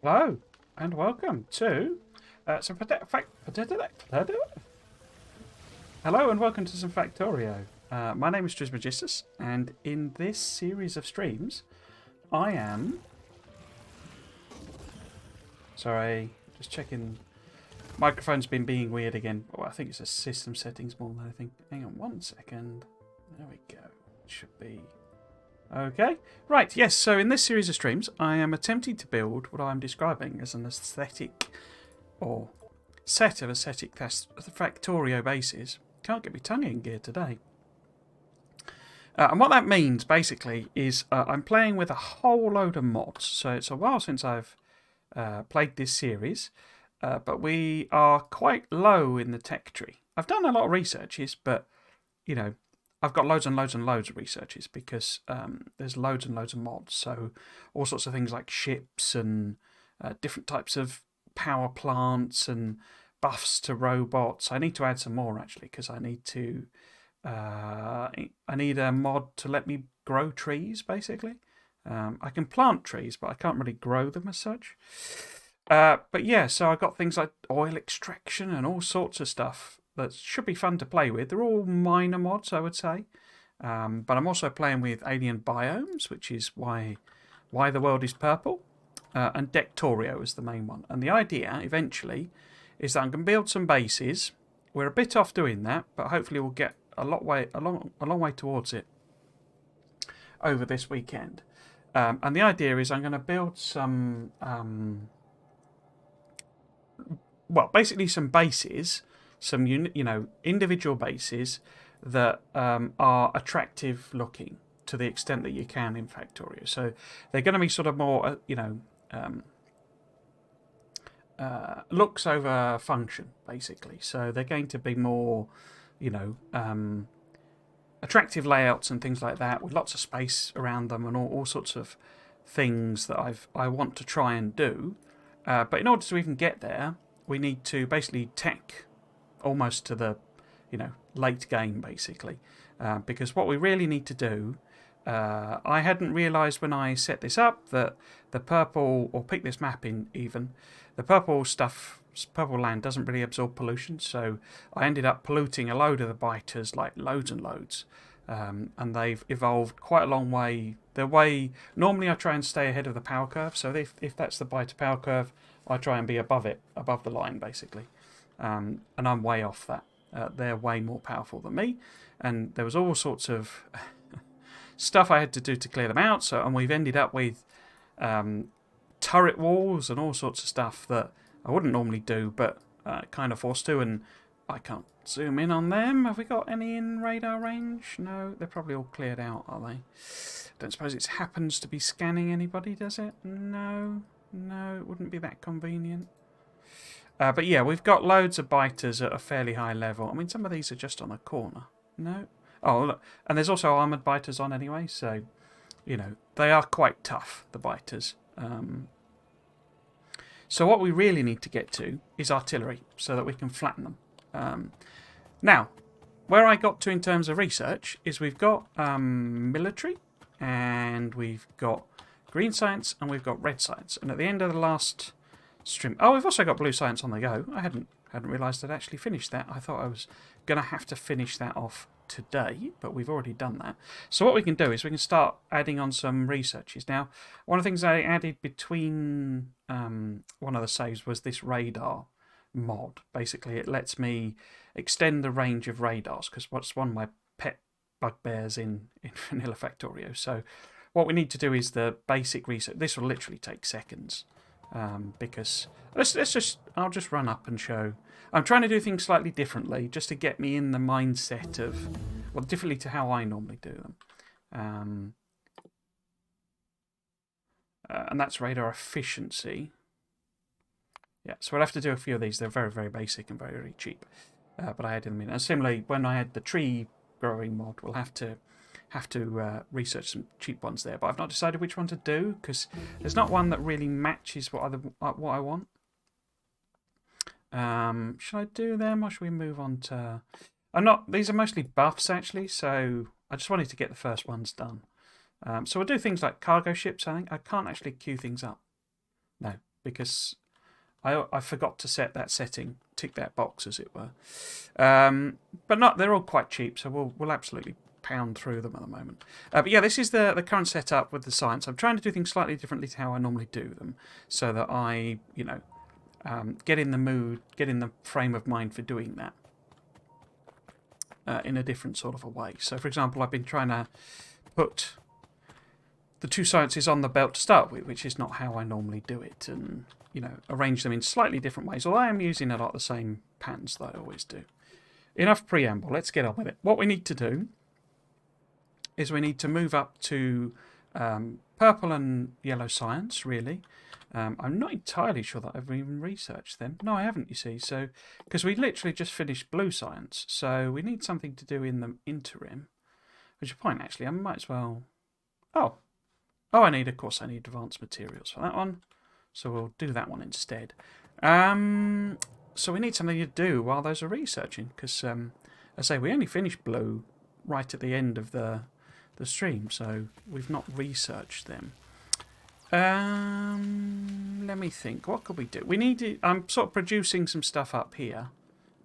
Hello, and welcome to some Hello, and welcome to some Factorio. My name is Trismegistus, and in this series of streams, I am. Sorry, just checking. Microphone's been being weird again. Oh, I think it's a system settings more than anything. Hang on 1 second. There we go. It should be. Okay, right, yes, so in this series of streams, I am attempting to build what I'm describing as an aesthetic, or set of aesthetic Factorio bases. Can't get my tongue in gear today. And what that means, basically, is I'm playing with a whole load of mods. So it's a while since I've played this series, but we are quite low in the tech tree. I've done a lot of researches, but, you know, I've got loads and loads and loads of researches because there's loads and loads of mods. So all sorts of things like ships and different types of power plants and buffs to robots. I need to add some more actually because I need to. I need a mod to let me grow trees basically. I can plant trees, but I can't really grow them as such. But yeah, so I've got things like oil extraction and all sorts of stuff that should be fun to play with. They're all minor mods, I would say. But I'm also playing with alien biomes, which is why the world is purple. And Factorio is the main one. And the idea, eventually, is that I'm going to build some bases. We're a bit off doing that, but hopefully we'll get a long way towards it over this weekend. And the idea is I'm going to build some, basically some bases, some individual bases that are attractive looking to the extent that you can in Factorio. So they're going to be sort of more, looks over function, basically. So they're going to be more, attractive layouts and things like that with lots of space around them and all sorts of things that I want to try and do. But in order to even get there, we need to basically tech almost to the, late game, basically. Because what we really need to do, I hadn't realised when I set this up that the purple, or pick this map in even, the purple land doesn't really absorb pollution, so I ended up polluting a load of the biters, like loads and loads. And they've evolved quite a long way. Normally I try and stay ahead of the power curve, so if that's the biter power curve, I try and be above it, above the line, basically. And I'm way off that. They're way more powerful than me, and there was all sorts of stuff I had to do to clear them out. And we've ended up with turret walls and all sorts of stuff that I wouldn't normally do, but kind of forced to. And I can't zoom in on them. Have we got any in radar range? No, they're probably all cleared out, are they? Don't suppose it happens to be scanning anybody, does it? No, it wouldn't be that convenient. But yeah, we've got loads of biters at a fairly high level. I mean, some of these are just on a corner. No? Oh, look. And there's also armoured biters on anyway, so, they are quite tough, the biters. So what we really need to get to is artillery, so that we can flatten them. Now, where I got to in terms of research is we've got military, and we've got green science, and we've got red science. And at the end of the last stream... Oh, we've also got blue science on the go. I hadn't realised I'd actually finished that. I thought I was going to have to finish that off today, but we've already done that. So what we can do is we can start adding on some researches. Now, one of the things I added between one of the saves was this radar mod. Basically, it lets me extend the range of radars, because what's one of my pet bugbears in Vanilla Factorio. So what we need to do is the basic research. This will literally take seconds. Because I'll just run up and show. I'm trying to do things slightly differently just to get me in the mindset of, differently to how I normally do them. And that's radar efficiency. Yeah, so we'll have to do a few of these. They're very, very basic and very, very cheap. But I added them in. And similarly, when I had the tree growing mod, we'll have to research some cheap ones there, but I've not decided which one to do because there's not one that really matches what I want. Should I do them or should we move on to... These are mostly buffs actually, so I just wanted to get the first ones done. So we'll do things like cargo ships, I think. I can't actually queue things up. No, because I forgot to set that setting, tick that box as it were. But not, they're all quite cheap, so we'll absolutely pound through them at the moment. But yeah, this is the current setup with the science. I'm trying to do things slightly differently to how I normally do them, so that I, get in the mood, get in the frame of mind for doing that in a different sort of a way. So, for example, I've been trying to put the two sciences on the belt to start with, which is not how I normally do it, and arrange them in slightly different ways. Although I am using a lot of the same patterns that I always do. Enough preamble. Let's get on with it. What we need to do is we need to move up to purple and yellow science, really. I'm not entirely sure that I've even researched them. No, I haven't, you see. So, because we literally just finished blue science, so we need something to do in the interim. Which is a point, actually. I might as well... Oh, I need advanced materials for that one. So we'll do that one instead. So we need something to do while those are researching, because, as I say, we only finished blue right at the end of the stream, so we've not researched them. Let me think. What could we do? I'm sort of producing some stuff up here.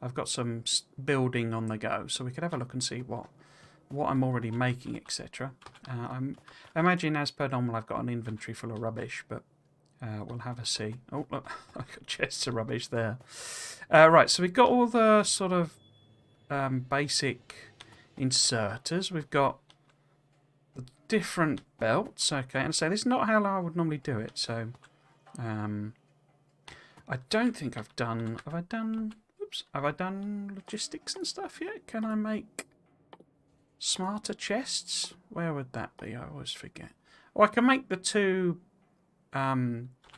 I've got some building on the go, so we could have a look and see what I'm already making, etc. I imagine, as per normal, I've got an inventory full of rubbish, but we'll have a see. Oh, look, I've got chests of rubbish there. Right, so we've got all the sort of basic inserters. We've got the different belts. Okay, and so this is not how I would normally do it. So I don't think I've done... Have I done logistics and stuff yet? Can I make smarter chests? Where would that be? I always forget. Oh, I can make the two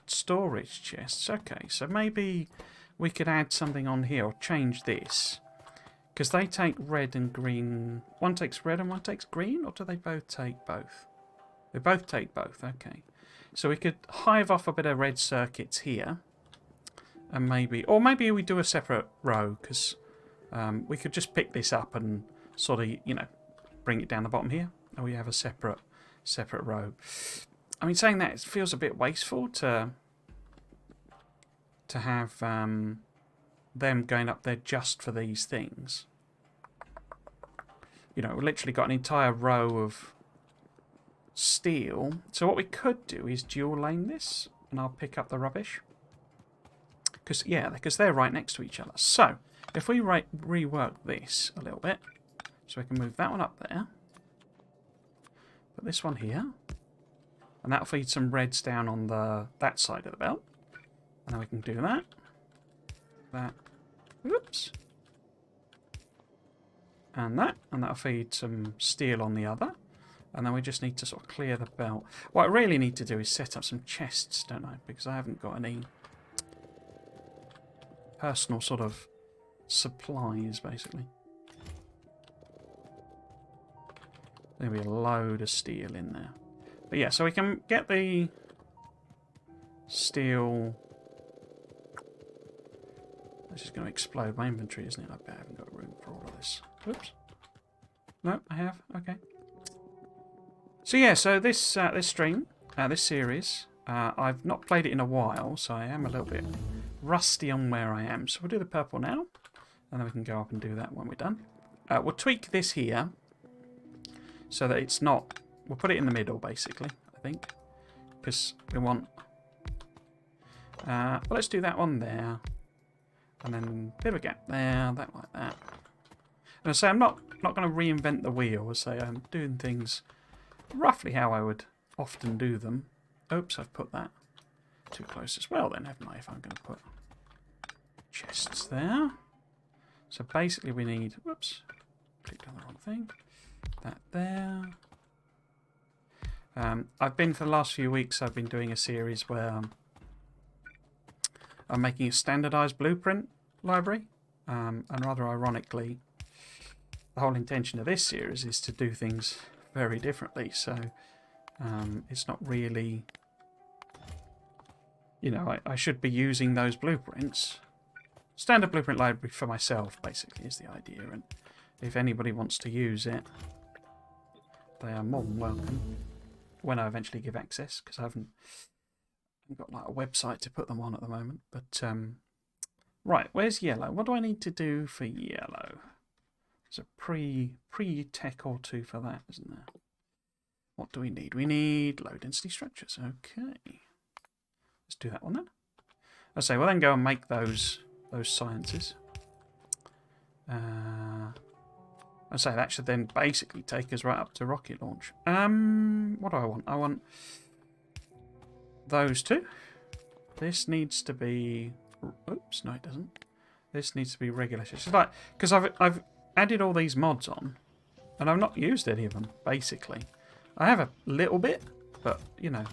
storage chests. Okay, so maybe we could add something on here or change this, because they take red and green. One takes red and one takes green, or do they both take both? They both take both. Okay, so we could hive off a bit of red circuits here, and maybe we do a separate row, because we could just pick this up and sort of bring it down the bottom here, and we have a separate row. I mean, saying that, it feels a bit wasteful to have them going up there just for these things. We've literally got an entire row of steel. So what we could do is dual lane this, and I'll pick up the rubbish. Because they're right next to each other. So if we rework this a little bit, so we can move that one up there, put this one here, and that'll feed some reds down on that side of the belt. And then we can do that, whoops, and that'll feed some steel on the other. And then we just need to sort of clear the belt. What I really need to do is set up some chests, don't I? Because I haven't got any personal sort of supplies, basically. There'll be a load of steel in there. But yeah, so we can get the steel. This is going to explode my inventory, isn't it? I bet I haven't got room for all of this. Whoops. No, I have. Okay. So yeah, so this stream, this series, I've not played it in a while, so I am a little bit rusty on where I am. So we'll do the purple now, and then we can go up and do that when we're done. We'll tweak this here, so that it's not... We'll put it in the middle, basically, I think. Because we want... well, let's do that one there. And then a bit of a gap there, that like that. And I say I'm not going to reinvent the wheel. I say I'm doing things roughly how I would often do them. Oops, I've put that too close as well then, haven't I? If I'm going to put chests there. So basically we need... Whoops. Clicked on the wrong thing. That there. I've been, for the last few weeks, I've been doing a series where I'm making a standardized blueprint library. And rather ironically, the whole intention of this series is to do things very differently. So it's not really... I should be using those blueprints. Standard blueprint library for myself, basically, is the idea. And if anybody wants to use it, they are more than welcome when I eventually give access, because I'm I've got like a website to put them on at the moment. But right, where's yellow? What do I need to do for yellow? There's a pre-tech or two for that, isn't there? What do we need? We need low density structures. Okay. Let's do that one then. I say we'll then go and make those sciences. I say that should then basically take us right up to rocket launch. What do I want? I want those two. This needs to be. Oops, no, it doesn't. This needs to be regulated. It's like because I've added all these mods on, and I've not used any of them. Basically, I have a little bit, but you know,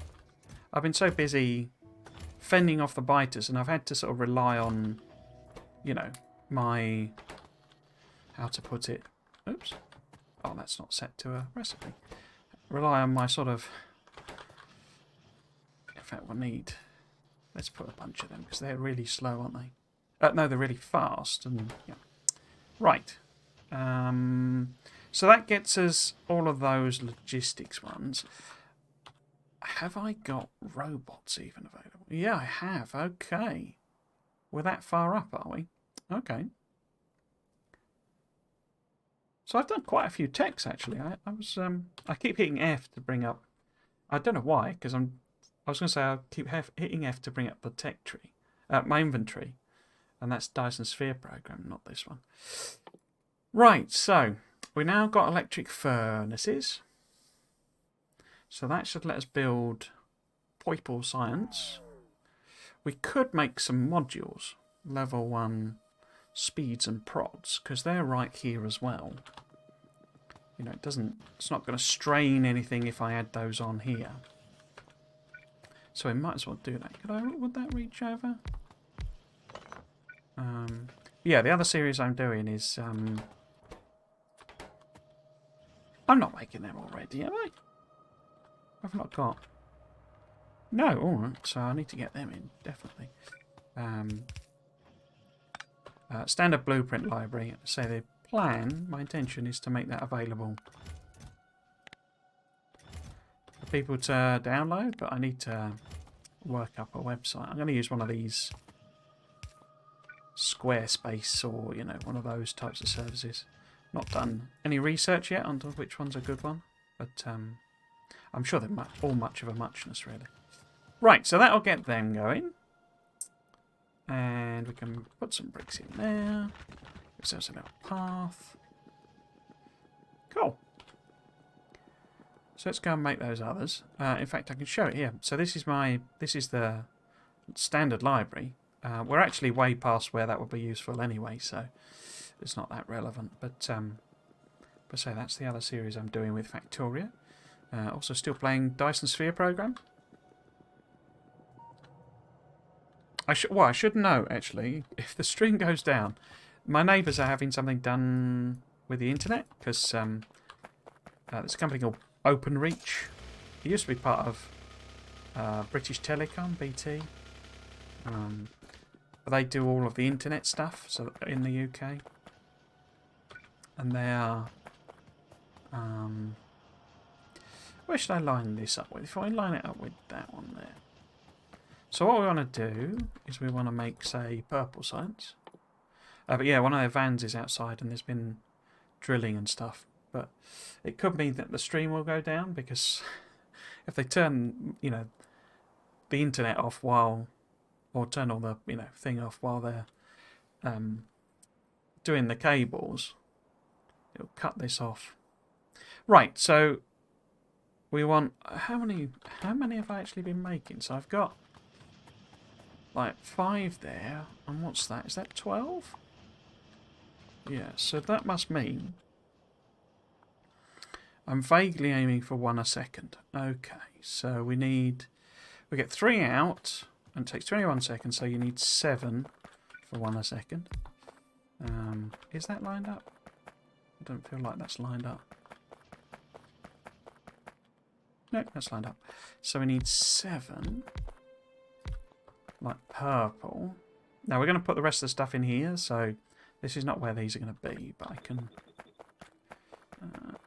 I've been so busy fending off the biters, and I've had to sort of rely on, you know, my how to put it. Oops. Oh, that's not set to a recipe. Rely on my sort of. In fact, we'll need. Let's put a bunch of them because they're really slow, aren't they? No, they're really fast. And yeah. Right. So that gets us all of those logistics ones. Have I got robots even available? Yeah, I have. Okay. We're that far up, are we? Okay. So I've done quite a few techs actually. I keep hitting F to bring up. I don't know why, because I was going to say I keep hitting F to bring up the tech tree, my inventory, and that's Dyson Sphere program, not this one. Right, so we now got electric furnaces. So that should let us build Poiple Science. We could make some modules, level 1 speeds and prods, because they're right here as well. You know, it's not going to strain anything if I add those on here. So we might as well do that. Would that reach over? Yeah, the other series I'm doing is, I'm not making them already, am I? I've not got. No, alright, so I need to get them in, definitely. Standard blueprint library. So the plan, my intention is to make that available for people to download, but I need to work up a website. I'm going to use one of these Squarespace or, you know, one of those types of services. Not done any research yet on which one's a good one, but I'm sure they're all much of a muchness, really. Right, so that'll get them going. And we can put some bricks in there. Gives us a little path. Cool. So let's go and make those others. In fact, I can show it here. So this is the standard library. We're actually way past where that would be useful anyway, so it's not that relevant. But so that's the other series I'm doing with Factorio. Also still playing Dyson Sphere program. I should know, actually, if the stream goes down. My neighbours are having something done with the internet, because there's a company called OpenReach. It used to be part of British Telecom, BT. But they do all of the internet stuff so in the UK. And they are... where should I line this up with? If I line it up with that one there. So what we want to do is we want to make, say, purple science. But yeah, one of their vans is outside and there's been drilling and stuff. But it could mean that the stream will go down because if they turn, you know, the internet off while, or turn all the, you know, thing off while they're doing the cables, it'll cut this off. Right, so we want, how many have I actually been making? So I've got like 5 there, and what's that? Is that 12? Yeah, so that must mean I'm vaguely aiming for 1 a second. Okay, so we get 3 out, and it takes 21 seconds, so you need 7 for 1 a second. Is that lined up? I don't feel like that's lined up. No, that's lined up. So we need 7. Like purple. Now we're going to put the rest of the stuff in here, so this is not where these are going to be, but I can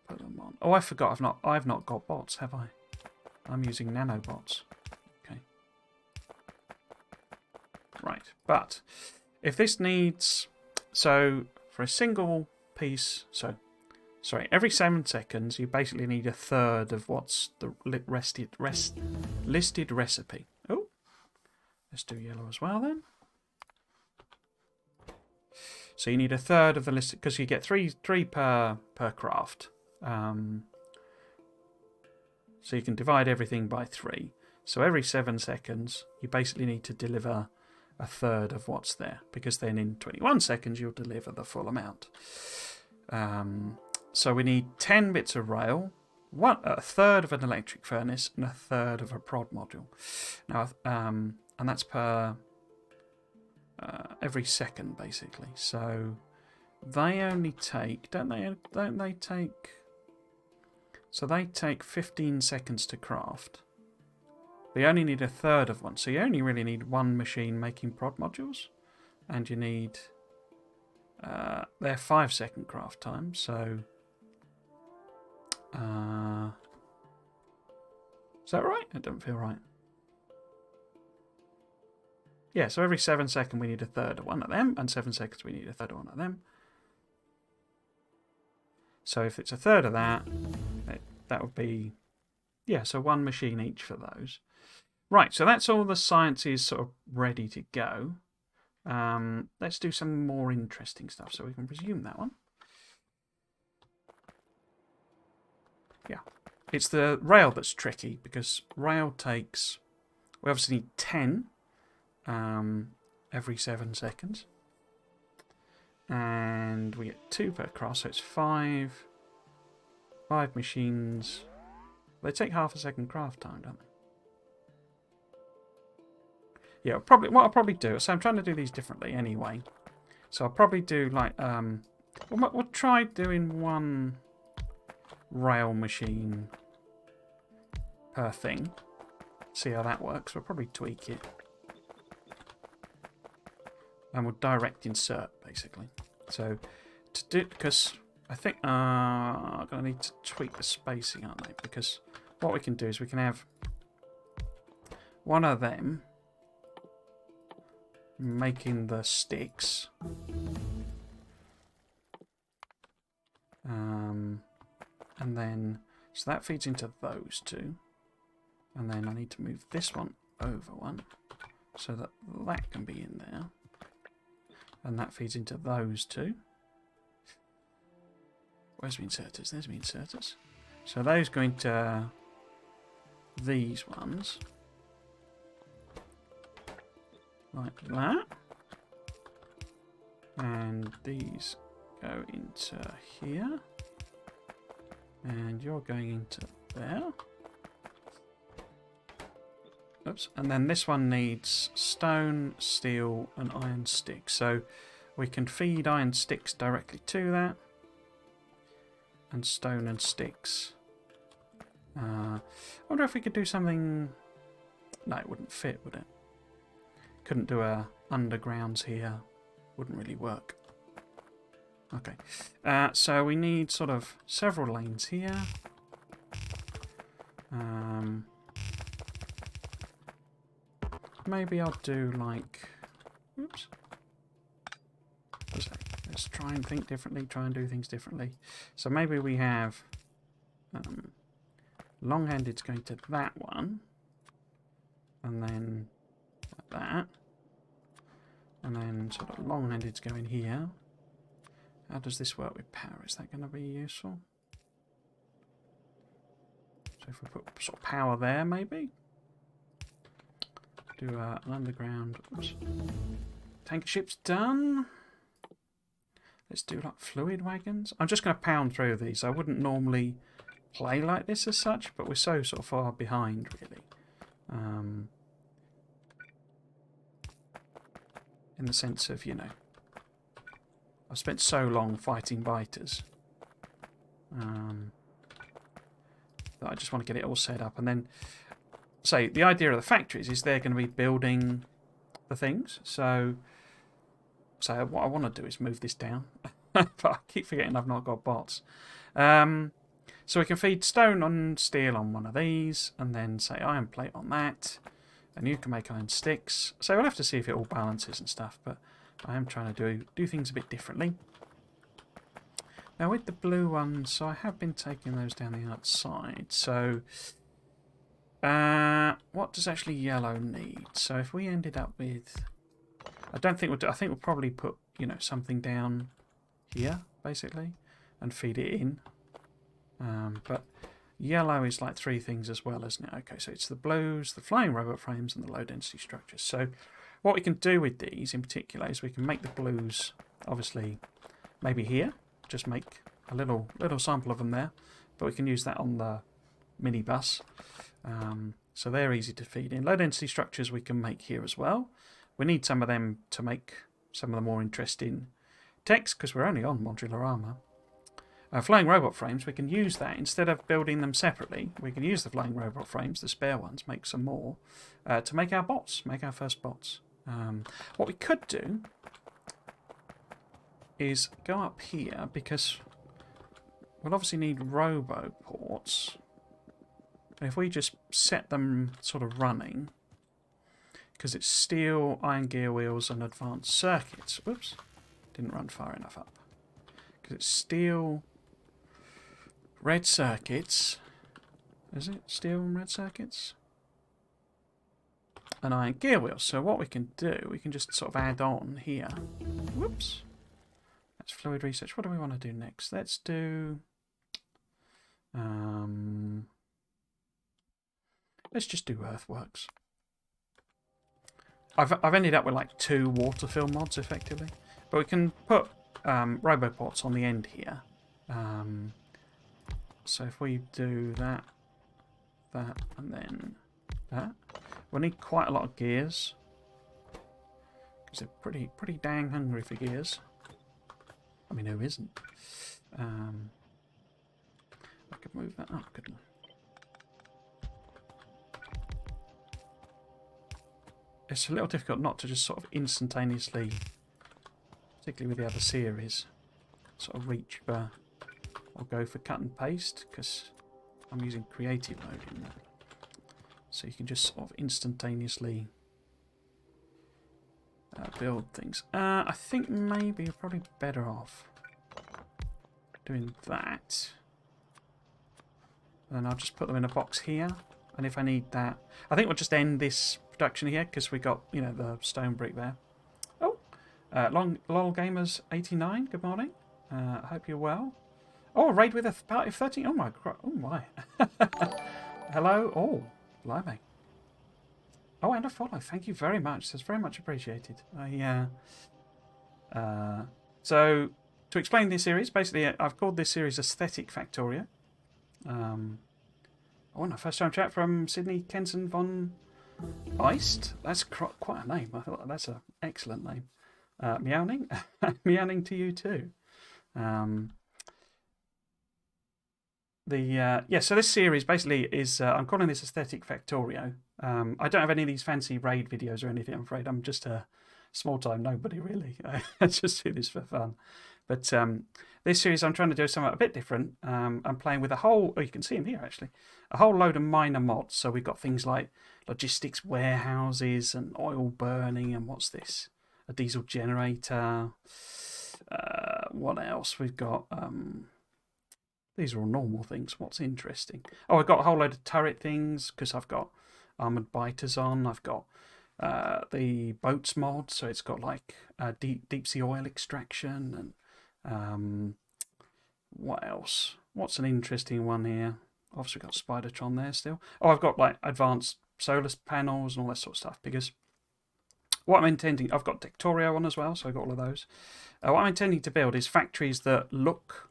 put them on. Oh, I forgot. I've not got bots, have I? I'm using nanobots. Okay. Right, but if this needs... So, for a single piece... Sorry, every 7 seconds, you basically need a third of what's the listed recipe. Oh, let's do yellow as well then. So you need a third of the list, because you get three per craft. So you can divide everything by 3. So every 7 seconds, you basically need to deliver a third of what's there, because then in 21 seconds, you'll deliver the full amount. So we need 10 bits of rail, a third of an electric furnace, and a third of a prod module. Now, and that's per every second, basically. So they only take, don't they take? So they take 15 seconds to craft. They only need a third of one, so you only really need one machine making prod modules, and you need their 5-second craft time. So. Is that right? It doesn't feel right. Yeah, so every 7 seconds we need a third of one of them, and 7 seconds we need a third of one of them. So if it's a third of that, that would be, yeah, so one machine each for those. Right, so that's all the sciences sort of ready to go. Let's do some more interesting stuff, so we can resume that one. Yeah, it's the rail that's tricky, because rail takes, we obviously need 10 every 7 seconds, and we get 2 per cross, so it's 5 machines. They take half a second craft time, don't they? Yeah, what I'll probably do, so I'm trying to do these differently anyway, so I'll probably do like we'll try doing 1 rail machine per thing. See how that works. We'll probably tweak it. And we'll direct insert, basically. So, to do, because I think I'm going to need to tweak the spacing, aren't I? Because what we can do is we can have one of them making the sticks. And then, so that feeds into those 2. And then I need to move this one over 1 so that that can be in there. And that feeds into those 2. Where's my inserters? There's my inserters. So those go into these ones. Like that. And these go into here. And you're going into there. Oops. And then this one needs stone, steel, and iron sticks. So we can feed iron sticks directly to that. And stone and sticks. I wonder if we could do something... No, it wouldn't fit, would it? Couldn't do a undergrounds here. Wouldn't really work. Okay. So we need sort of several lanes here. Maybe I'll do like... Oops. Let's try and think differently, try and do things differently. So maybe we have long-handed's going to that one, and then like that, and then sort of long-handed's going here. How does this work with power? Is that going to be useful? So if we put sort of power there, maybe? Do an underground... Oops. Tanker ship's done. Let's do like fluid wagons. I'm just going to pound through these. I wouldn't normally play like this as such, but we're so sort of far behind, really. In the sense of, you know, I've spent so long fighting biters that I just want to get it all set up. And then, so the idea of the factories is they're going to be building the things. So what I want to do is move this down. But I keep forgetting I've not got bots. So we can feed stone and steel on one of these, and then say iron plate on that. And you can make iron sticks. So we'll have to see if it all balances and stuff, but I am trying to do things a bit differently. Now with the blue ones, so I have been taking those down the outside. So what does actually yellow need? So if we ended up with, I don't think we'll do, I think we'll probably put, you know, something down here basically and feed it in. But yellow is like 3 things as well, isn't it? Okay, so it's the blues, the flying robot frames, and the low density structures. So what we can do with these in particular is we can make the blues, obviously, maybe here. Just make a little sample of them there. But we can use that on the minibus. So they're easy to feed in. Low density structures we can make here as well. We need some of them to make some of the more interesting text because we're only on modular armour. Flying robot frames, we can use that. Instead of building them separately, we can use the flying robot frames, the spare ones, make some more, to make our bots, make our first bots. What we could do is go up here, because we'll obviously need robo ports. And if we just set them sort of running, because it's steel, iron gear wheels, and advanced circuits. Whoops, didn't run far enough up. Because it's steel... red circuits. Is it steel and red circuits? And iron gear wheels. So what we can do, we can just sort of add on here. Whoops. That's fluid research. What do we want to do next? Let's do... let's just do earthworks. I've ended up with like 2 water fill mods effectively. But we can put roboports on the end here. So if we do that, and then that, we'll need quite a lot of gears. Because they're pretty dang hungry for gears. I mean, who isn't? I could move that up, couldn't I? It's a little difficult not to just sort of instantaneously, particularly with the other series, sort of reach for... I'll go for cut and paste because I'm using creative mode in there. So you can just sort of instantaneously build things. I think maybe you're probably better off doing that. And I'll just put them in a box here. And if I need that, I think we'll just end this production here because we got, you know, the stone brick there. Oh, LOL Gamers 89. Good morning. I hope you're well. Oh, a raid with a party of 13. Oh my god. Oh my. Hello. Oh, blimey. Oh, and a follow. Thank you very much. That's very much appreciated. So, to explain this series, basically, I've called this series Aesthetic Factorio. Oh, and a first time chat from Sydney Kenson von Eist. That's quite a name. I thought that's an excellent name. Meowning. Meowning to you too. So this series basically is, I'm calling this Aesthetic Factorio. I don't have any of these fancy raid videos or anything, I'm afraid. I'm just a small-time nobody, really. I just do this for fun. But this series I'm trying to do something a bit different. I'm playing with a whole, oh, you can see them here actually, a whole load of minor mods. So we've got things like logistics warehouses and oil burning, and what's this? A diesel generator. What else? We've got... these are all normal things. What's interesting? Oh, I've got a whole load of turret things because I've got armoured biters on. I've got the boats mod, so it's got like deep sea oil extraction. And what else? What's an interesting one here? Obviously, we've got Spidertron there still. Oh, I've got like advanced solar panels and all that sort of stuff because what I'm intending, I've got Factorio on as well, so I've got all of those. What I'm intending to build is factories that look,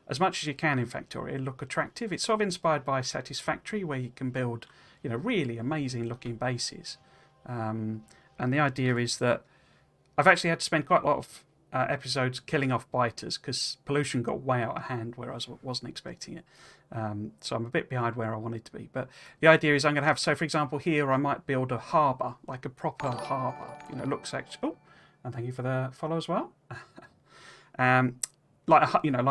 as much as you can in Factorio, look attractive. It's sort of inspired by Satisfactory, where you can build, you know, really amazing looking bases. And the idea is that I've actually had to spend quite a lot of episodes killing off biters because pollution got way out of hand where I wasn't expecting it. So I'm a bit behind where I wanted to be. But the idea is I'm going to have, so for example, here I might build a harbour, like a proper harbour. You know, looks actually. Oh, and thank you for the follow as well.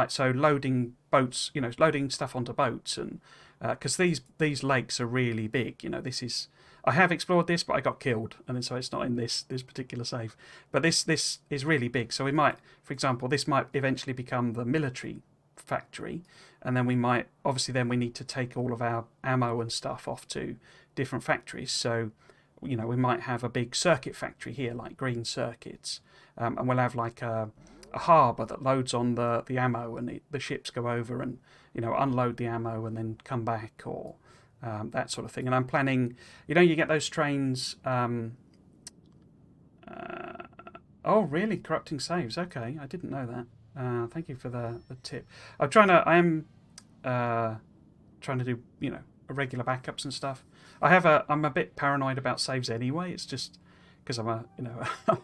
So loading boats, loading stuff onto boats, and because these lakes are really big, this is, I have explored this, but I got killed, and then so it's not in this particular save. But this is really big, so we might, for example, this might eventually become the military factory, and then we might obviously then we need to take all of our ammo and stuff off to different factories. So we might have a big circuit factory here, like green circuits, and we'll have like a harbour that loads on the ammo, and the ships go over and unload the ammo and then come back, or that sort of thing. And I'm planning, you get those trains. Oh, really? Corrupting saves? Okay, I didn't know that. Thank you for the tip. I am trying to do regular backups and stuff. I'm a bit paranoid about saves anyway. It's just because I'm a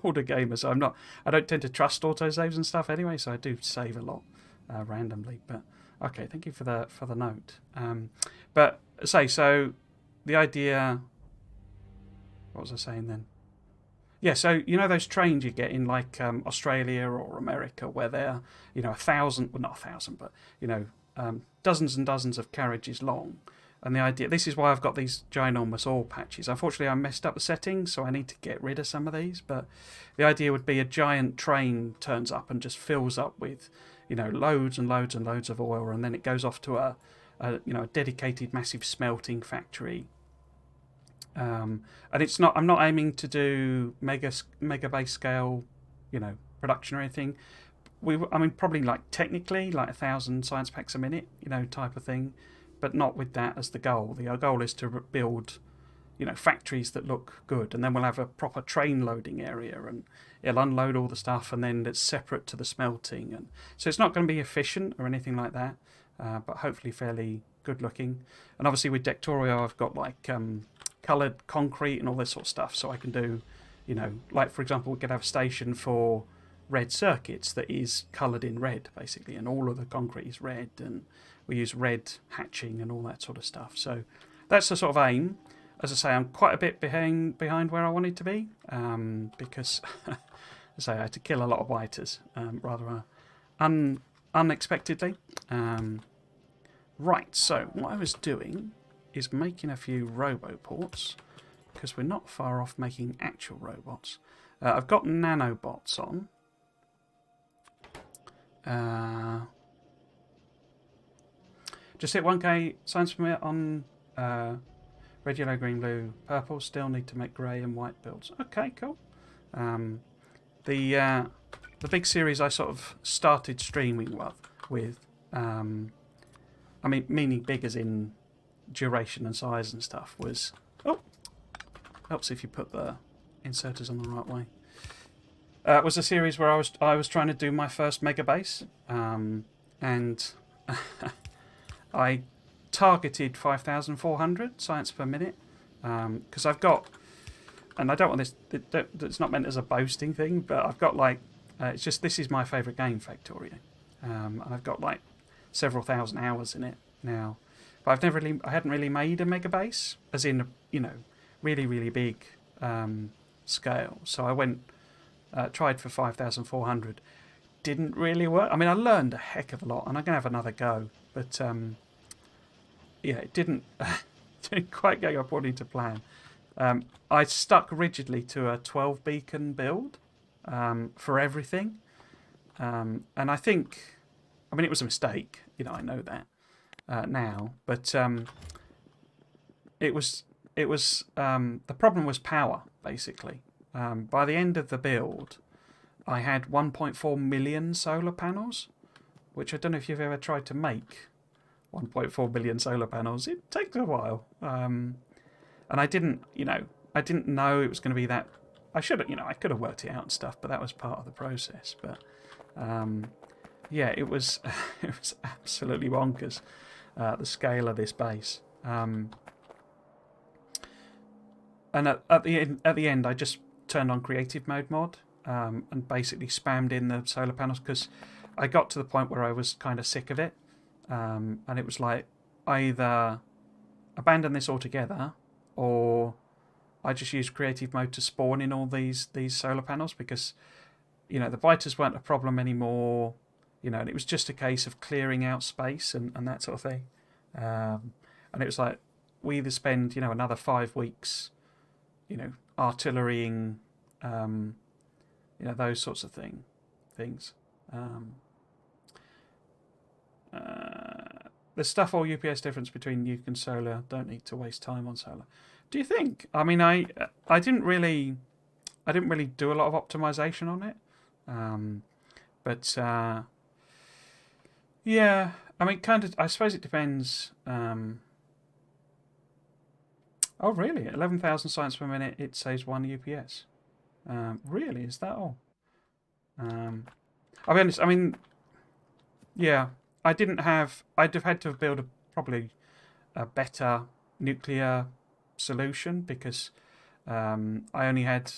older gamer, so I don't tend to trust autosaves and stuff anyway. So I do save a lot randomly. But okay, thank you for the note. But so the idea. What was I saying then? Yeah, so those trains you get in like Australia or America, where they're 1,000, well not 1,000, but dozens and dozens of carriages long. And the idea, this is why I've got these ginormous oil patches. Unfortunately, I messed up the settings, so I need to get rid of some of these. But the idea would be a giant train turns up and just fills up with loads and loads and loads of oil, and then it goes off to a dedicated massive smelting factory. And I'm not aiming to do mega base scale, production or anything. Probably like technically like 1,000 science packs a minute, type of thing, but not with that as the goal. The goal is to build, factories that look good, and then we'll have a proper train loading area, and it'll unload all the stuff, and then it's separate to the smelting, and so it's not going to be efficient or anything like that, but hopefully fairly good looking. And obviously with Factorio, I've got like coloured concrete and all this sort of stuff, so I can do, like for example, we could have a station for red circuits that is coloured in red basically, and all of the concrete is red, and we use red hatching and all that sort of stuff. So that's the sort of aim. As I say, I'm quite a bit behind where I wanted to be, because as I say, I had to kill a lot of biters rather unexpectedly. Right, so what I was doing is making a few roboports, because we're not far off making actual robots. I've got nanobots on. Just hit 1k science permit on red, yellow, green, blue, purple. Still need to make grey and white builds. Okay, cool. The big series I sort of started streaming with meaning big as in duration and size and stuff, was helps if you put the inserters on the right way. It was a series where I was trying to do my first mega base, and I targeted 5,400 science per minute, because I've got, and I don't want this, it's not meant as a boasting thing, but I've got like, it's just, this is my favourite game, Factorio, and I've got like several thousand hours in it now, but I hadn't really made a mega base, as in, really, really big scale. So I went, tried for 5,400, didn't really work. I learned a heck of a lot, and I'm going to have another go, but it didn't quite go according to plan. I stuck rigidly to a 12 beacon build for everything, and I think, it was a mistake, I know that now, but it was the problem was power, basically. By the end of the build, I had 1.4 million solar panels, which I don't know if you've ever tried to make 1.4 million solar panels. It takes a while, and I didn't know it was going to be that. I should have, I could have worked it out and stuff, but that was part of the process. But it was it was absolutely bonkers, the scale of this base. And at the end, I just turned on creative mode mod, and basically spammed in the solar panels, because I got to the point where I was kind of sick of it, and it was like, either abandon this altogether, or I just used creative mode to spawn in all these solar panels, because the biters weren't a problem anymore, and it was just a case of clearing out space and that sort of thing, and it was like, we either spend another 5 weeks artillerying, those sorts of things. There's stuff all UPS difference between nuke and solar. Don't need to waste time on solar. Do you think? I mean, I didn't really do a lot of optimization on it, but yeah. I mean, kind of. I suppose it depends. Oh, really? 11,000 cycles per minute. It saves 1 UPS. Really? Is that all? I'll be honest. I mean, yeah. I'd have had to build probably a better nuclear solution because I only had,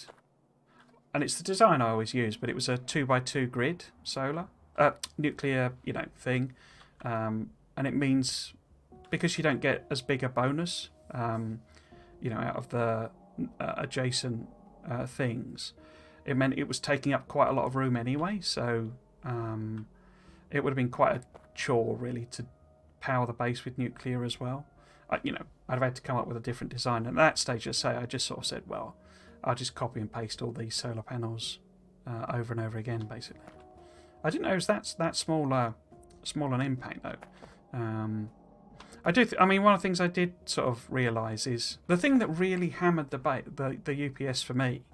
and it's the design I always use, but it was a 2x2 grid solar nuclear thing, and it means because you don't get as big a bonus out of the adjacent things, it meant it was taking up quite a lot of room anyway, so it would have been quite a chore really to power the base with nuclear as well. I'd have had to come up with a different design. And at that stage, I just sort of said, well, I'll just copy and paste all these solar panels over and over again, basically. I didn't know it was that small an impact though. I do. I mean, one of the things I did sort of realise is the thing that really hammered the UPS for me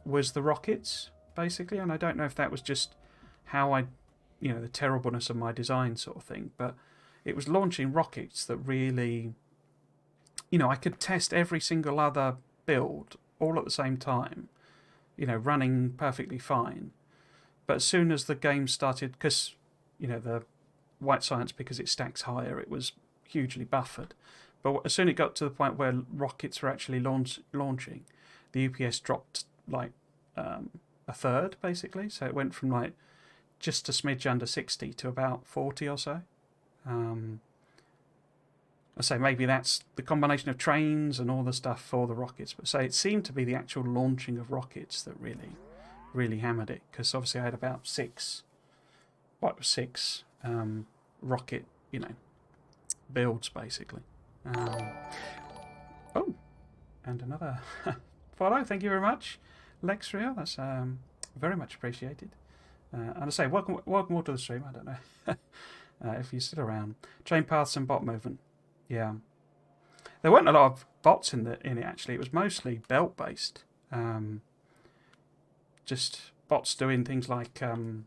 was the rockets, basically. And I don't know if that was just how the terribleness of my design sort of thing, but it was launching rockets that really, I could test every single other build all at the same time, running perfectly fine. But as soon as the game started, because, the white science, because it stacks higher, it was hugely buffered. But as soon as it got to the point where rockets were actually launching, the UPS dropped like a third, basically. So it went from like just a smidge under 60 to about 40 or so. I say maybe that's the combination of trains and all the stuff for the rockets. But say it seemed to be the actual launching of rockets that really hammered it. Because obviously I had about six rocket, builds basically. Oh, and another follow. Thank you very much, Lexria. That's very much appreciated. And I say, welcome all to the stream. I don't know if you're still around. Train paths and bot movement. Yeah, there weren't a lot of bots in it actually. It was mostly belt based. Just bots doing things like the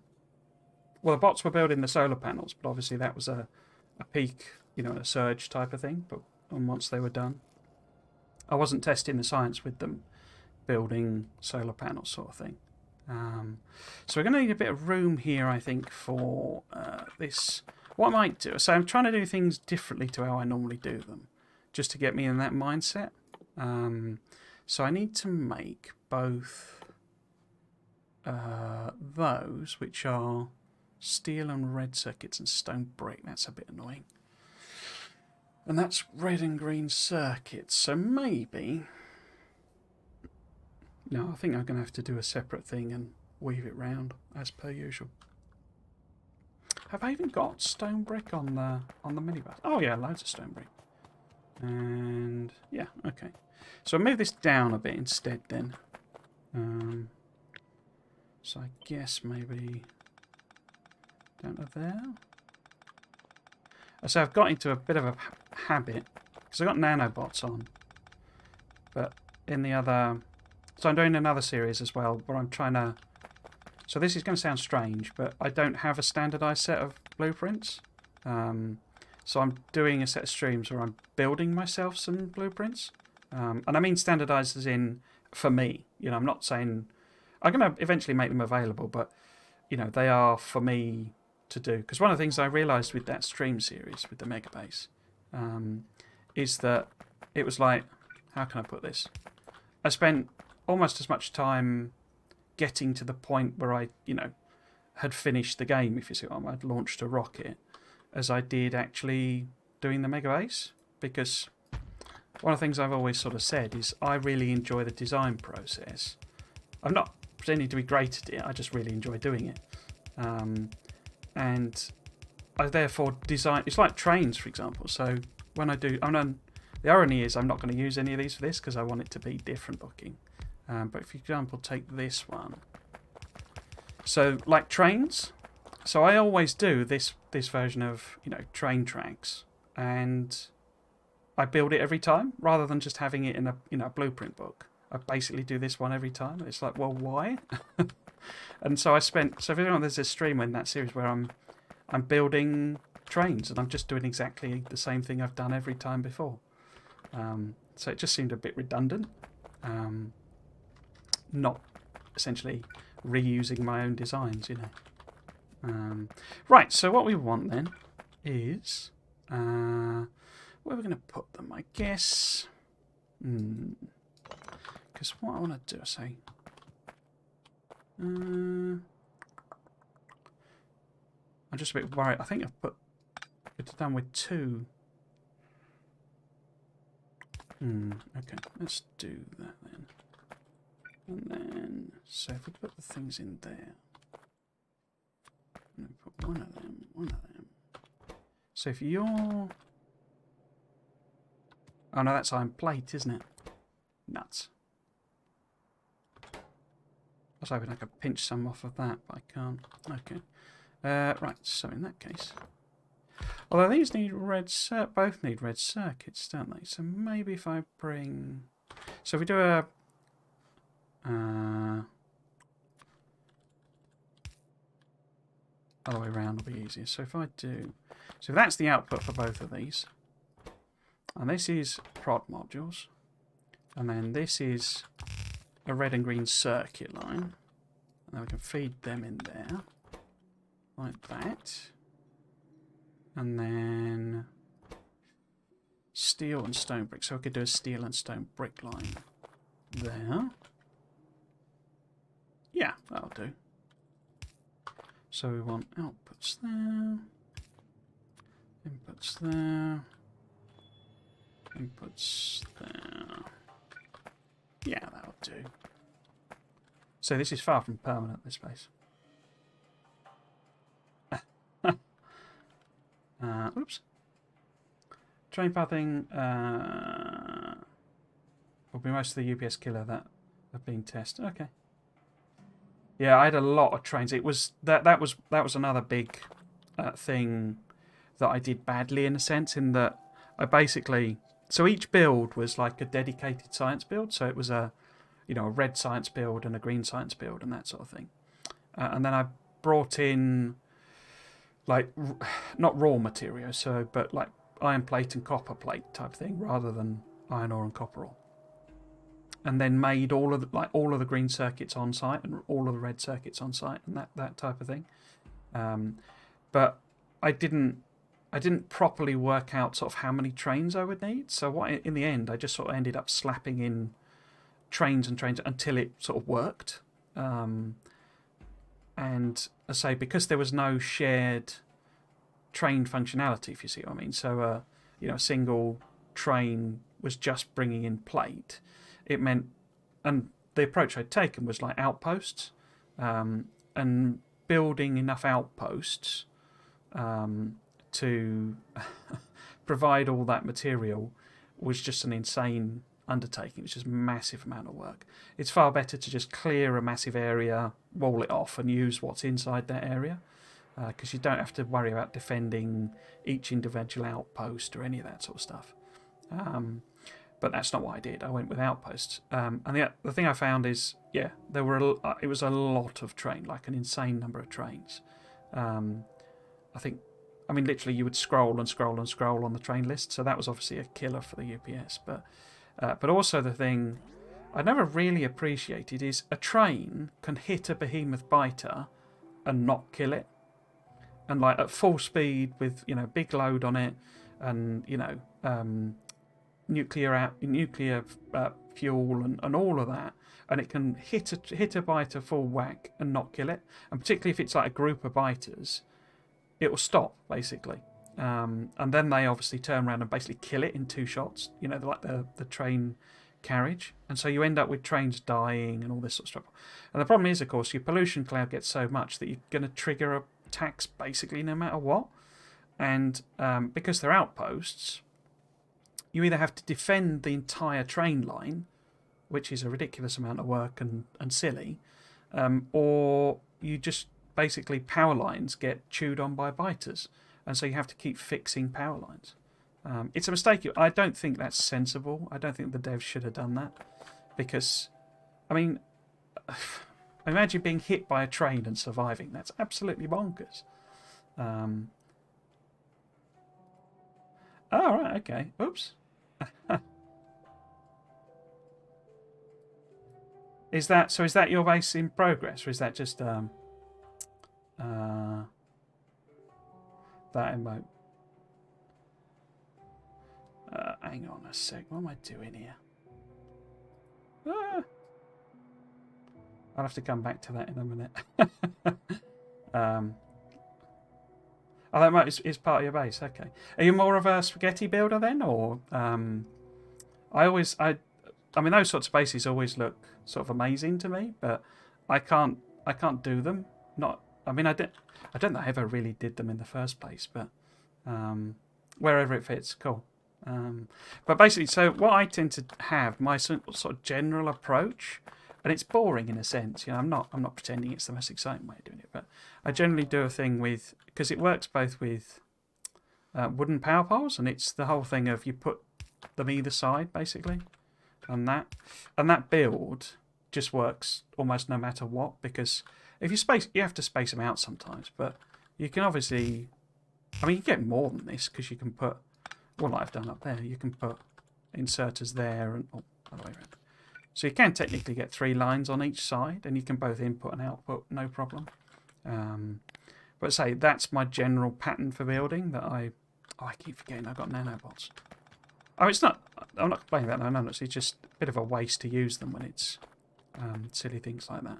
bots were building the solar panels, but obviously that was a peak, a surge type of thing. But once they were done, I wasn't testing the science with them building solar panels sort of thing. So we're going to need a bit of room here, I think, for this. What I might do, so I'm trying to do things differently to how I normally do them, just to get me in that mindset. So I need to make both those, which are steel and red circuits and stone brick. That's a bit annoying. And that's red and green circuits. So maybe... No, I think I'm going to have to do a separate thing and weave it round, as per usual. Have I even got stone brick on the minibus? Oh yeah, loads of stone brick. And yeah, okay. So I'll move this down a bit instead then. So I guess maybe down to there. So I've got into a bit of a habit, because I've got nanobots on. But in the other... So I'm doing another series as well, where I'm trying to... So this is going to sound strange, but I don't have a standardised set of blueprints. So I'm doing a set of streams where I'm building myself some blueprints. And I mean standardised as in, for me. I'm not saying... I'm going to eventually make them available, but, they are for me to do. Because one of the things I realised with that stream series, with the Megabase, is that it was like... How can I put this? I spent almost as much time getting to the point where I, had finished the game, if you see what I mean. I'd launched a rocket, as I did actually doing the Megabase. Because one of the things I've always sort of said is I really enjoy the design process. I'm not pretending to be great at it, I just really enjoy doing it. And I therefore design... It's like trains, for example. So when I do... The irony is I'm not going to use any of these for this because I want it to be different looking. But if you, for example, take this one. So, like trains. So I always do this version of, train tracks. And I build it every time rather than just having it in a blueprint book. I basically do this one every time. It's like, well, why? And so so if anyone, there's this stream in that series where I'm building trains and I'm just doing exactly the same thing I've done every time before. So it just seemed a bit redundant. Not essentially reusing my own designs, Right, so what we want then is where are we going to put them, I guess. Because what I want to do, say, I'm just a bit worried. I think it's done with 2. Okay, let's do that then. And then, so if we put the things in there, I'm going to put one of them. So if you're... Oh no, that's iron plate, isn't it? Nuts. I was hoping I could pinch some off of that, but I can't. Okay. Right, so in that case... Although these need both need red circuits, don't they? So maybe if I bring... So if we do a... other way around will be easier. So if I do... So that's the output for both of these. And this is prod modules. And then this is a red and green circuit line. And then we can feed them in there. Like that. And then steel and stone brick. So we could do a steel and stone brick line there. Yeah, that'll do. So we want outputs there, inputs there, inputs there. Yeah, that'll do. So this is far from permanent, this place. Oops. Train pathing will be most of the UPS killer that have been tested. Okay. Yeah, I had a lot of trains. It was that was another big thing that I did badly in a sense. In that I basically each build was like a dedicated science build. So it was a red science build and a green science build and that sort of thing. And then I brought in like not raw materials, but like iron plate and copper plate type thing rather than iron ore and copper ore. And then made all of the green circuits on site and all of the red circuits on site and that type of thing. But I didn't properly work out sort of how many trains I would need. So in the end, I just sort of ended up slapping in trains and trains until it sort of worked. And I say because there was no shared train functionality, if you see what I mean. So a single train was just bringing in plate. It meant, and the approach I'd taken was like outposts, and building enough outposts to provide all that material was just an insane undertaking. It was just a massive amount of work. It's far better to just clear a massive area, wall it off, and use what's inside that area, because you don't have to worry about defending each individual outpost or any of that sort of stuff. But that's not what I did. I went with outposts. And the thing I found is, it was a lot of train, like an insane number of trains. Literally you would scroll and scroll and scroll on the train list. So that was obviously a killer for the UPS. But also the thing I never really appreciated is a train can hit a behemoth biter and not kill it. And like at full speed with, big load on it and, nuclear fuel and all of that, and it can hit a biter full whack and not kill it. And particularly if it's like a group of biters, it will stop basically. And then they obviously turn around and basically kill it in 2 shots. Like the train carriage, and so you end up with trains dying and all this sort of stuff. And the problem is, of course, your pollution cloud gets so much that you're going to trigger a tax basically no matter what. And because they're outposts, you either have to defend the entire train line, which is a ridiculous amount of work and silly, or you just basically power lines get chewed on by biters, and so you have to keep fixing power lines. It's a mistake. I don't think that's sensible. I don't think the devs should have done that, because, I mean, imagine being hit by a train and surviving. That's absolutely bonkers. Oh, right, okay. Oops. Is that your base in progress, or is that just that emote? Hang on a sec. What am I doing here? Ah. I'll have to come back to that in a minute. Oh, that might is part of your base. Okay. Are you more of a spaghetti builder then, or I mean, those sorts of bases always look sort of amazing to me, but I can't do them. Not. I mean, I don't think I ever really did them in the first place, but wherever it fits, cool. But basically, so what I tend to have, my sort of general approach, and it's boring in a sense. You know, I'm not pretending it's the most exciting way of doing it, but I generally do a thing with, because it works both with wooden power poles, and it's the whole thing of you put them either side basically, and that build just works almost no matter what, because if you have to space them out sometimes, but you can obviously, I mean, you get more than this because you can put, well, like I've done up there, you can put inserters there and other way around. So you can technically get 3 lines on each side, and you can both input and output, no problem. But say that's my general pattern for building. That I keep forgetting I've got nanobots. Oh, it's not. I'm not complaining about nanobots. It's just a bit of a waste to use them when it's silly things like that.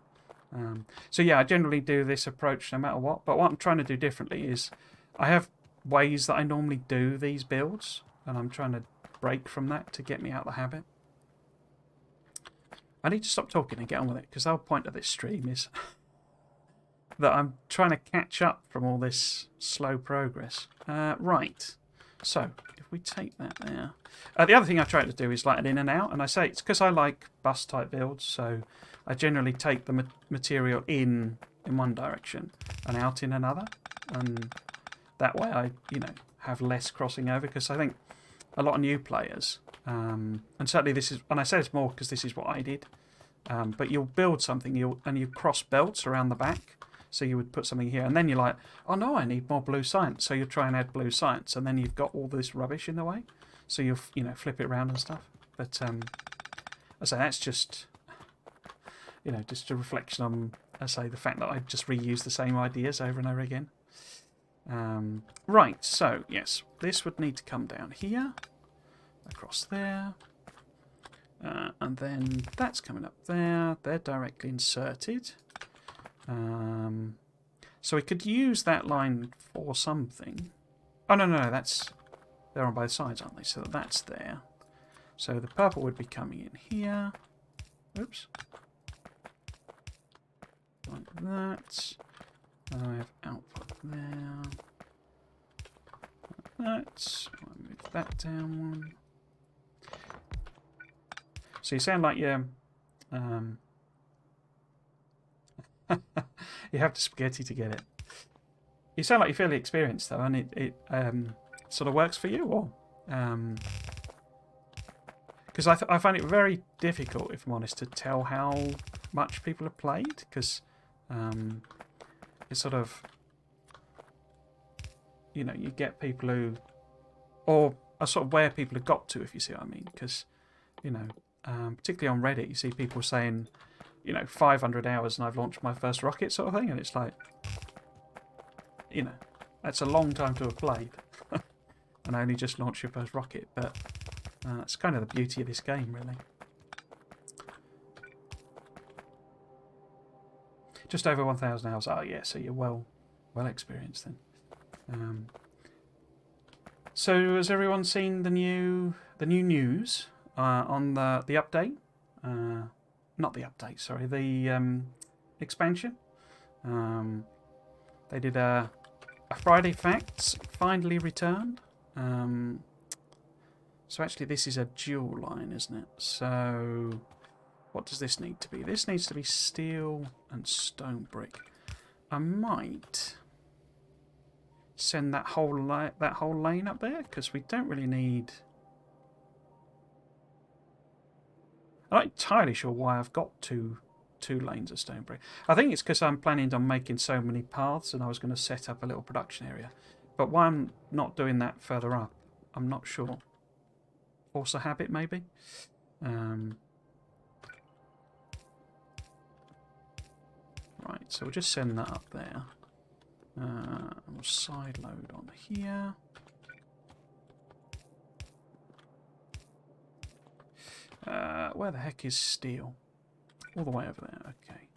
So yeah, I generally do this approach no matter what. But what I'm trying to do differently is I have ways that I normally do these builds, and I'm trying to break from that to get me out of the habit. I need to stop talking and get on with it, because the whole point of this stream is that I'm trying to catch up from all this slow progress. Right, so if we take that there. The other thing I try to do is like an in and out, and I say it's because I like bus type builds, so I generally take the material in one direction and out in another, and that way I have less crossing over, because I think a lot of new players, and certainly this is, and I say it's more because this is what I did, but you'll build something and you cross belts around the back, so you would put something here, and then you're like, oh no, I need more blue science, so you'll try and add blue science, and then you've got all this rubbish in the way, so you'll flip it around and stuff. But I say that's just just a reflection on, I say, the fact that I just reuse the same ideas over and over again. Right, so yes, this would need to come down here, across there, and then that's coming up there. They're directly inserted. So we could use that line for something. Oh no, they're on both sides, aren't they? So that's there. So the purple would be coming in here. Oops. Like that. And I have output there. Like that. I'll move that down one. So you sound like you're... you have to spaghetti to get it. You sound like you're fairly experienced though, and it sort of works for you, or... Because I find it very difficult, if I'm honest, to tell how much people have played, because it's sort of, you get people who, or are sort of where people have got to, if you see what I mean, because, particularly on Reddit, you see people saying, 500 hours and I've launched my first rocket sort of thing, and it's like, that's a long time to have played, and only just launched your first rocket, but that's kind of the beauty of this game, really. Just over 1,000 hours. Oh yeah, so you're well experienced then. So has everyone seen the new news on the update? Not the update, sorry, the expansion. They did a Friday Facts finally returned. So actually this is a dual line, isn't it? So what does this need to be? This needs to be steel and stone brick. I might send that whole lane up there, because we don't really need... I'm not entirely sure why I've got two lanes of stone brick. I think it's because I'm planning on making so many paths and I was going to set up a little production area. But why I'm not doing that further up, I'm not sure. Force a habit, maybe? Right, so we'll just send that up there. We'll side load on here. Where the heck is steel? All the way over there, okay.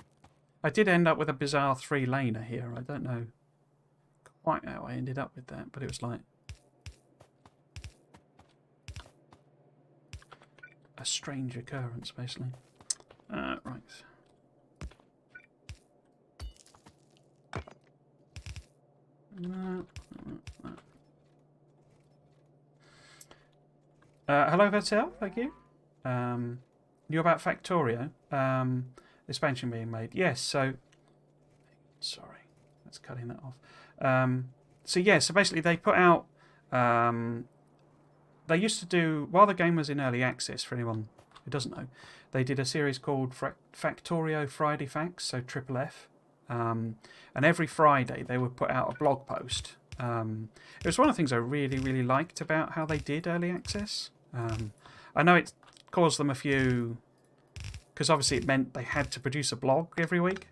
I did end up with a bizarre 3-laner here. I don't know quite how I ended up with that, but it was like a strange occurrence, basically. Right. Hello, Vettel. Thank you. Knew about Factorio. Expansion being made. Yes, so... Sorry. Let's cutting that off. So, yeah, so basically they put out... they used to do... While the game was in early access, for anyone who doesn't know, they did a series called Factorio Friday Facts, so Triple F. And every Friday they would put out a blog post. It was one of the things I really, really liked about how they did early access. I know it caused them a few... Because obviously it meant they had to produce a blog every week,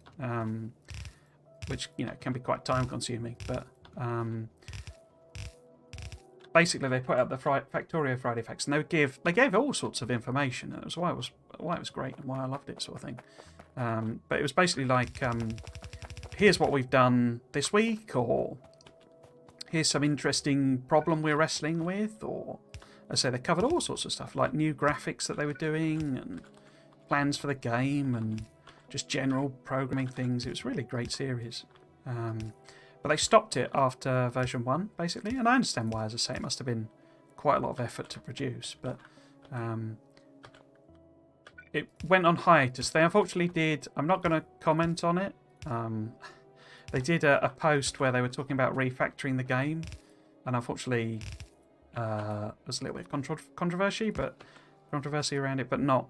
which, you know, can be quite time-consuming. But basically they put out the Factorio Friday Facts, and they gave all sorts of information, and that's why it was great and why I loved it, sort of thing. But it was basically like, here's what we've done this week, or here's some interesting problem we're wrestling with, or I say they covered all sorts of stuff, like new graphics that they were doing, and plans for the game, and just general programming things. It was a really great series. But they stopped it after version 1, basically, and I understand why. As I say, it must have been quite a lot of effort to produce, but it went on hiatus. They unfortunately did... I'm not going to comment on it. They did a post where they were talking about refactoring the game, and unfortunately there's a little bit of controversy around it, but not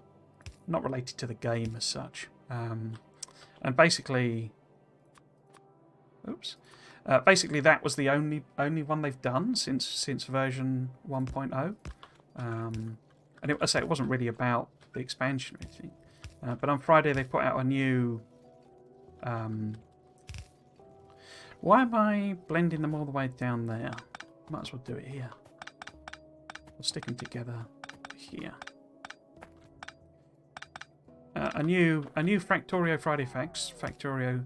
related to the game as such. And basically, basically that was the only one they've done since version 1.0. And I say it wasn't really about the expansion or anything. But on Friday they put out a new... why am I blending them all the way down there? Might as well do it here. We'll stick them together here. A new Factorio Friday Facts, Factorio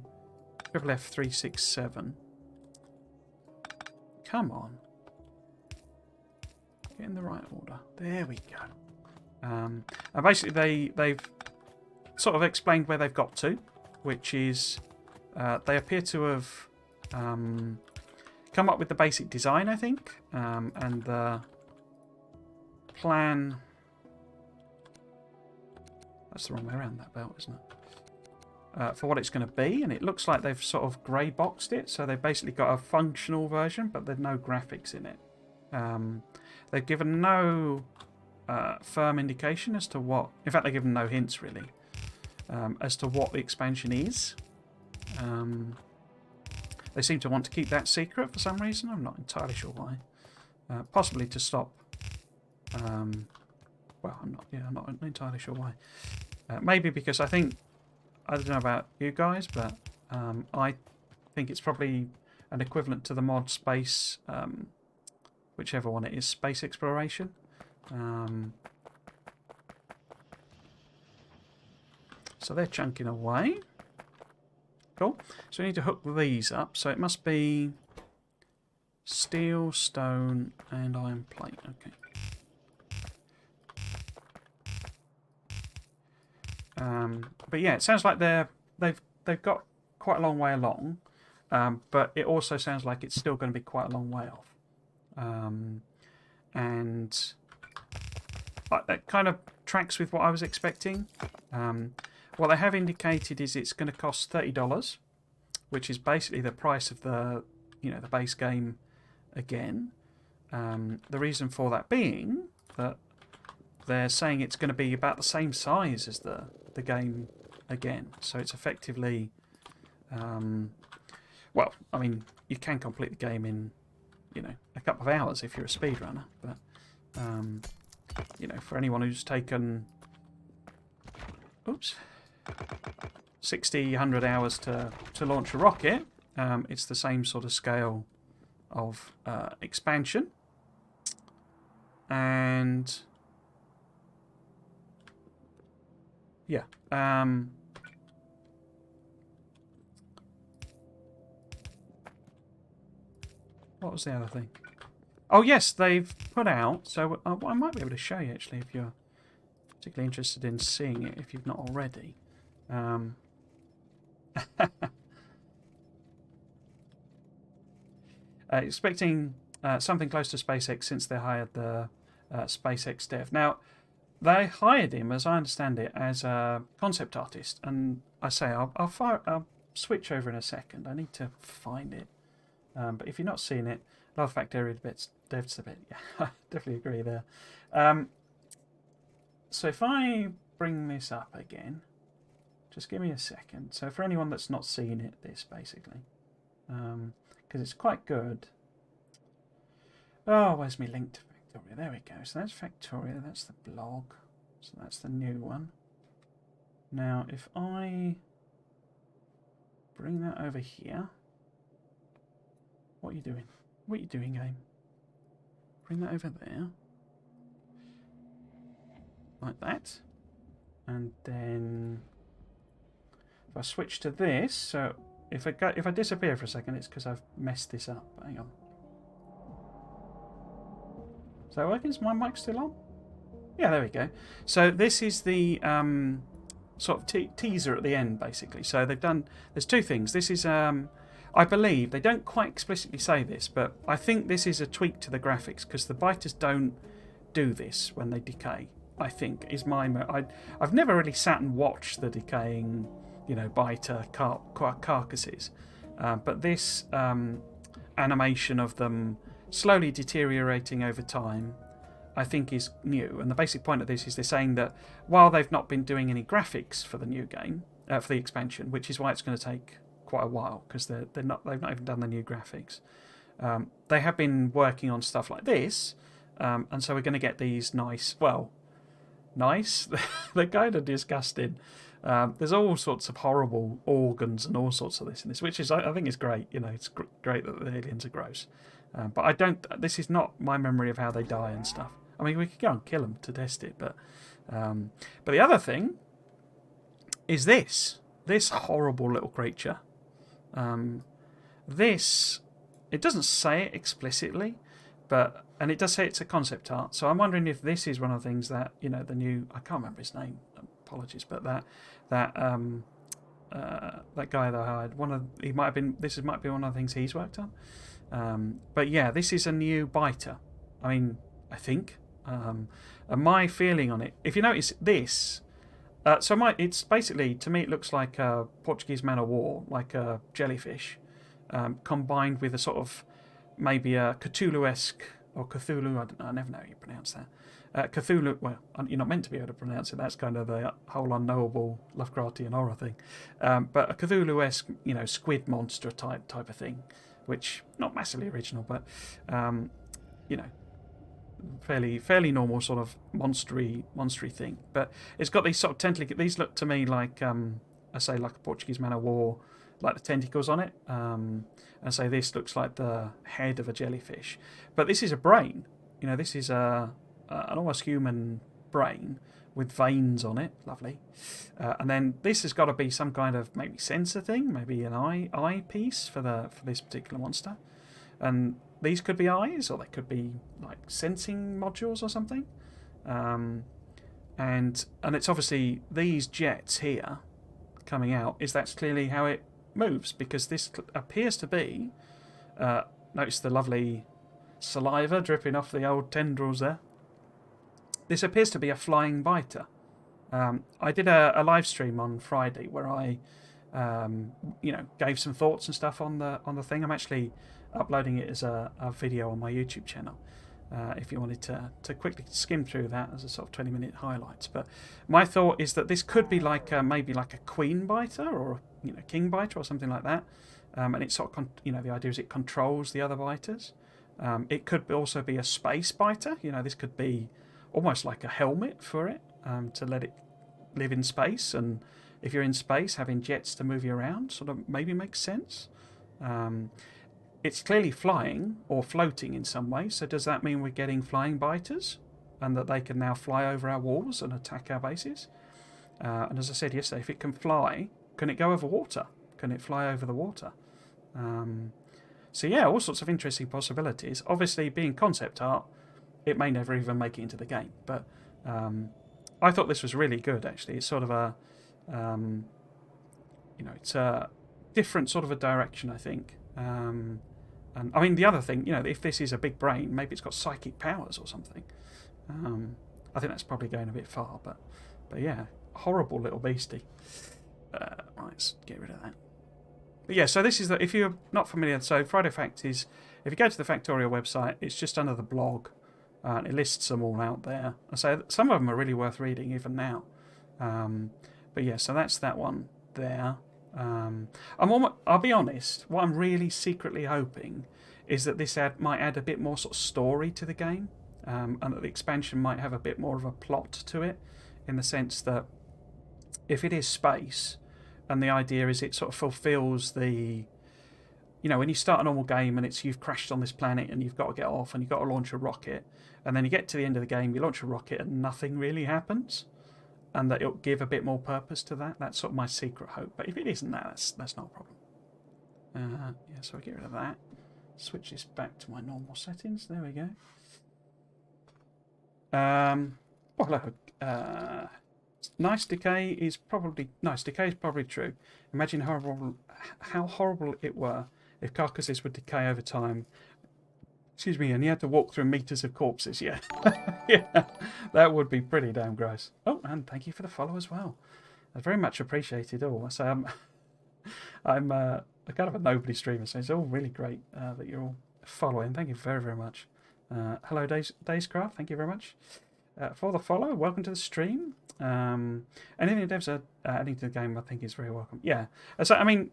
Triple F367. Come on. Get in the right order. There we go. And basically they've sort of explained where they've got to, which is they appear to have come up with the basic design, I think, and the plan... That's the wrong way around, that belt, isn't it? For what it's going to be, and it looks like they've sort of grey boxed it, so they've basically got a functional version, but there's no graphics in it. They've given no firm indication as to what... In fact, they've given no hints, really, as to what the expansion is. They seem to want to keep that secret for some reason. I'm not entirely sure why. Possibly to stop... well, I'm not entirely sure why. Maybe because I don't know about you guys, but I think it's probably an equivalent to the mod Space, whichever one it is, Space Exploration. So they're chunking away. Cool. So we need to hook these up. So it must be steel, stone, and iron plate. Okay. But yeah, it sounds like they've got quite a long way along, but it also sounds like it's still going to be quite a long way off. And that kind of tracks with what I was expecting. What they have indicated is it's going to cost $30, which is basically the price of the the base game again. The reason for that being that they're saying it's going to be about the same size as the game again. So it's effectively, well, I mean, you can complete the game in, a couple of hours if you're a speedrunner. But, for anyone who's taken, 60, 100 hours to launch a rocket, it's the same sort of scale of expansion. And yeah, what was the other thing? Oh yes, they've put out, so I might be able to show you actually if you're particularly interested in seeing it, if you've not already. Expecting something close to SpaceX since they hired the SpaceX dev. Now, they hired him, as I understand it, as a concept artist. And I say, I'll switch over in a second. I need to find it. But if you're not seeing it, love Factorio devs a bit. Yeah, I definitely agree there. So if I bring this up again, just give me a second. So for anyone that's not seen it, this basically, because it's quite good. Oh, where's my link to Factorio? There we go. So that's Factorio. That's the blog. So that's the new one. Now, if I bring that over here, what are you doing? What are you doing, game? Bring that over there, like that, and then if I switch to this, so if I disappear for a second, it's because I've messed this up. Hang on. Is that working? Is my mic still on? Yeah, there we go. So this is the sort of teaser at the end, basically. So they've done. There's two things. This is, I believe, they don't quite explicitly say this, but I think this is a tweak to the graphics because the biters don't do this when they decay. I think is my. I've never really sat and watched the decaying, biter carcasses, but this animation of them slowly deteriorating over time, I think is new. And the basic point of this is they're saying that while they've not been doing any graphics for the new game, for the expansion, which is why it's going to take quite a while because they've not even done the new graphics. They have been working on stuff like this, and so we're going to get these nice. They're kind of disgusting. There's all sorts of horrible organs and all sorts of this in this, which is I think is great. It's great that the aliens are gross. But I don't. This is not my memory of how they die and stuff. I mean, we could go and kill them to test it, but the other thing is this horrible little creature. It doesn't say it explicitly, and it does say it's a concept art. So I'm wondering if this is one of the things that the new. I can't remember his name. Apologies, but that guy that I hired. This might be one of the things he's worked on. But yeah, this is a new biter. I mean, I think. And my feeling on it, if you notice this, it's basically, to me, it looks like a Portuguese man of war, like a jellyfish, combined with a sort of maybe a Cthulhu-esque or Cthulhu. I don't know. I never know how you pronounce that. Cthulhu. Well, you're not meant to be able to pronounce it. That's kind of the whole unknowable Lovecraftian horror thing. But a Cthulhu-esque, squid monster type of thing. Which not massively original, but fairly normal sort of monstery thing. But it's got these sort of tentacles. These look to me like I say like a Portuguese man of war, like the tentacles on it. And so this looks like the head of a jellyfish. But this is a brain. This is an almost human brain with veins on it. Lovely. And then this has got to be some kind of maybe sensor thing, maybe an eye piece for this particular monster. And these could be eyes, or they could be like sensing modules or something. And it's obviously these jets here coming out. That's clearly how it moves, because this appears to be. Notice the lovely saliva dripping off the old tendrils there. this appears to be a flying biter. I did a live stream on Friday where I, gave some thoughts and stuff on the thing. I'm actually uploading it as a video on my YouTube channel. If you wanted to quickly skim through that as a sort of 20-minute highlights. But my thought is that this could be like maybe like a queen biter or king biter or something like that. And it sort of the idea is it controls the other biters. It could also be a space biter. This could be almost like a helmet for it to let it live in space. And if you're in space, having jets to move you around sort of maybe makes sense. It's clearly flying or floating in some way. So does that mean we're getting flying biters and that they can now fly over our walls and attack our bases? And as I said yesterday, if it can fly, can it go over water? Can it fly over the water? So yeah, all sorts of interesting possibilities. Obviously, being concept art, it may never even make it into the game. But I thought this was really good, actually. It's sort of a, it's a different sort of a direction, I think. And I mean, the other thing, if this is a big brain, maybe it's got psychic powers or something. I think that's probably going a bit far, but yeah, horrible little beastie. Right, let's get rid of that. But yeah, so this is if you're not familiar, so Friday Fact is, if you go to the Factorio website, it's just under the blog, and it lists them all out there. So some of them are really worth reading even now. But yeah, so that's that one there. I'll be honest, what I'm really secretly hoping is that this might add a bit more sort of story to the game, and that the expansion might have a bit more of a plot to it, in the sense that if it is space, and the idea is it sort of fulfills the, when you start a normal game and you've crashed on this planet and you've got to get off and you've got to launch a rocket, and then you get to the end of the game, you launch a rocket and nothing really happens. And that it'll give a bit more purpose to that. That's sort of my secret hope. But if it isn't that, that's not a problem. Yeah, so I get rid of that. Switch this back to my normal settings. There we go. Hello. Nice decay is probably true. Imagine how horrible it were if carcasses would decay over time. Excuse me, and you had to walk through meters of corpses, yeah. Yeah, that would be pretty damn gross. Oh, and thank you for the follow as well. That's very much appreciated all. So I'm a kind of a nobody streamer, so it's all really great that you're all following. Thank you very, very much. Hello, Dayscraft, thank you very much for the follow. Welcome to the stream. Anything the devs are adding to the game, I think, is very welcome. Yeah, so I mean,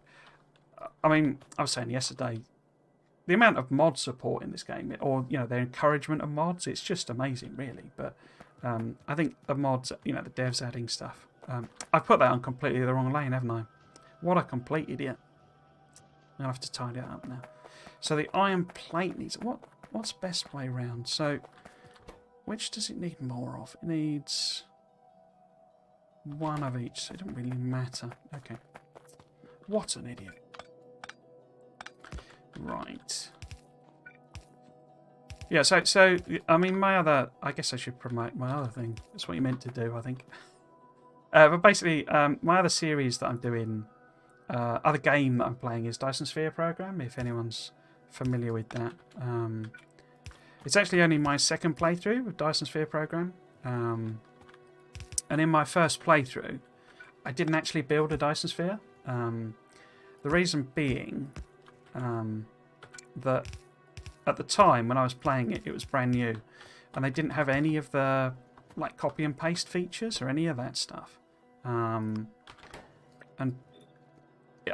I was saying yesterday, the amount of mod support in this game, or their encouragement of mods, it's just amazing, really. But I think the mods, the devs adding stuff. I've put that on completely the wrong lane, haven't I? What a complete idiot! I'll have to tidy that up now. So the iron plate needs what's best way round? So which does it need more of? It needs one of each. So it doesn't really matter. Okay. What an idiot. Right. Yeah, so I mean, I guess I should promote my other thing. That's what you meant to do, I think. But basically, my other series that I'm doing, other game that I'm playing is Dyson Sphere Program, if anyone's familiar with that. It's actually only my second playthrough of Dyson Sphere Program. And in my first playthrough, I didn't actually build a Dyson Sphere. The reason being that at the time when I was playing it, it was brand new, and they didn't have any of the copy and paste features or any of that stuff. And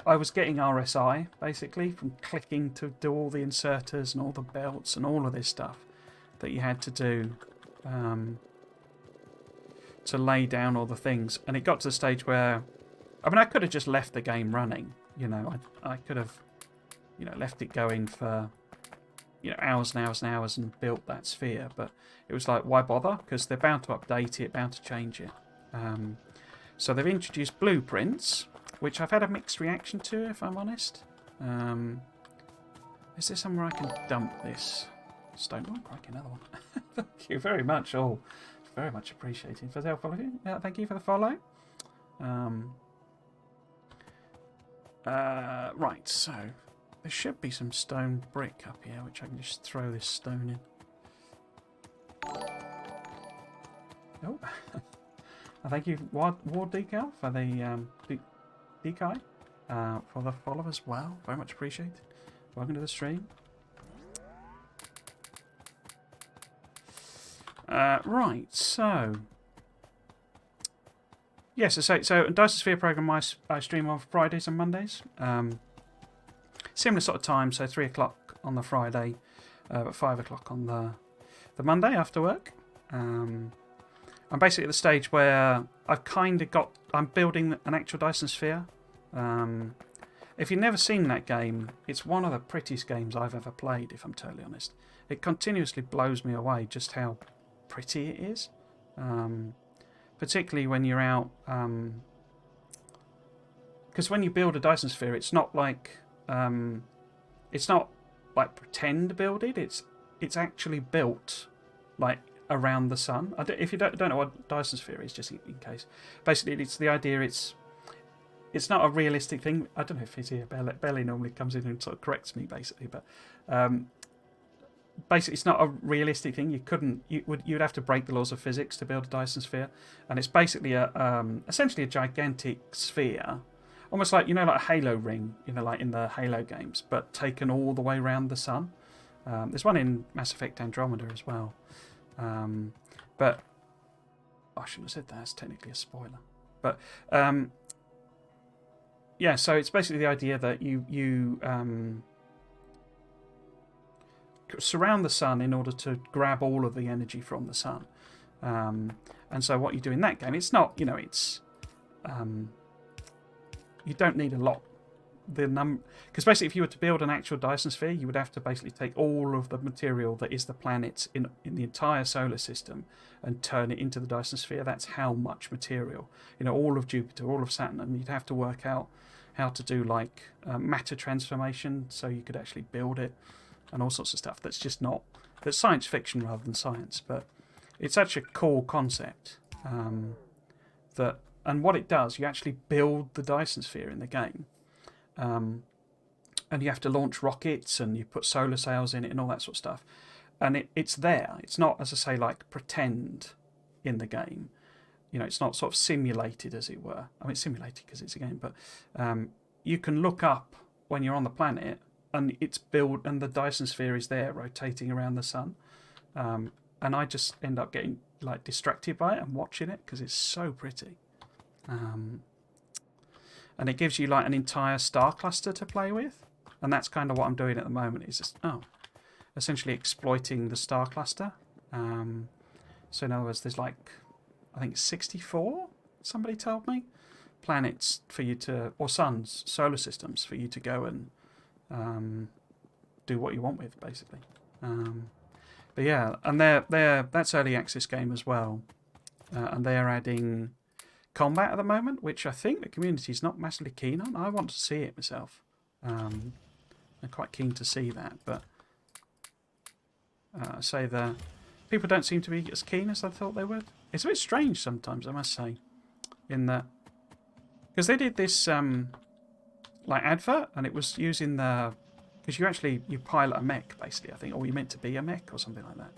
I was getting RSI basically from clicking to do all the inserters and all the belts and all of this stuff that you had to do to lay down all the things. And it got to the stage where, I could have just left the game running. I could have left it going for hours and hours and hours and built that sphere, but it was like, why bother? Because they're bound to update it, bound to change it. So they've introduced blueprints, which I've had a mixed reaction to, if I'm honest. Is there somewhere I can dump this stone? Oh, crikey, another one. Thank you very much, all. Very much appreciated for the follow. Thank you for the follow. Right, so there should be some stone brick up here, which I can just throw this stone in. Oh, thank you, Ward Decal, for the decal, for the follow as well. Very much appreciated. Welcome to the stream. Right, so yes, so Dyson Sphere program I stream on Fridays and Mondays. Similar sort of time, so 3 o'clock on the Friday, but 5 o'clock on the Monday after work. I'm basically at the stage where I've kind of got. I'm building an actual Dyson Sphere. If you've never seen that game, it's one of the prettiest games I've ever played, if I'm totally honest. It continuously blows me away just how pretty it is. Particularly when you're out. Because when you build a Dyson Sphere, it's not like pretend build it. It's actually built like around the sun. If you don't know what Dyson Sphere is, just in case. Basically, it's the idea. It's not a realistic thing. I don't know if he's here. Belly normally comes in and sort of corrects me, basically. But basically, it's not a realistic thing. You'd have to break the laws of physics to build a Dyson Sphere, and it's basically essentially a gigantic sphere, almost like like a Halo ring, like in the Halo games, but taken all the way around the sun. There's one in Mass Effect Andromeda as well, but I shouldn't have said that. It's technically a spoiler, but. Yeah, so it's basically the idea that you surround the sun in order to grab all of the energy from the sun. And so what you do in that game, it's not, it's you don't need a lot. Because basically, if you were to build an actual Dyson Sphere, you would have to basically take all of the material that is the planets in the entire solar system and turn it into the Dyson Sphere. That's how much material. All of Jupiter, all of Saturn, and you'd have to work out how to do like matter transformation so you could actually build it and all sorts of stuff. That's science fiction rather than science, but it's such a cool concept and what it does, you actually build the Dyson Sphere in the game. And you have to launch rockets and you put solar sails in it and all that sort of stuff. And it's there. It's not, as I say, like pretend in the game. It's not sort of simulated, as it were. I mean, it's simulated because it's a game, but you can look up when you're on the planet and it's built, and the Dyson Sphere is there rotating around the sun. And I just end up getting like distracted by it and watching it because it's so pretty. And it gives you like an entire star cluster to play with, and that's kind of what I'm doing at the moment. Is just essentially exploiting the star cluster. So in other words, there's like I think 64. Somebody told me planets for you to, or suns, solar systems for you to go and do what you want with, basically. But yeah, and that's early access game as well, and they're adding combat at the moment, which I think the community is not massively keen on. I want to see it myself. I'm quite keen to see that, but say the people don't seem to be as keen as I thought they would. It's a bit strange sometimes, I must say, in that because they did this like advert, and it was using because you pilot a mech basically, I think, or you're meant to be a mech or something like that.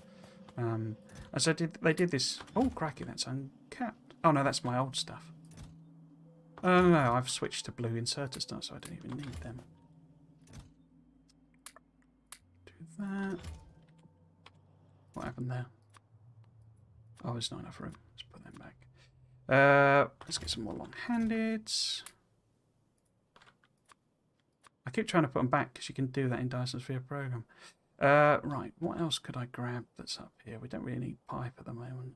And so they did this. Oh, crikey, that's uncapped. Oh no, that's my old stuff. No, I've switched to blue inserters now, so I don't even need them. Do that. What happened there? Oh, there's not enough room. Let's put them back. Let's get some more long-handeds. I keep trying to put them back because you can do that in Dyson Sphere program. Right, what else could I grab that's up here? We don't really need pipe at the moment.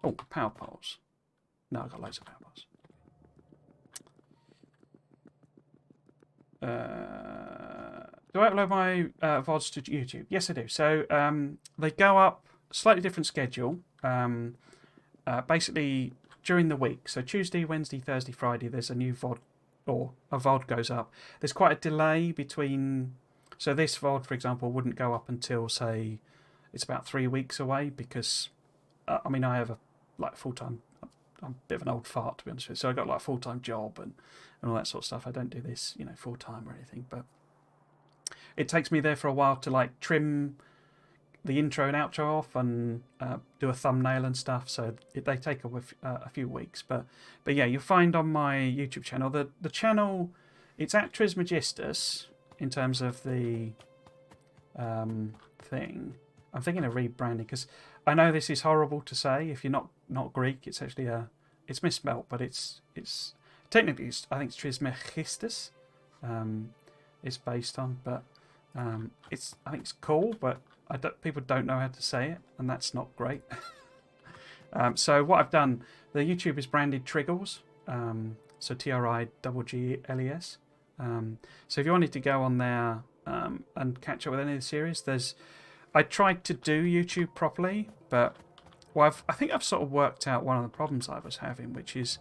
Oh, power poles. No, I've got loads of power poles. Do I upload my VODs to YouTube? Yes, I do. So they go up slightly different schedule. Basically during the week. So Tuesday, Wednesday, Thursday, Friday, there's a new VOD, or a VOD goes up. There's quite a delay between. So this VOD, for example, wouldn't go up until, say, it's about 3 weeks away because, I mean, I have a full-time. I'm a bit of an old fart, to be honest with you. So I got like a full-time job and all that sort of stuff. I don't do this, full-time or anything, but it takes me there for a while to like trim the intro and outro off and do a thumbnail and stuff. So they take a few weeks. But yeah, you'll find on my YouTube channel the channel. It's at Trismegistus in terms of the thing. I'm thinking of rebranding because I know this is horrible to say. If you're not Greek, it's actually it's misspelt, but it's technically I think it's Trismegistus. It's based on, but I think it's cool, but people don't know how to say it, and that's not great. So what I've done, the YouTube is branded Triggles, so TRIGGLES. So if you wanted to go on there and catch up with any of the series, I tried to do YouTube properly, but I think I've sort of worked out one of the problems I was having, which is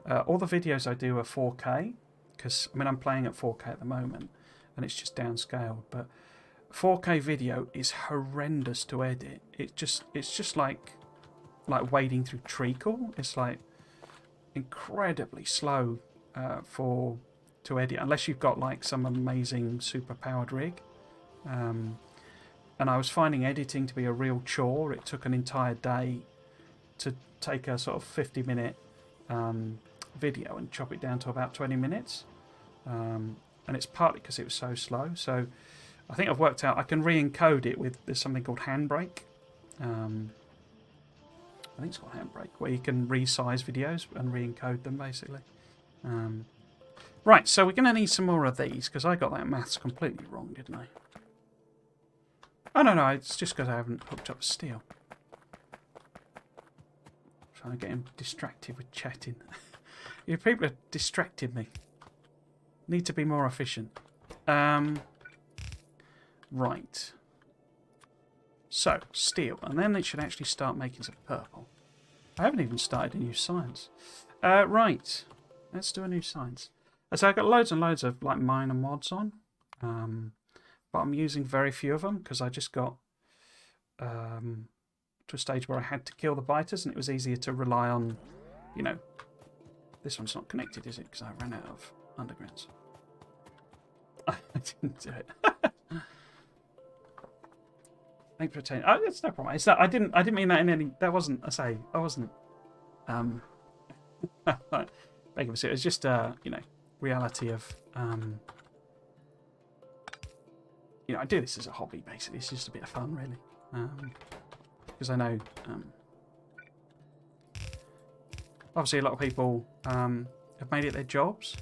all the videos I do are 4K, because I'm playing at 4K at the moment, and it's just downscaled. But 4K video is horrendous to edit. It's just like wading through treacle. It's like incredibly slow to edit, unless you've got like some amazing super powered rig. And I was finding editing to be a real chore. It took an entire day to take a sort of 50-minute video and chop it down to about 20 minutes. And it's partly because it was so slow. So I think I've worked out I can re-encode it there's something called Handbrake. I think it's called Handbrake, where you can resize videos and re-encode them basically. Right, so we're going to need some more of these because I got that maths completely wrong, didn't I? Oh, no, it's just because I haven't hooked up steel. Trying to get him distracted with chatting. You people are distracting me. Need to be more efficient. Right. So, steel. And then it should actually start making some purple. I haven't even started a new science. Right. Let's do a new science. So I've got loads and loads of like minor mods on. But I'm using very few of them because I just got to a stage where I had to kill the biters, and it was easier to rely on, this one's not connected, is it? Because I ran out of undergrounds. I didn't do it. Thanks for attending. Oh, it's no problem. It's not, I didn't mean that in any. That wasn't. I wasn't. Begging for it. It's just reality of I do this as a hobby basically. It's just a bit of fun really. Because I know obviously a lot of people have made it their jobs.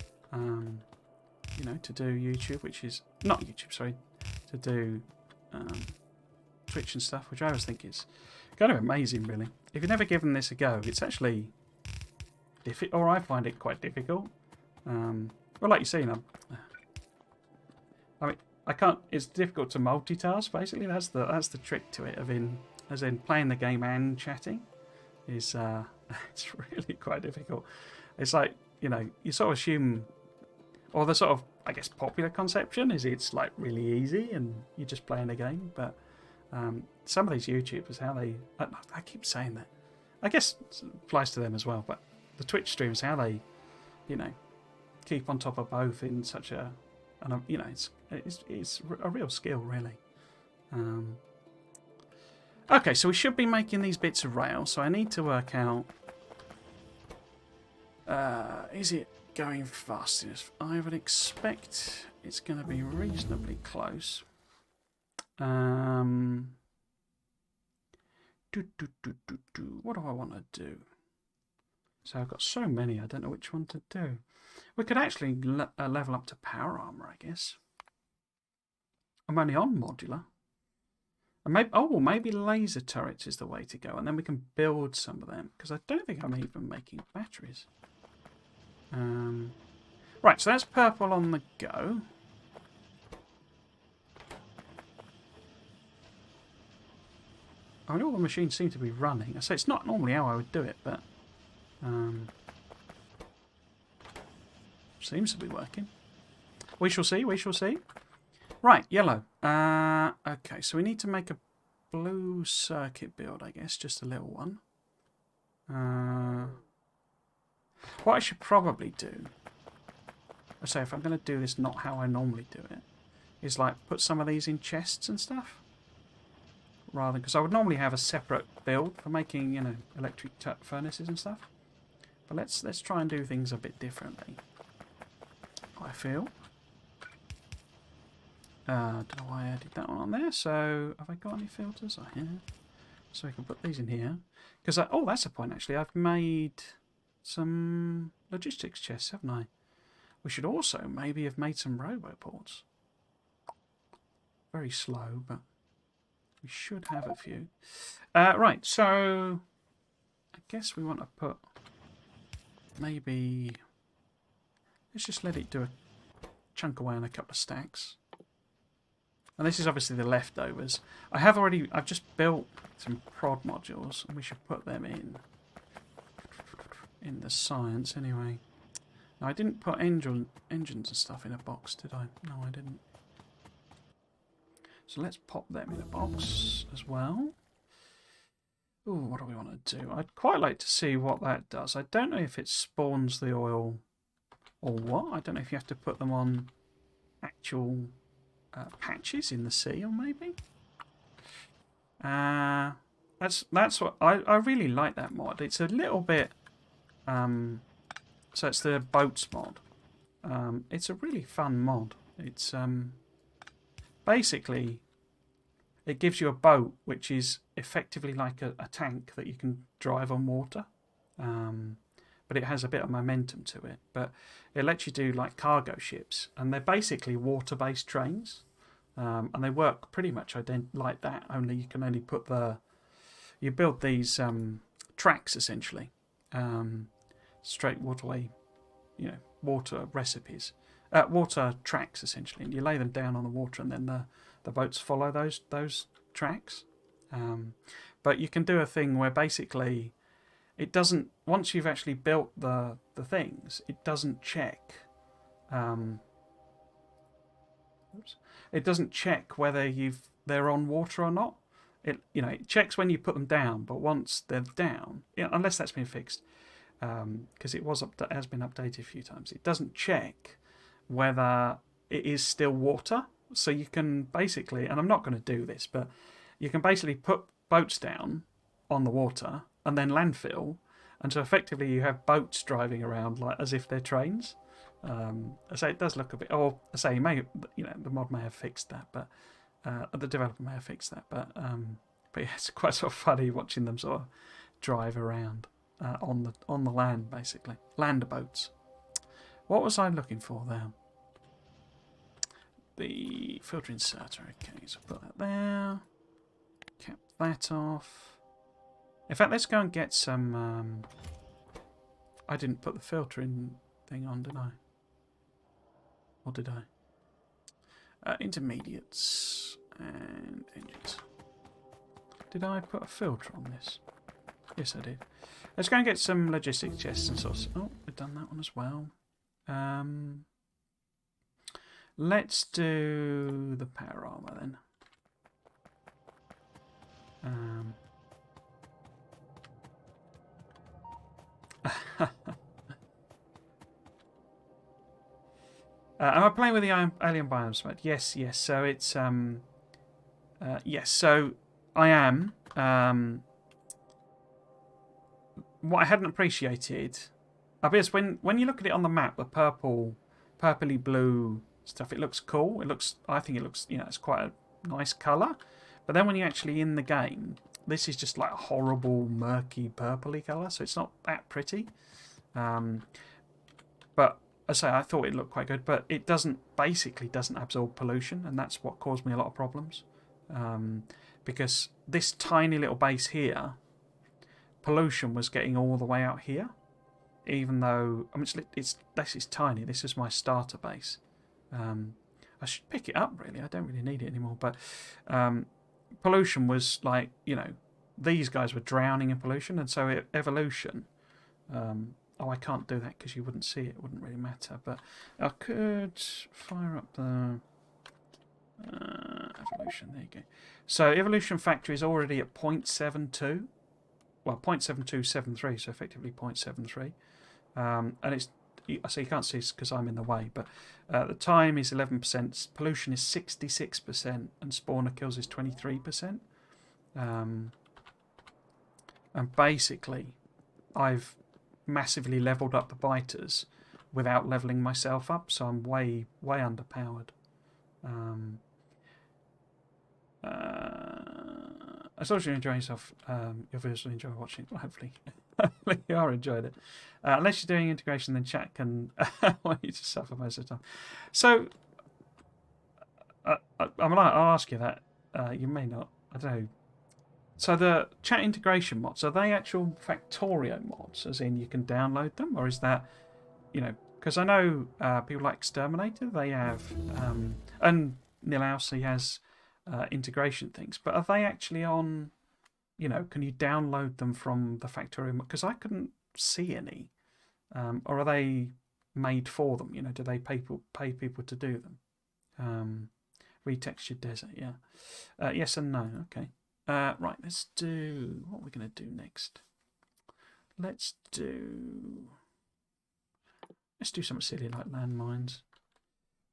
To do YouTube, which is not YouTube, sorry, to do Twitch and stuff, which I always think is kind of amazing, really. If you've never given this a go, it's actually difficult, or I find it quite difficult. Well, like you've seen, I can't. It's difficult to multitask. Basically, that's the trick to it. As in playing the game and chatting, is it's really quite difficult. It's like you sort of assume. Or the sort of, I guess, popular conception is it's like really easy and you're just playing a game. But some of these YouTubers, how they... I keep saying that. I guess it applies to them as well. But the Twitch streamers, how they, keep on top of both in such a... And, it's a real skill, really. Okay, so we should be making these bits of rail. So I need to work out... is it... going fast enough? I would expect it's going to be reasonably close. What do I want to do? So I've got so many, I don't know which one to do. We could actually level up to power armor, I guess. I'm only on modular. And maybe laser turrets is the way to go, and then we can build some of them, because I don't think I'm even making batteries. Right, so that's purple on the go. I mean, all the machines seem to be running. So it's not normally how I would do it, but seems to be working. We shall see, we shall see. Right, yellow. Okay, so we need to make a blue circuit build, I guess, just a little one. What I should probably do, I say if I'm going to do this not how I normally do it, is like put some of these in chests and stuff. rather than, because I would normally have a separate build for making, you know, electric furnaces and stuff. But let's try and do things a bit differently, I feel. Don't know why I added that one on there. So have I got any filters? I have. So I can put these in here. Because, oh, that's a point actually. I've made some logistics chests, haven't I? We should also maybe have made some roboports. Very slow, but we should have a few. Right, so I guess we want to put maybe, let's just let it do a chunk away on a couple of stacks. And this is obviously the leftovers. I've just built some prod modules, and we should put them in the science anyway. Now, I didn't put engines and stuff in a box, did I? No, I didn't. So let's pop them in a box as well. Ooh, what do we want to do? I'd quite like to see what that does. I don't know if it spawns the oil or what. I don't know if you have to put them on actual patches in the sea, or maybe. That's what I really like that mod. It's a little bit. So it's the boats mod. It's a really fun mod. It's basically, it gives you a boat which is effectively like a tank that you can drive on water. But it has a bit of momentum to it. But it lets you do like cargo ships, and they're basically water-based trains. And they work pretty much like that, only you can only put you build these tracks essentially. Straight waterway, you know, water recipes. Water tracks essentially, and you lay them down on the water, and then the boats follow those tracks. But you can do a thing where basically it doesn't, once you've actually built the things, it doesn't check. It doesn't check whether they're on water or not. It checks when you put them down, but once they're down, unless that's been fixed, because it has been updated a few times, it doesn't check whether it is still water. So you can basically, and I'm not going to do this, but you can basically put boats down on the water and then landfill, and so effectively you have boats driving around like as if they're trains. I say it does look a bit, or I say the mod may have fixed that, but the developer may have fixed that, but yeah, it's quite sort of funny watching them sort of drive around on the land, basically land boats. What was I looking for there? The filter inserter. Okay, so put that there. Cap that off. In fact, let's go and get some. I didn't put the filtering thing on, did I? Or did I? Intermediates and engines. Did I put a filter on this? Yes, I did. Let's go and get some logistics chests and sorts. Oh, we've done that one as well. Let's do the power armor then. Am I playing with the alien biomes mode? Yes. So it's yes. So I am. What I hadn't appreciated, I guess when you look at it on the map, the purpley blue stuff, it looks cool. I think it looks, it's quite a nice colour. But then when you're actually in the game, this is just like a horrible, murky, purpley colour, so it's not that pretty. But I say I thought it looked quite good, but it basically doesn't absorb pollution, and that's what caused me a lot of problems. Because this tiny little base here, pollution was getting all the way out here, even though this is tiny. This is my starter base. I should pick it up really. I don't really need it anymore. But pollution was like, these guys were drowning in pollution, and so evolution. Oh, I can't do that because you wouldn't see it. It wouldn't really matter. But I could fire up the evolution. There you go. So evolution factor is already at 0.72. Well, 0.7273, so effectively 0.73. And it's, so you can't see this because I'm in the way, but the time is 11%, pollution is 66%, and spawner kills is 23%. And basically, I've massively leveled up the biters without leveling myself up, so I'm way underpowered. As long as you're enjoying yourself, you'll obviously enjoy watching. Well, hopefully you are enjoying it. Unless you're doing integration, then chat can want you to suffer most of the time. So I'll ask you that. You may not. I don't know. So the chat integration mods, are they actual Factorio mods, as in you can download them? Or is that, because I know people like Exterminator, they have, and Nilhouse, he has integration things, but are they actually on, can you download them from the Factorio? Because I couldn't see any. Or are they made for them? Do they pay people to do them? Retextured desert, yeah. Yes and no, okay. Right, let's do... What are we going to do next? Let's do something silly like landmines.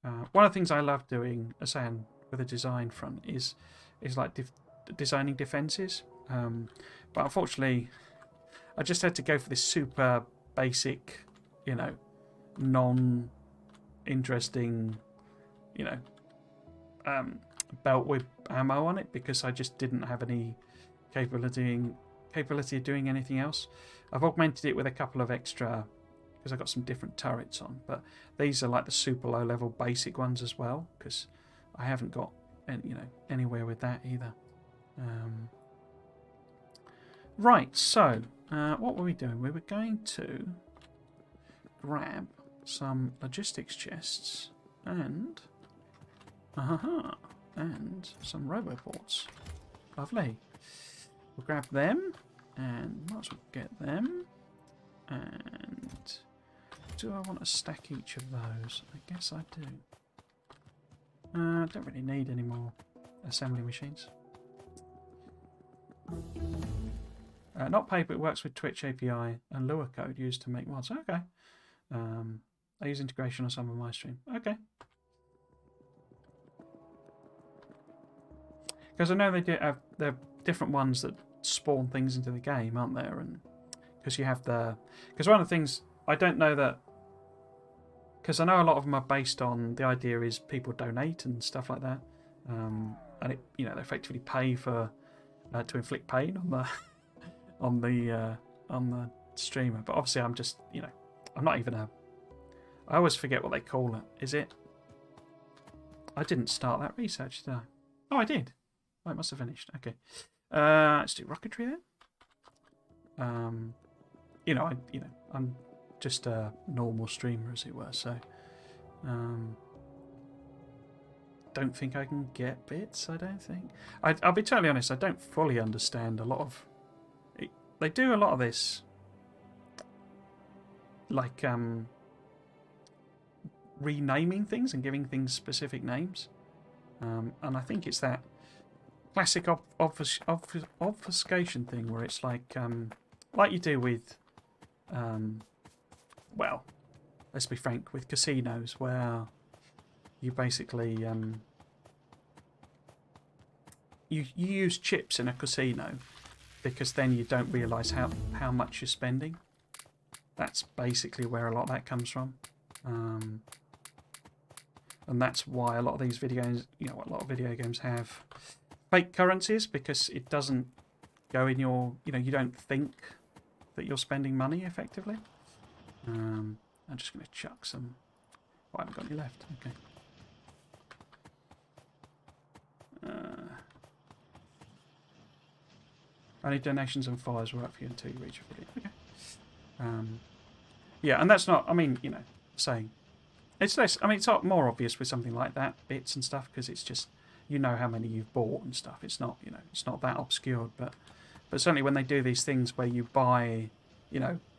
One of the things I love doing, as I am with a design front, is like designing defences. But unfortunately, I just had to go for this super basic, non-interesting, belt with ammo on it, because I just didn't have any capability of doing anything else. I've augmented it with a couple of extra, because I've got some different turrets on, but these are like the super low level basic ones as well, because I haven't got anywhere with that either. Right, so what were we doing? We were going to grab some logistics chests and some roboports. Lovely. We'll grab them, and might as well get them. And do I want to stack each of those? I guess I do. Don't really need any more assembly machines. Not paper, it works with Twitch API and Lua code used to make mods. Okay. I use integration on some of my stream. Okay. Because I know they do have, there are different ones that spawn things into the game, aren't there? And because you have because one of the things I don't know that, because I know a lot of them are based on the idea is people donate and stuff like that, and it they effectively pay for to inflict pain on the on the streamer. But obviously I'm just I'm not even I always forget what they call it. Is it? I didn't start that research, did I? Oh, I did. Oh, it must have finished. Okay. Let's do rocketry then. I'm just a normal streamer, as it were, so don't think I can get bits. I don't think. I'll be totally honest. I don't fully understand a lot of. They do a lot of this, like renaming things and giving things specific names, and I think it's that classic obfuscation thing where it's like you do with, well, let's be frank, with casinos, where you basically you use chips in a casino because then you don't realise how much you're spending. That's basically where a lot of that comes from. And that's why a lot of these videos, a lot of video games have fake currencies, because it doesn't go in your, you don't think that you're spending money effectively. I'm just going to chuck some. Oh, I haven't got any left. Okay. Only donations and follows will up for you until you reach a video. Okay. Yeah, and that's not. I mean, saying it's less. I mean, it's not more obvious with something like that, bits and stuff, because it's just how many you've bought and stuff. It's not it's not that obscured, but certainly when they do these things where you buy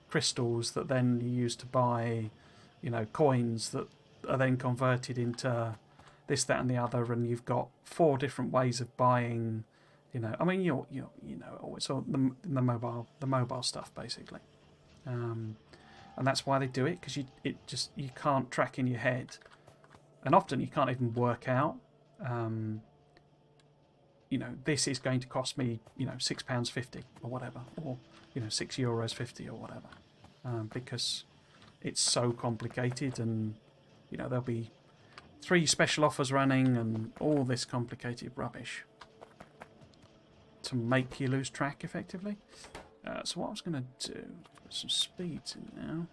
crystals that then you use to buy coins that are then converted into this, that, and the other, and you've got 4 different ways of buying. I mean, it's all the mobile stuff basically, and that's why they do it, because you can't track in your head, and often you can't even work out, you know, this is going to cost me, you know, £6.50 or whatever, or, you know, €6.50 or whatever, because it's so complicated, and, you know, there'll be 3 special offers running and all this complicated rubbish to make you lose track effectively. So what I was going to do, put some speeds in now.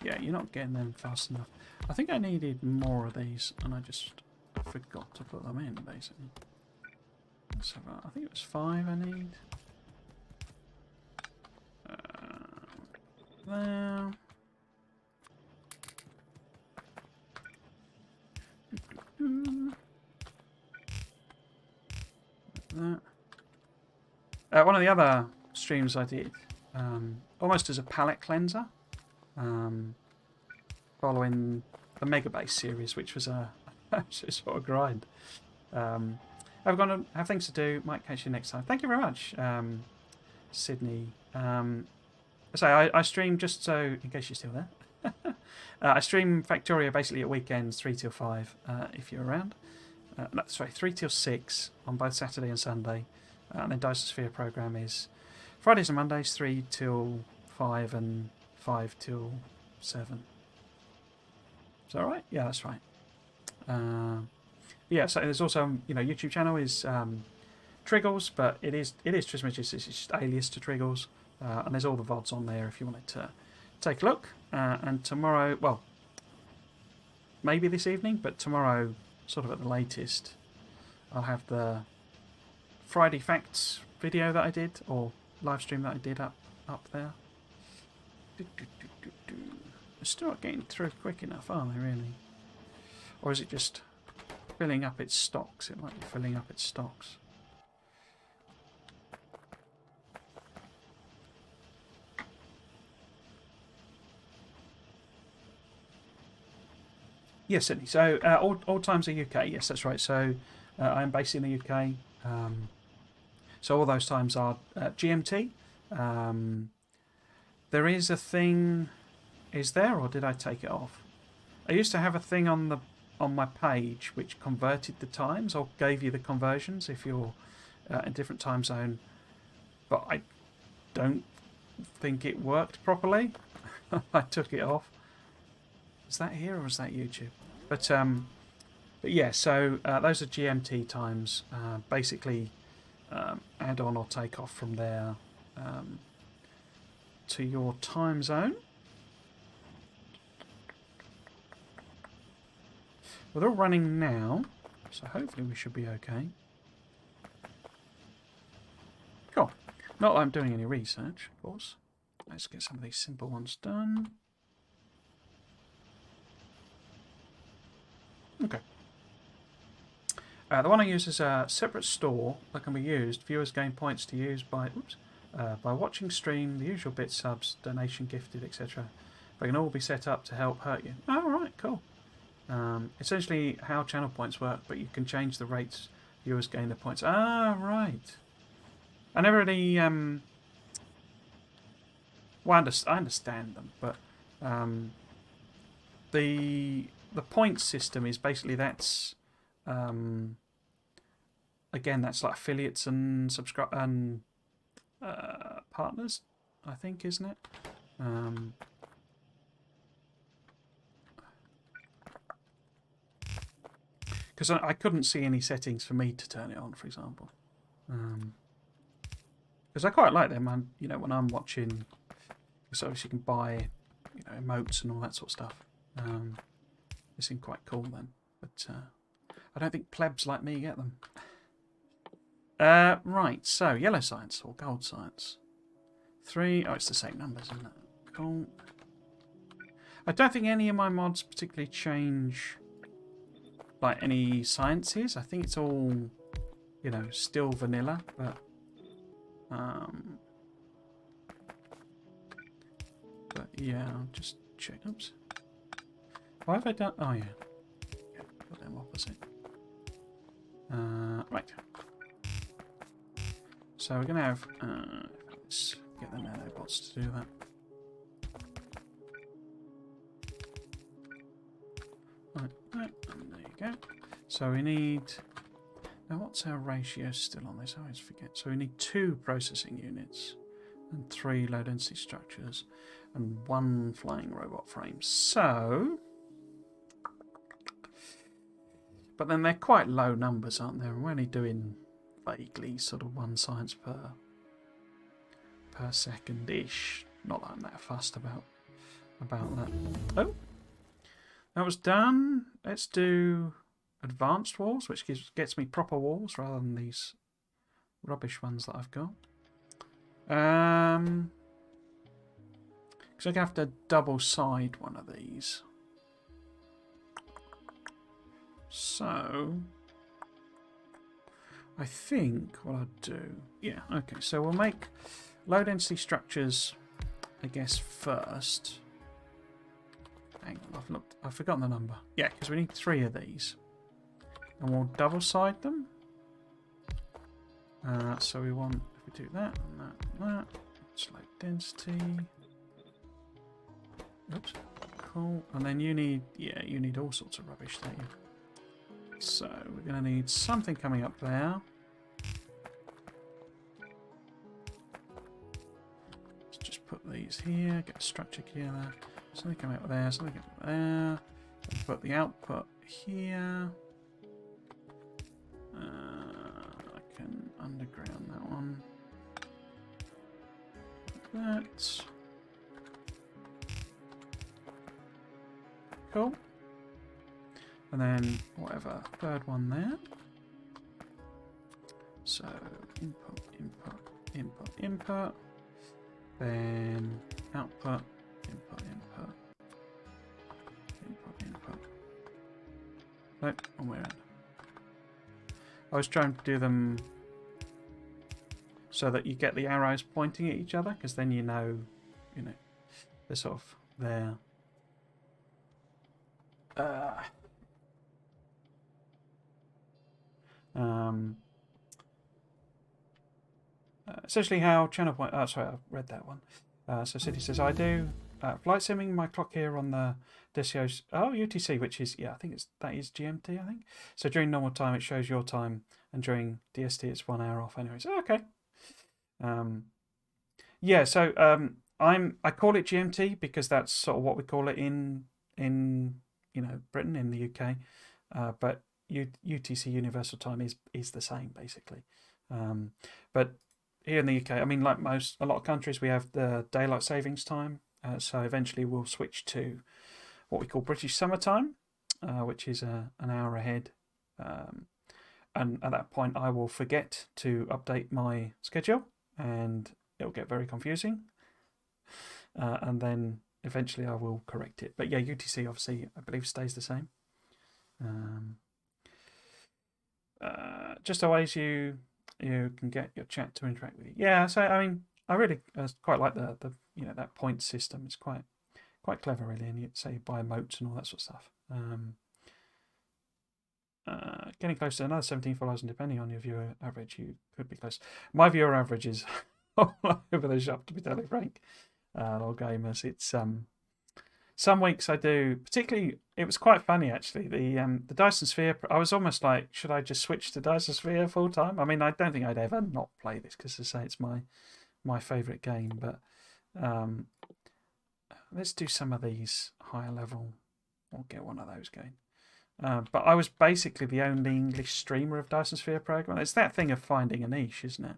Yeah, you're not getting them fast enough. I think I needed more of these, and I just forgot to put them in, basically. So I think it was 5 I need. There. That. One of the other streams I did, almost as a palette cleanser, following the Mega Base series, which was a sort of grind. I've got to have things to do. Might catch you next time. Thank you very much, Sydney. So I stream, just so in case you're still there. I stream Factorio basically at weekends, 3 till 5, if you're around. No, sorry, 3 till 6 on both Saturday and Sunday. And then Dice program is Fridays and Mondays, 3 till 5 and 5 till 7. Is that right? Yeah, that's right. Yeah, so there's also, you know, YouTube channel is Triggles, but it is Trismegistus. It's just alias to Triggles. And there's all the VODs on there if you wanted to take a look. And tomorrow, well, maybe this evening, but tomorrow, sort of at the latest, I'll have the Friday Facts video that I did, or live stream that I did up there. They're still not getting through quick enough, are they, really? Or is it just filling up its stocks? It might be filling up its stocks. Yes, Sydney. So all times are UK. Yes, that's right. So I'm based in the UK. So all those times are GMT. There is a thing. Is there, or did I take it off? I used to have a thing on my page which converted the times, or gave you the conversions if you're in a different time zone. But I don't think it worked properly. I took it off. Is that here or is that YouTube? But yeah, so those are GMT times. Basically, add on or take off from there to your time zone. Well, they're all running now, so hopefully we should be okay. Cool. Not that I'm doing any research, of course. Let's get some of these simple ones done. Okay. The one I use is a separate store that can be used. Viewers gain points to use by watching stream, the usual bits, subs, donation, gifted, etc. They can all be set up to help hurt you. Oh, right, cool. Essentially how channel points work, but you can change the rates viewers gain the points. Ah, right. I never really... well, I understand them, but the point system is basically that's again, that's like affiliates and partners, I think, isn't it? Because I couldn't see any settings for me to turn it on, for example. Because I quite like them, you know, when I'm watching. So obviously you can buy, you know, emotes and all that sort of stuff. They seem quite cool then, but I don't think plebs like me get them. Right, so yellow science or gold science. 3. Oh, it's the same numbers, isn't it? Cool. I don't think any of my mods particularly change, like, any sciences. I think it's all, you know, still vanilla, but yeah, I'll just check. Oops. Why have I done? Oh yeah, put them opposite. Right. So we're gonna have. Let's get the nanobots to do that. Right, and there you go. So we need... Now what's our ratio still on this? I always forget. So we need 2 processing units and 3 low density structures and 1 flying robot frame. So... But then they're quite low numbers, aren't they? We're only doing vaguely sort of 1 science per second-ish. Not that I'm that fussed about that. Oh! That was done. Let's do advanced walls, which gets me proper walls rather than these rubbish ones that I've got. Because I have to double side one of these. So I think what I'll do, yeah, okay, so we'll make low density structures, I guess, first. Hang on, I've forgotten the number. Yeah, because we need 3 of these. And we'll double side them. So we want, if we do that and that and that, it's low density. Oops, cool. And then you need, yeah, you need all sorts of rubbish, don't you? So we're going to need something coming up there. Let's just put these here, get a structure together. Something coming up there, something up there. Put the output here. I can underground that one. Like that. Cool. And then whatever, 3rd one there. So input, input, input, input. Then output, input, input, input, input. Nope, on my end. I was trying to do them so that you get the arrows pointing at each other, because then you know, they're sort of there. Essentially how channel point... Oh, sorry, I've read that one. So City says, I do flight simming, my clock here on the DCO... Oh, UTC, which is... Yeah, I think that is GMT, I think. So during normal time, it shows your time, and during DST, it's 1 hour off anyway. So, okay. Yeah, so I call it GMT because that's sort of what we call it in Britain, in the UK. But UTC Universal Time is the same, basically. But here in the UK, I mean, like a lot of countries, we have the daylight savings time. So eventually we'll switch to what we call British Summer Time, which is an hour ahead. And at that point, I will forget to update my schedule, and it'll get very confusing. And then eventually I will correct it. But yeah, UTC obviously, I believe, stays the same. Just always you can get your chat to interact with you. Yeah, so I mean, I really quite like the that point system. It's quite clever, really, and you say buy moats and all that sort of stuff. Getting close to another 17 followers, and depending on your viewer average, you could be close. My viewer average is all over the shop, to be totally frank. Lol gamers, it's some weeks I do, particularly, it was quite funny actually. The Dyson Sphere, I was almost like, should I just switch to Dyson Sphere full time? I mean, I don't think I'd ever not play this, because as I say, it's my favourite game. But let's do some of these higher level. We'll get one of those going. But I was basically the only English streamer of Dyson Sphere program. It's that thing of finding a niche, isn't it?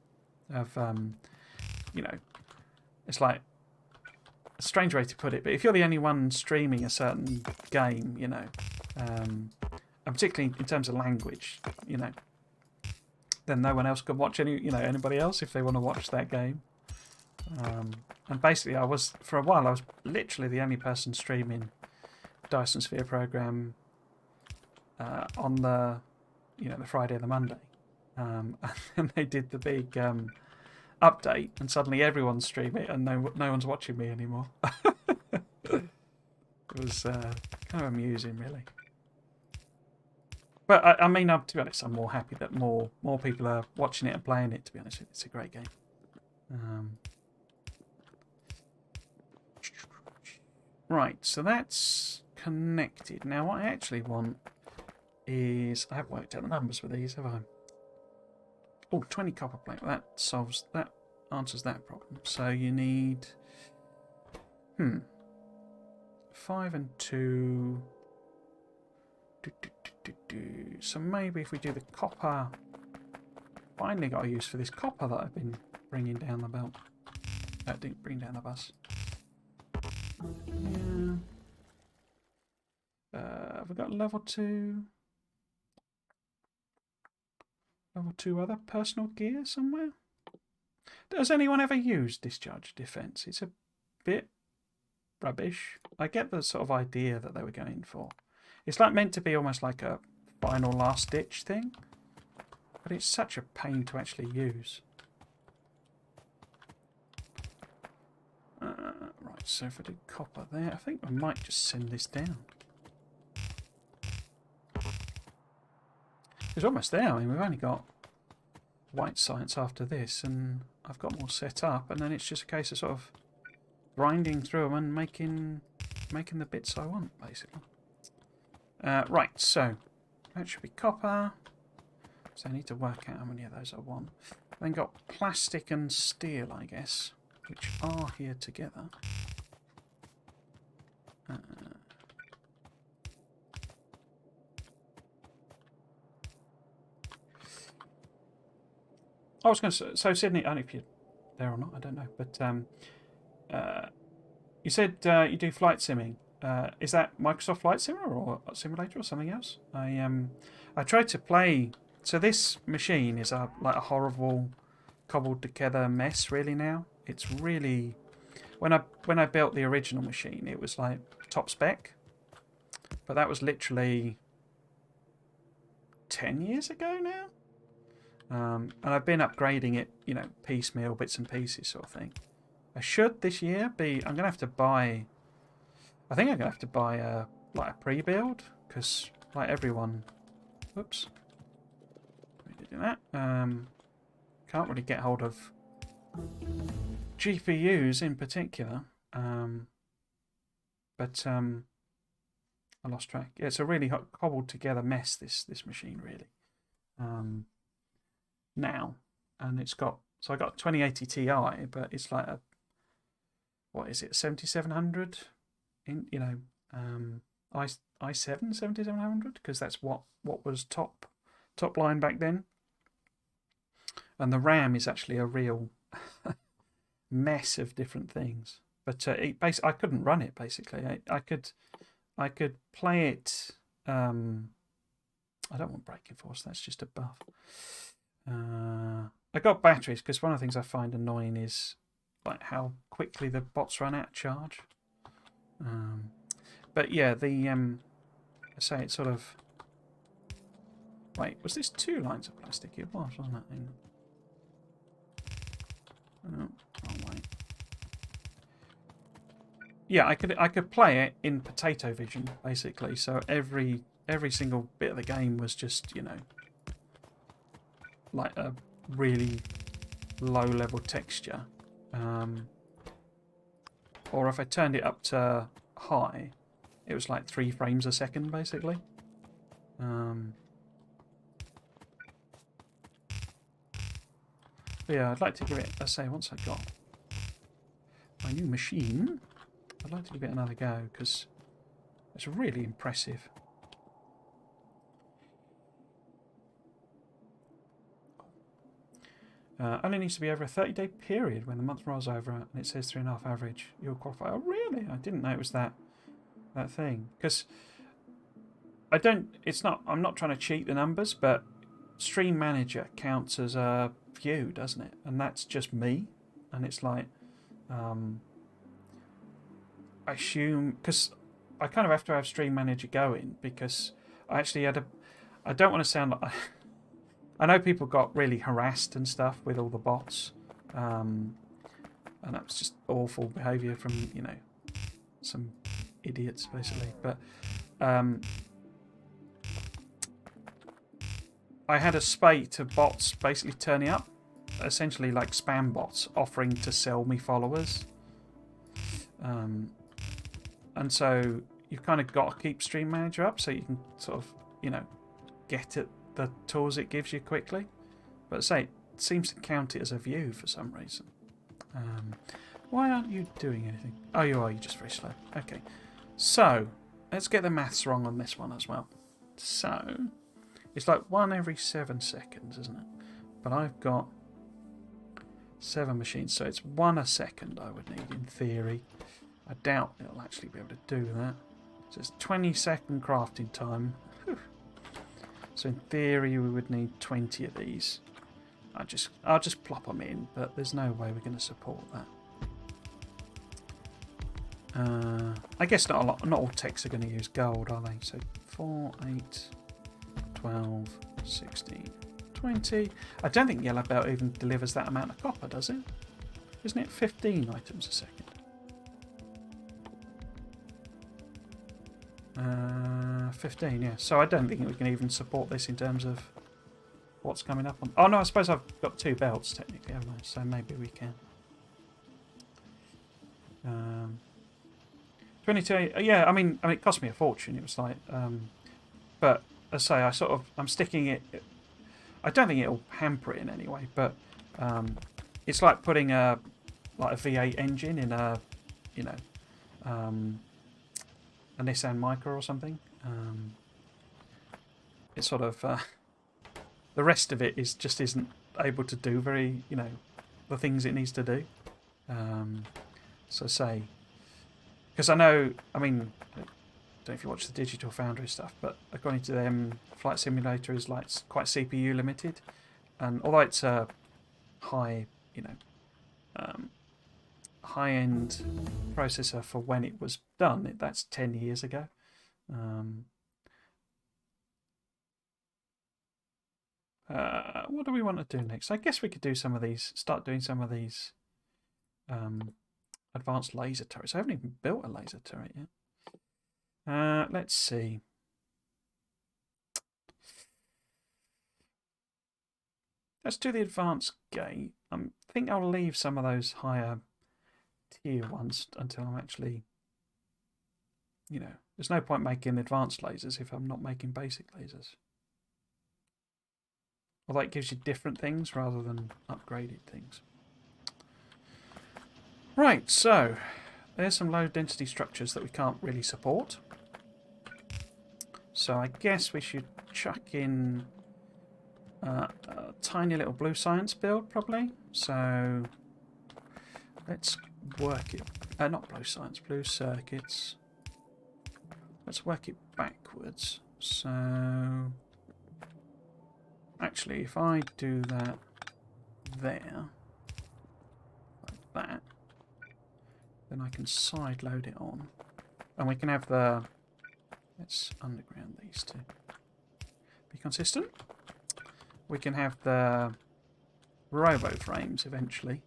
Of it's like a strange way to put it, but if you're the only one streaming a certain game, and particularly in terms of language, then no one else can watch anybody else if they want to watch that game. And basically, for a while, I was literally the only person streaming Dyson Sphere program on the Friday and the Monday, and then they did the big update, and suddenly everyone's streaming it, and no one's watching me anymore. It was kind of amusing, really. But I mean, to be honest, I'm more happy that more people are watching it and playing it. To be honest, it's a great game. Right, so that's connected. Now, what I actually want is... I haven't worked out the numbers for these, have I? Oh, 20 copper plate. That answers that problem. So you need... 5 and 2... So maybe if we do the copper... Finally got a use for this copper that I've been bringing down the belt. That didn't bring down the bus. Yeah. Have we got level 2? Level 2 other personal gear somewhere? Does anyone ever use discharge defense? It's a bit rubbish. I get the sort of idea that they were going for. It's like meant to be almost like a final last ditch thing. But it's such a pain to actually use. Right, so if I do copper there, I think I might just send this down. It's almost there. I mean, we've only got white science after this, and I've got more set up, and then it's just a case of sort of grinding through them and making the bits I want, basically. Right, so that should be copper. So I need to work out how many of those I want. Then got plastic and steel, I guess, which are here together. I was going to say, so Sydney, I don't know if you're there or not, I don't know, but you said you do flight simming. Is that Microsoft Flight Simmer or Simulator or something else? I tried to play. So this machine is like a horrible, cobbled together mess. Really now, it's really when I built the original machine, it was like top spec, but that was literally 10 years ago now. And I've been upgrading it, you know, piecemeal, bits and pieces, sort of thing. I should this year be. I'm gonna have to buy. I think I'm gonna have to buy a pre-build because like everyone. Whoops. Do that. Can't really get hold of GPUs in particular, but I lost track. Yeah, it's a really cobbled together mess. This machine really. Now, and it's got I got 2080 Ti, but it's like a what is it 7700 in i7 7700 because that's what was top line back then. And the RAM is actually a real mess of different things. But I couldn't run it basically. I could play it. I don't want braking force. That's just a buff. I got batteries because one of the things I find annoying is like how quickly the bots run out of charge. But yeah, I say it's sort of. Wait, was this 2 lines of plastic? It was, wasn't it? Oh, wrong way. Yeah, I could play it in potato vision basically. So every single bit of the game was just like a really low level texture. Or if I turned it up to high, it was like 3 frames a second basically. Yeah, I'd like to give it, I say, once I got my new machine, I'd like to give it another go because it's really impressive. Only needs to be over a 30-day period. When the month rolls over and it says 3.5 average, you'll qualify. Oh, really? I didn't know it was that thing. Because I'm not trying to cheat the numbers, but Stream Manager counts as a view, doesn't it? And that's just me. And it's like, I assume, because I kind of have to have Stream Manager going because I actually had I don't want to sound like, I know people got really harassed and stuff with all the bots, and that was just awful behaviour from some idiots basically. But I had a spate of bots basically turning up, essentially like spam bots offering to sell me followers. And so you've kind of got to keep Stream Manager up so you can sort of, get at the tools it gives you quickly. But say it seems to count it as a view for some reason. Why aren't you doing anything? Oh, you are. You're just very slow. Okay. So let's get the maths wrong on this one as well. So it's like 1 every 7 seconds, isn't it? But I've got 7 machines, so it's 1 a second I would need in theory. I doubt it'll actually be able to do that. So it's 20-second crafting time. So in theory we would need 20 of these. I'll just plop them in, but there's no way we're going to support that. I guess not all techs are going to use gold, are they? So 4, 8, 12, 16, 20. I don't think Yellow Belt even delivers that amount of copper, does it? Isn't it 15 items a second? 15, yeah. So I don't think we can even support this in terms of what's coming up on. Oh no, I suppose I've got 2 belts technically, haven't I? So maybe we can. 22. Yeah, I mean, it cost me a fortune. It was like, but as I say, I'm sticking it. I don't think it'll hamper it in any way, but it's like putting a V8 engine in a, you know, a Nissan Micra or something. It's sort of the rest of it just isn't able to do very, you know, the things it needs to do. So say, because I know, I mean, I don't know if you watch the Digital Foundry stuff, but according to them, Flight Simulator is like quite CPU limited, and although it's a high, you know, high-end processor for when it was done, that's 10 years ago. What do we want to do next? I guess we could do some of these, start doing some of these advanced laser turrets. I haven't even built a laser turret yet. Let's see. Let's do the advanced gate. I think I'll leave some of those higher tier ones until I'm actually, you know, there's no point making advanced lasers if I'm not making basic lasers. Although it gives you different things rather than upgraded things. Right, so there's some low density structures that we can't really support. So I guess we should chuck in a tiny little blue science build probably. So let's work it, not blue science, blue circuits. Let's work it backwards. So actually if I do that there, like that, then I can side load it on. And we can have the, let's underground these two. Be consistent. We can have the robo frames eventually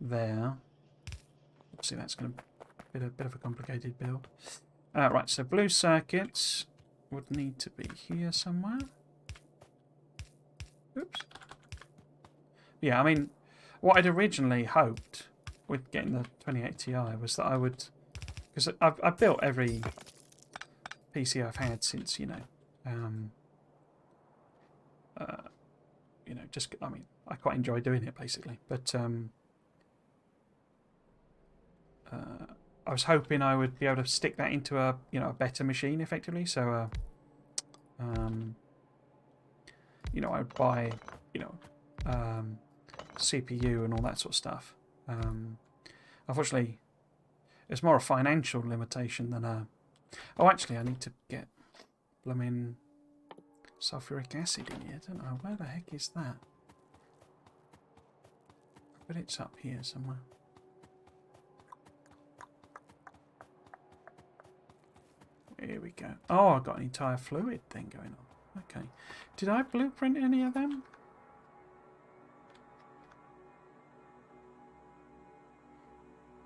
there. See, that's going to be a bit of a complicated build. Right, so blue circuits would need to be here somewhere. Oops. Yeah, I mean, what I'd originally hoped with getting the 28 Ti was that I would, because I've built every PC I've had since, you know, just, I mean, I quite enjoy doing it basically, but I was hoping I would be able to stick that into a, you know, a better machine effectively. So, you know, I'd buy, you know, CPU and all that sort of stuff. Unfortunately, it's more a financial limitation than a. Oh, actually, I need to get blooming sulfuric acid in here, don't I? Where the heck is that? But it's up here somewhere. Here we go. Oh, I've got an entire fluid thing going on. Okay. Did I blueprint any of them?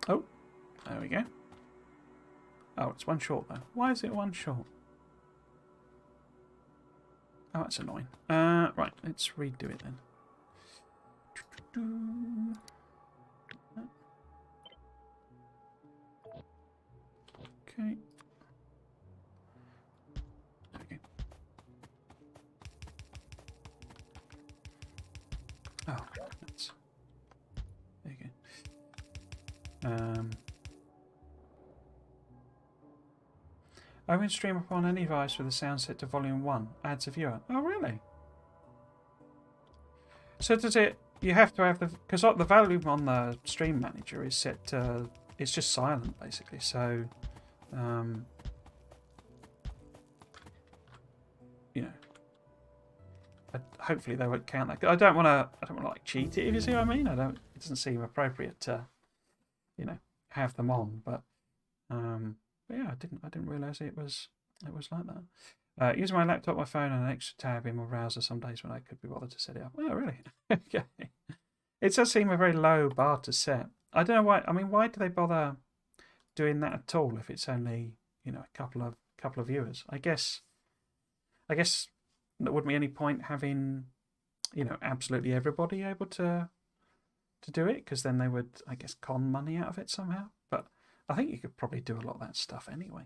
Oh, there we go. Oh, it's one short though. Why is it one short? Oh, that's annoying. Right, let's redo it then. Okay. Okay. Open stream upon any device with the sound set to volume 1. Adds a viewer. Oh, really? So does it... You have to have the... Because the volume on the stream manager is set to... It's just silent, basically. So... you know... hopefully they won't count that. I don't want to like cheat it, if you see what I mean. It doesn't seem appropriate to, you know, have them on. But yeah, I didn't realise it was like that. Using my laptop, my phone, and an extra tab in my browser some days when I could be bothered to set it up. Oh, really? Okay. It does seem a very low bar to set. I don't know why. I mean, why do they bother doing that at all if it's only, you know, a couple of viewers? I guess there wouldn't be any point having, you know, absolutely everybody able to do it, because then they would, I guess, con money out of it somehow. But I think you could probably do a lot of that stuff anyway.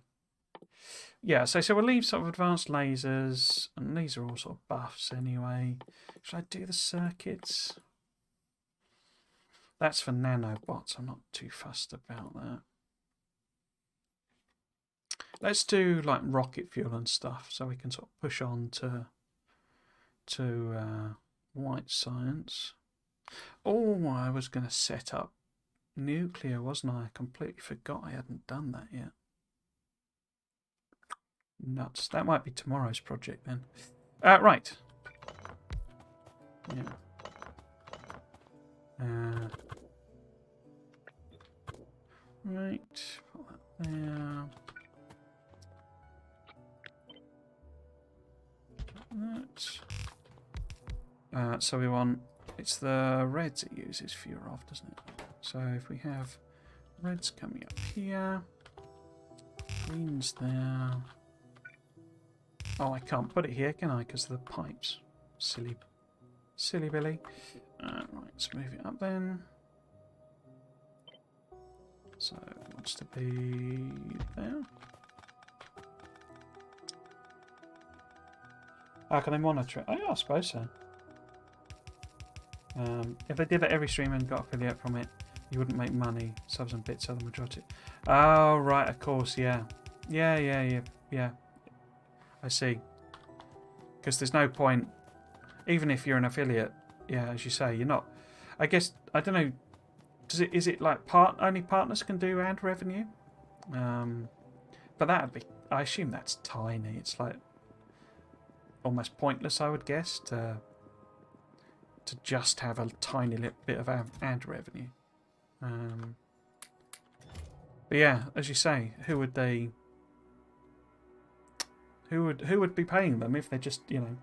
Yeah, so we'll leave sort of advanced lasers, and these are all sort of buffs anyway. Should I do the circuits? That's for nanobots. I'm not too fussed about that. Let's do like rocket fuel and stuff, so we can sort of push on to white science. Oh, I was going to set up nuclear, wasn't I? I completely forgot I hadn't done that yet. Nuts. That might be tomorrow's project then. Right. Yeah. Right. Put that there. That. So we want... It's the reds it uses fewer of, doesn't it? So if we have reds coming up here, greens there. Oh, I can't put it here, can I? Because of the pipes. Silly Billy. Right, let's move it up then. So it wants to be there. How can they monitor it? Oh, yeah, I suppose so. If they did that every stream and got affiliate from it, you wouldn't make money. Subs and bits are the majority. Oh, right, of course, yeah. Yeah. I see. Because there's no point, even if you're an affiliate, yeah, as you say, you're not. I guess, I don't know, is it like only partners can do ad revenue? But that would be, I assume that's tiny. It's like almost pointless, I would guess, to just have a tiny little bit of ad revenue. But yeah, as you say, who would be paying them if they're just, faking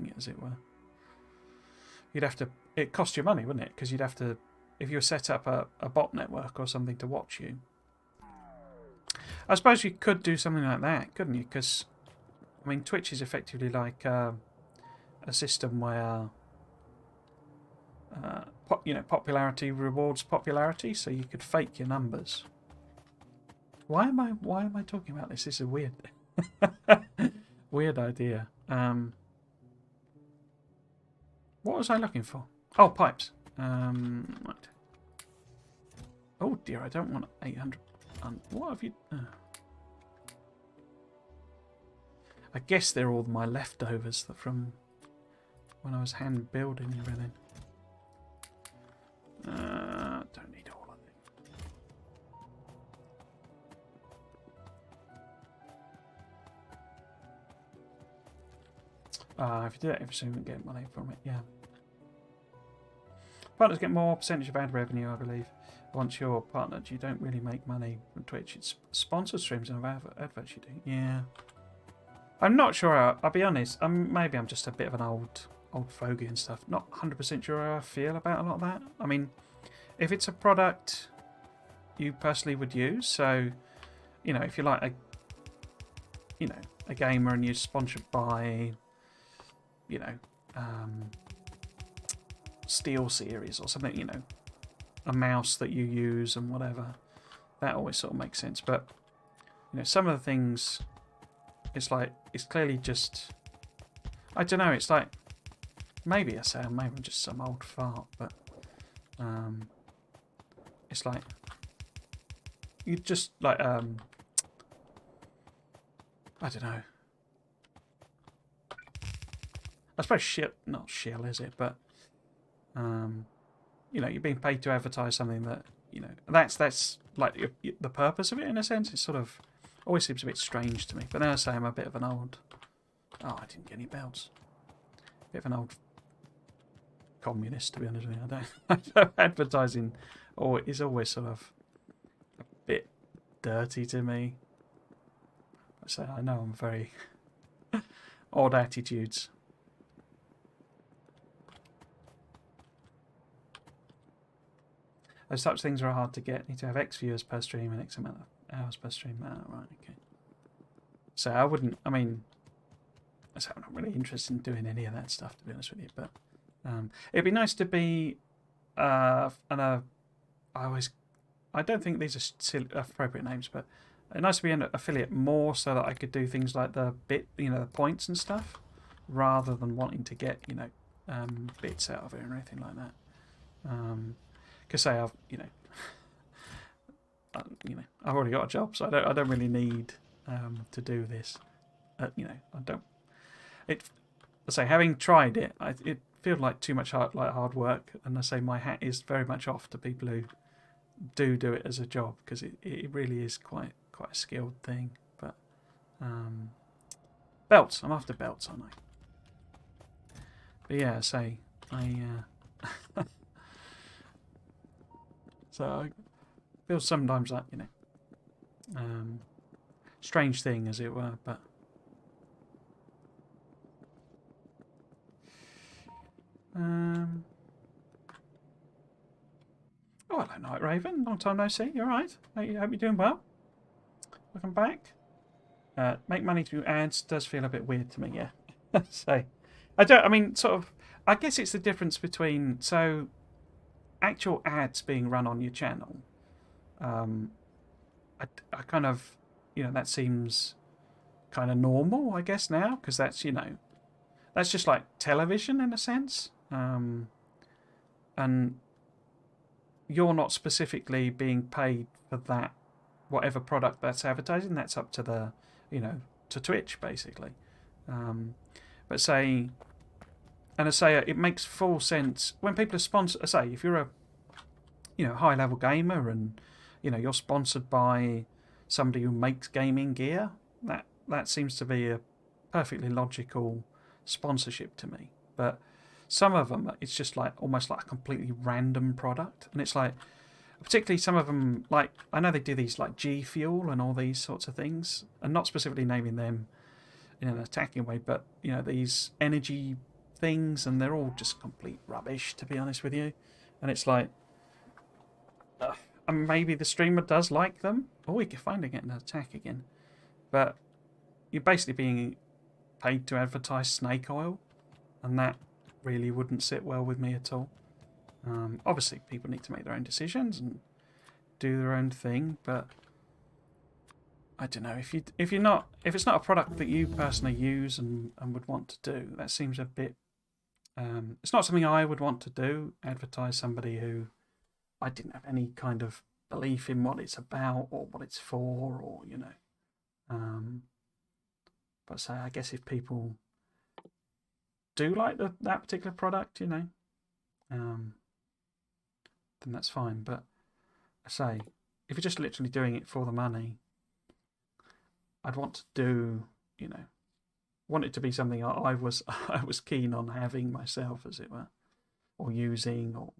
it, as it were? You'd have to. It cost you money, wouldn't it? Because you'd have to, if you set up a bot network or something to watch you. I suppose you could do something like that, couldn't you? Because, I mean, Twitch is effectively like a system where, popularity rewards popularity, so you could fake your numbers. Why am I talking about this? This is a weird, weird idea. What was I looking for? Oh, pipes. Right. Oh dear, I don't want 800. What have you? I guess they're all my leftovers from when I was hand building everything. Don't need all of it. If you do that every stream, you get money from it. Yeah. Partners get more percentage of ad revenue, I believe. Once you're partnered, you don't really make money from Twitch. It's sponsored streams and adverts you do. Yeah. I'm not sure. I'll be honest. Maybe I'm just a bit of an old fogey and stuff. Not 100% sure how I feel about a lot of that. I mean, if it's a product you personally would use, so if you're like a gamer and you're sponsored by Steel Series or something, a mouse that you use and whatever, that always sort of makes sense. But some of the things, it's clearly just, I don't know, it's like, maybe I'm just some old fart, but It's like you just like I don't know. I suppose not shill, is it? But you know, you're being paid to advertise something that, you know, that's like the purpose of it in a sense. It sort of always seems a bit strange to me. But then I say I'm a bit of an old. Oh, I didn't get any belts. Bit of an old communist, to be honest with you. I don't advertising, or is always sort of a bit dirty to me. So I know I'm very odd attitudes. Those such things are hard to get. Need to have X viewers per stream and X amount of hours per stream. Oh, right, okay. So I wouldn't. I mean, so I'm not really interested in doing any of that stuff, to be honest with you. But it'd be nice to be. I don't think these are appropriate names, but it's nice to be an affiliate more, so that I could do things like the the points and stuff, rather than wanting to get bits out of it or anything like that. Because say I've I've already got a job, so I don't really need to do this. I don't. I say having tried it, it feels like too much hard work, and I say my hat is very much off to people who do it as a job, because it really is quite a skilled thing. But belts, I'm after belts, aren't I? But yeah, say so I feel sometimes like strange thing, as it were, but. Oh, hello, Night Raven. Long time no see. You alright? Hope you're doing well. Welcome back. Make money through ads does feel a bit weird to me, yeah. So, I mean, sort of, I guess it's the difference between, so, actual ads being run on your channel. I kind of, that seems kind of normal, I guess, now, because that's, that's just like television in a sense. And you're not specifically being paid for that, whatever product that's advertising. That's up to the, to Twitch, basically. But say, and I say it makes full sense when people are sponsored. Say if you're a, high-level gamer and, you're sponsored by somebody who makes gaming gear, that seems to be a perfectly logical sponsorship to me. But some of them, it's just like almost like a completely random product, and it's like, particularly some of them, like I know they do these like G Fuel and all these sorts of things, and not specifically naming them in an attacking way, but these energy things, and they're all just complete rubbish, to be honest with you. And it's like, and maybe the streamer does like them. Oh, we can finally get an attack again, but you're basically being paid to advertise snake oil, and that really wouldn't sit well with me at all. Obviously, people need to make their own decisions and do their own thing, but I don't know, if it's not a product that you personally use and would want to do, that seems a bit. It's not something I would want to do. Advertise somebody who I didn't have any kind of belief in what it's about or what it's for, or But say, I guess if people do like that particular product, then that's fine. But I say, if you're just literally doing it for the money, I'd want to do, want it to be something I was keen on having myself, as it were, or using, or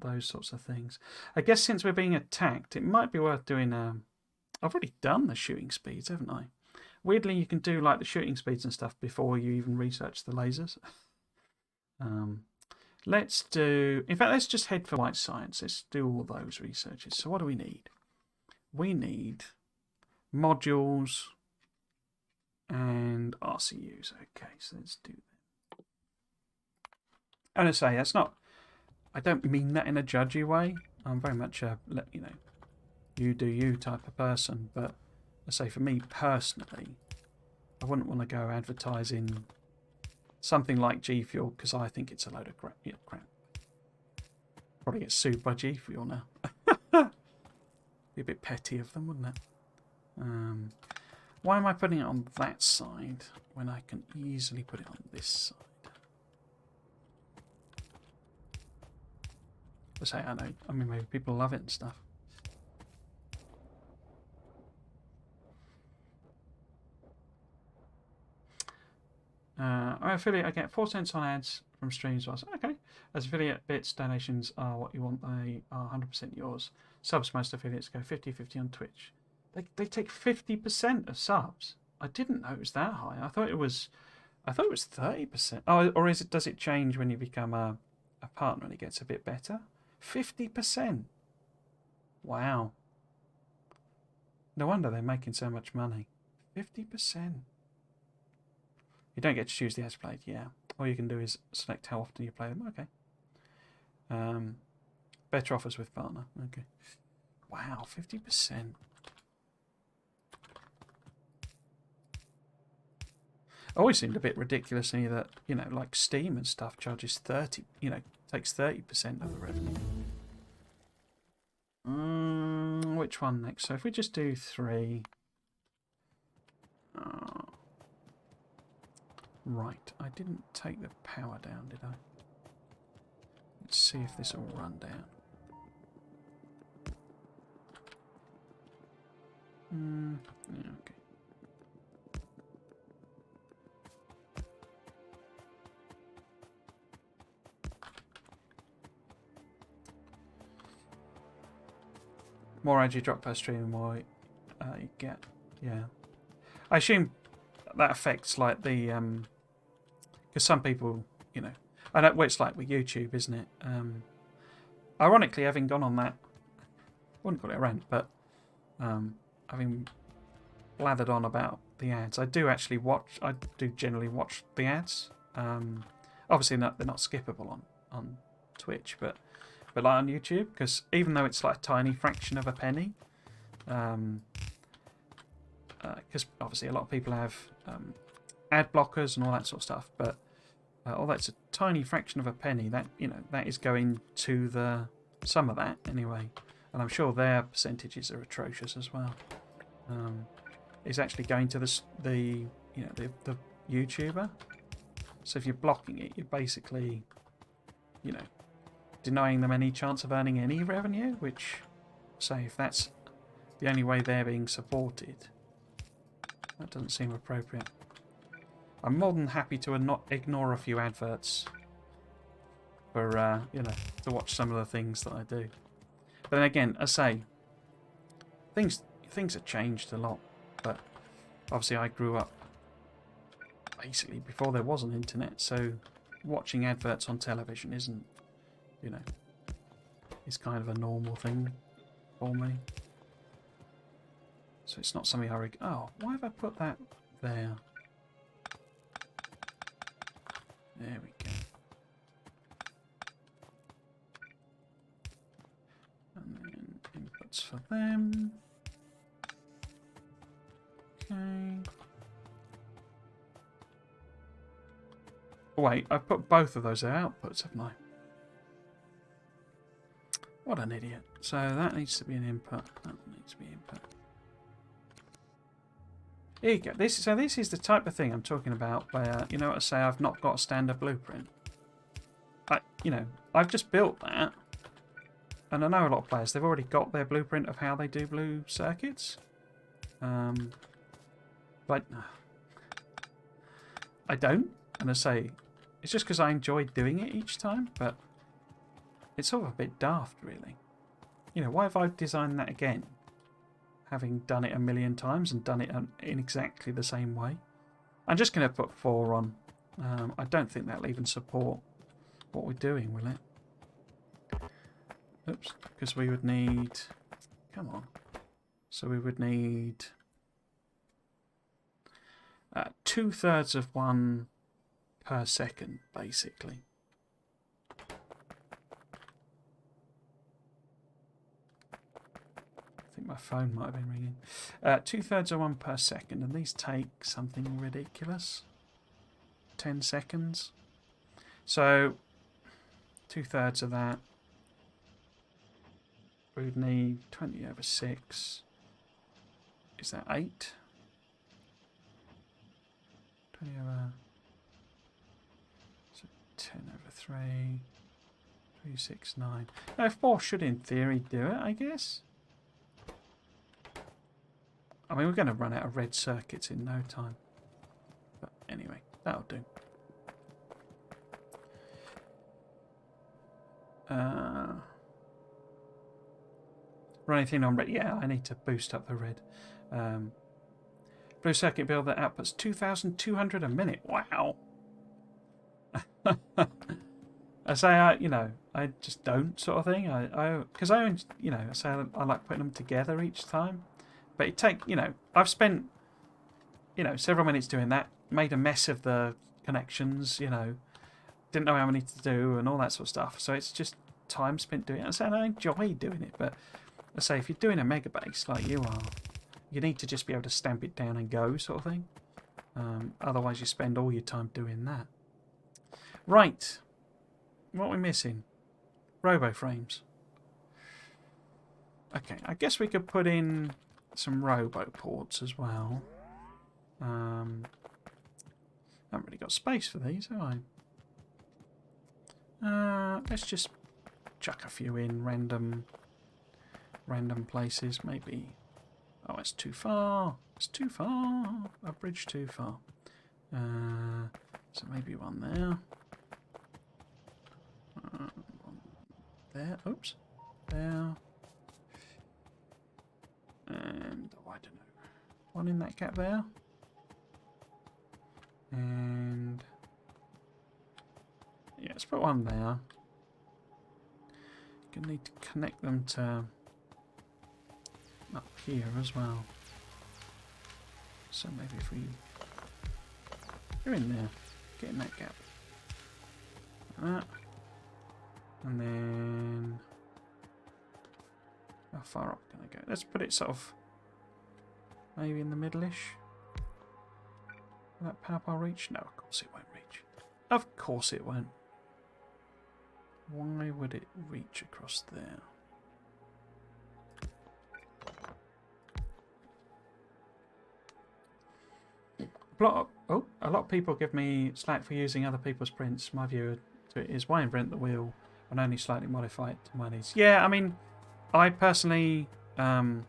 those sorts of things. I guess since we're being attacked, it might be worth doing. I've already done the shooting speeds, haven't I? Weirdly, you can do like the shooting speeds and stuff before you even research the lasers. Let's do. In fact, let's just head for white science. Let's do all those researches. So what do we need? We need modules and RCUs. Okay, so let's do that. And I say that's not. I don't mean that in a judgy way. I'm very much a you do you type of person. But I say for me personally, I wouldn't want to go advertising something like G Fuel because I think it's a load of crap. Probably get sued by G Fuel now. Be a bit petty of them, wouldn't it? Why am I putting it on that side when I can easily put it on this side? I say, I know. I mean, maybe people love it and stuff. I affiliate. I get 4 cents on ads from streams. Okay. As affiliate bits, donations are what you want. They are 100% yours. Subs, most affiliates go 50-50 on Twitch. They take 50% of subs. I didn't know it was that high. I thought it was 30%. Oh, or does it change when you become a partner and it gets a bit better? 50%. Wow. No wonder they're making so much money. 50%. You don't get to choose the ads played, yeah. All you can do is select how often you play them. Okay. Better offers with partner. Okay. Wow, 50%. Always seemed a bit ridiculous to me that, you know, like Steam and stuff charges 30, you know, takes 30% of the revenue. Which one next? So if we just do 3. Right, I didn't take the power down, did I? Let's see if this will run down. Yeah, okay. More ads you drop per stream, the more you get. Yeah, I assume that affects like the because some people, you know, I know well, it's like with YouTube, isn't it? Ironically, having gone on that, I wouldn't call it a rant, but having blathered on about the ads, I do actually watch. I do generally watch the ads. Obviously, they're not skippable on Twitch, but like on YouTube, because even though it's like a tiny fraction of a penny, because obviously a lot of people have ad blockers and all that sort of stuff, but although it's a tiny fraction of a penny, that, you know, that is going to the some of that anyway, and I'm sure their percentages are atrocious as well. It's actually going to the YouTuber. So if you're blocking it, you're basically, you know, denying them any chance of earning any revenue, which, say, if that's the only way they're being supported, that doesn't seem appropriate. I'm more than happy to not ignore a few adverts for, you know, to watch some of the things that I do. But then again, I say, things have changed a lot, but obviously I grew up basically before there was an internet, so watching adverts on television isn't, you know, it's kind of a normal thing for me. So it's not something I oh, why have I put that there? There we go. And then inputs for them. Okay. Oh, wait, I've put both of those outputs, haven't I? What an idiot. So that needs to be an input. That needs to be input. Here you go. This is the type of thing I'm talking about where, you know what I say, I've not got a standard blueprint. You know, I've just built that. And I know a lot of players, they've already got their blueprint of how they do blue circuits. But I don't. And I say, it's just because I enjoy doing it each time, but it's sort of a bit daft, really. You know, why have I designed that again? Having done it a million times and done it in exactly the same way. I'm just going to put 4 on. I don't think that'll even support what we're doing, will it? Oops, because we would need... Come on. So we would need 2/3 of one per second, basically. I think my phone might have been ringing. 2/3 of one per second, and these take something ridiculous. 10 seconds. So 2/3 of that Brood need 20/6. Is that 8? 20/. So 10/3. 3, 6, 9. No, 4 should in theory do it, I guess. I mean, we're going to run out of red circuits in no time. But anyway, that'll do. Running thing on red. Yeah, I need to boost up the red. Blue circuit build that outputs 2,200 a minute. Wow. I say, I just don't sort of thing. Because I say I like putting them together each time. But I've spent, several minutes doing that. Made a mess of the connections, didn't know how many to do and all that sort of stuff. So it's just time spent doing it. I say I enjoy doing it, but I say if you're doing a mega base like you are, you need to just be able to stamp it down and go sort of thing. Otherwise you spend all your time doing that. Right. What are we missing? Robo frames. Okay, I guess we could put in some robo ports as well. I haven't really got space for these, have I? Let's just chuck a few in random places. Maybe. Oh, it's too far. It's too far. A bridge too far. So maybe one there. One there. Oops. There. And I don't know. One in that gap there. And yeah, let's put one there. Gonna need to connect them to up here as well. So maybe if we go in there, get in that gap. Like that. And then how far up can I go? Let's put it sort of maybe in the middle-ish. Will that power bar reach? No, of course it won't reach. Of course it won't. Why would it reach across there? A lot of people give me slack for using other people's prints. My view to it is why invent the wheel and only slightly modify it to my needs. Yeah, I mean, I personally, as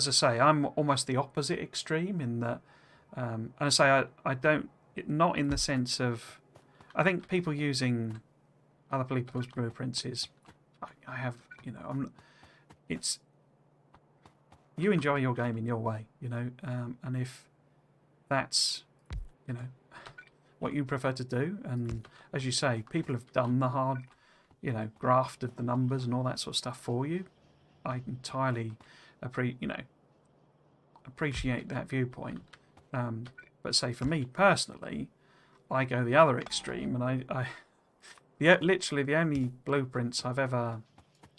I say, I'm almost the opposite extreme in that, and I say I don't, not in the sense of, I think people using other people's blueprints is, I have, it's, you enjoy your game in your way, and if that's, what you prefer to do, and as you say, people have done the hard, grafted the numbers and all that sort of stuff for you. I entirely appreciate that viewpoint. But say for me personally, I go the other extreme, and literally the only blueprints I've ever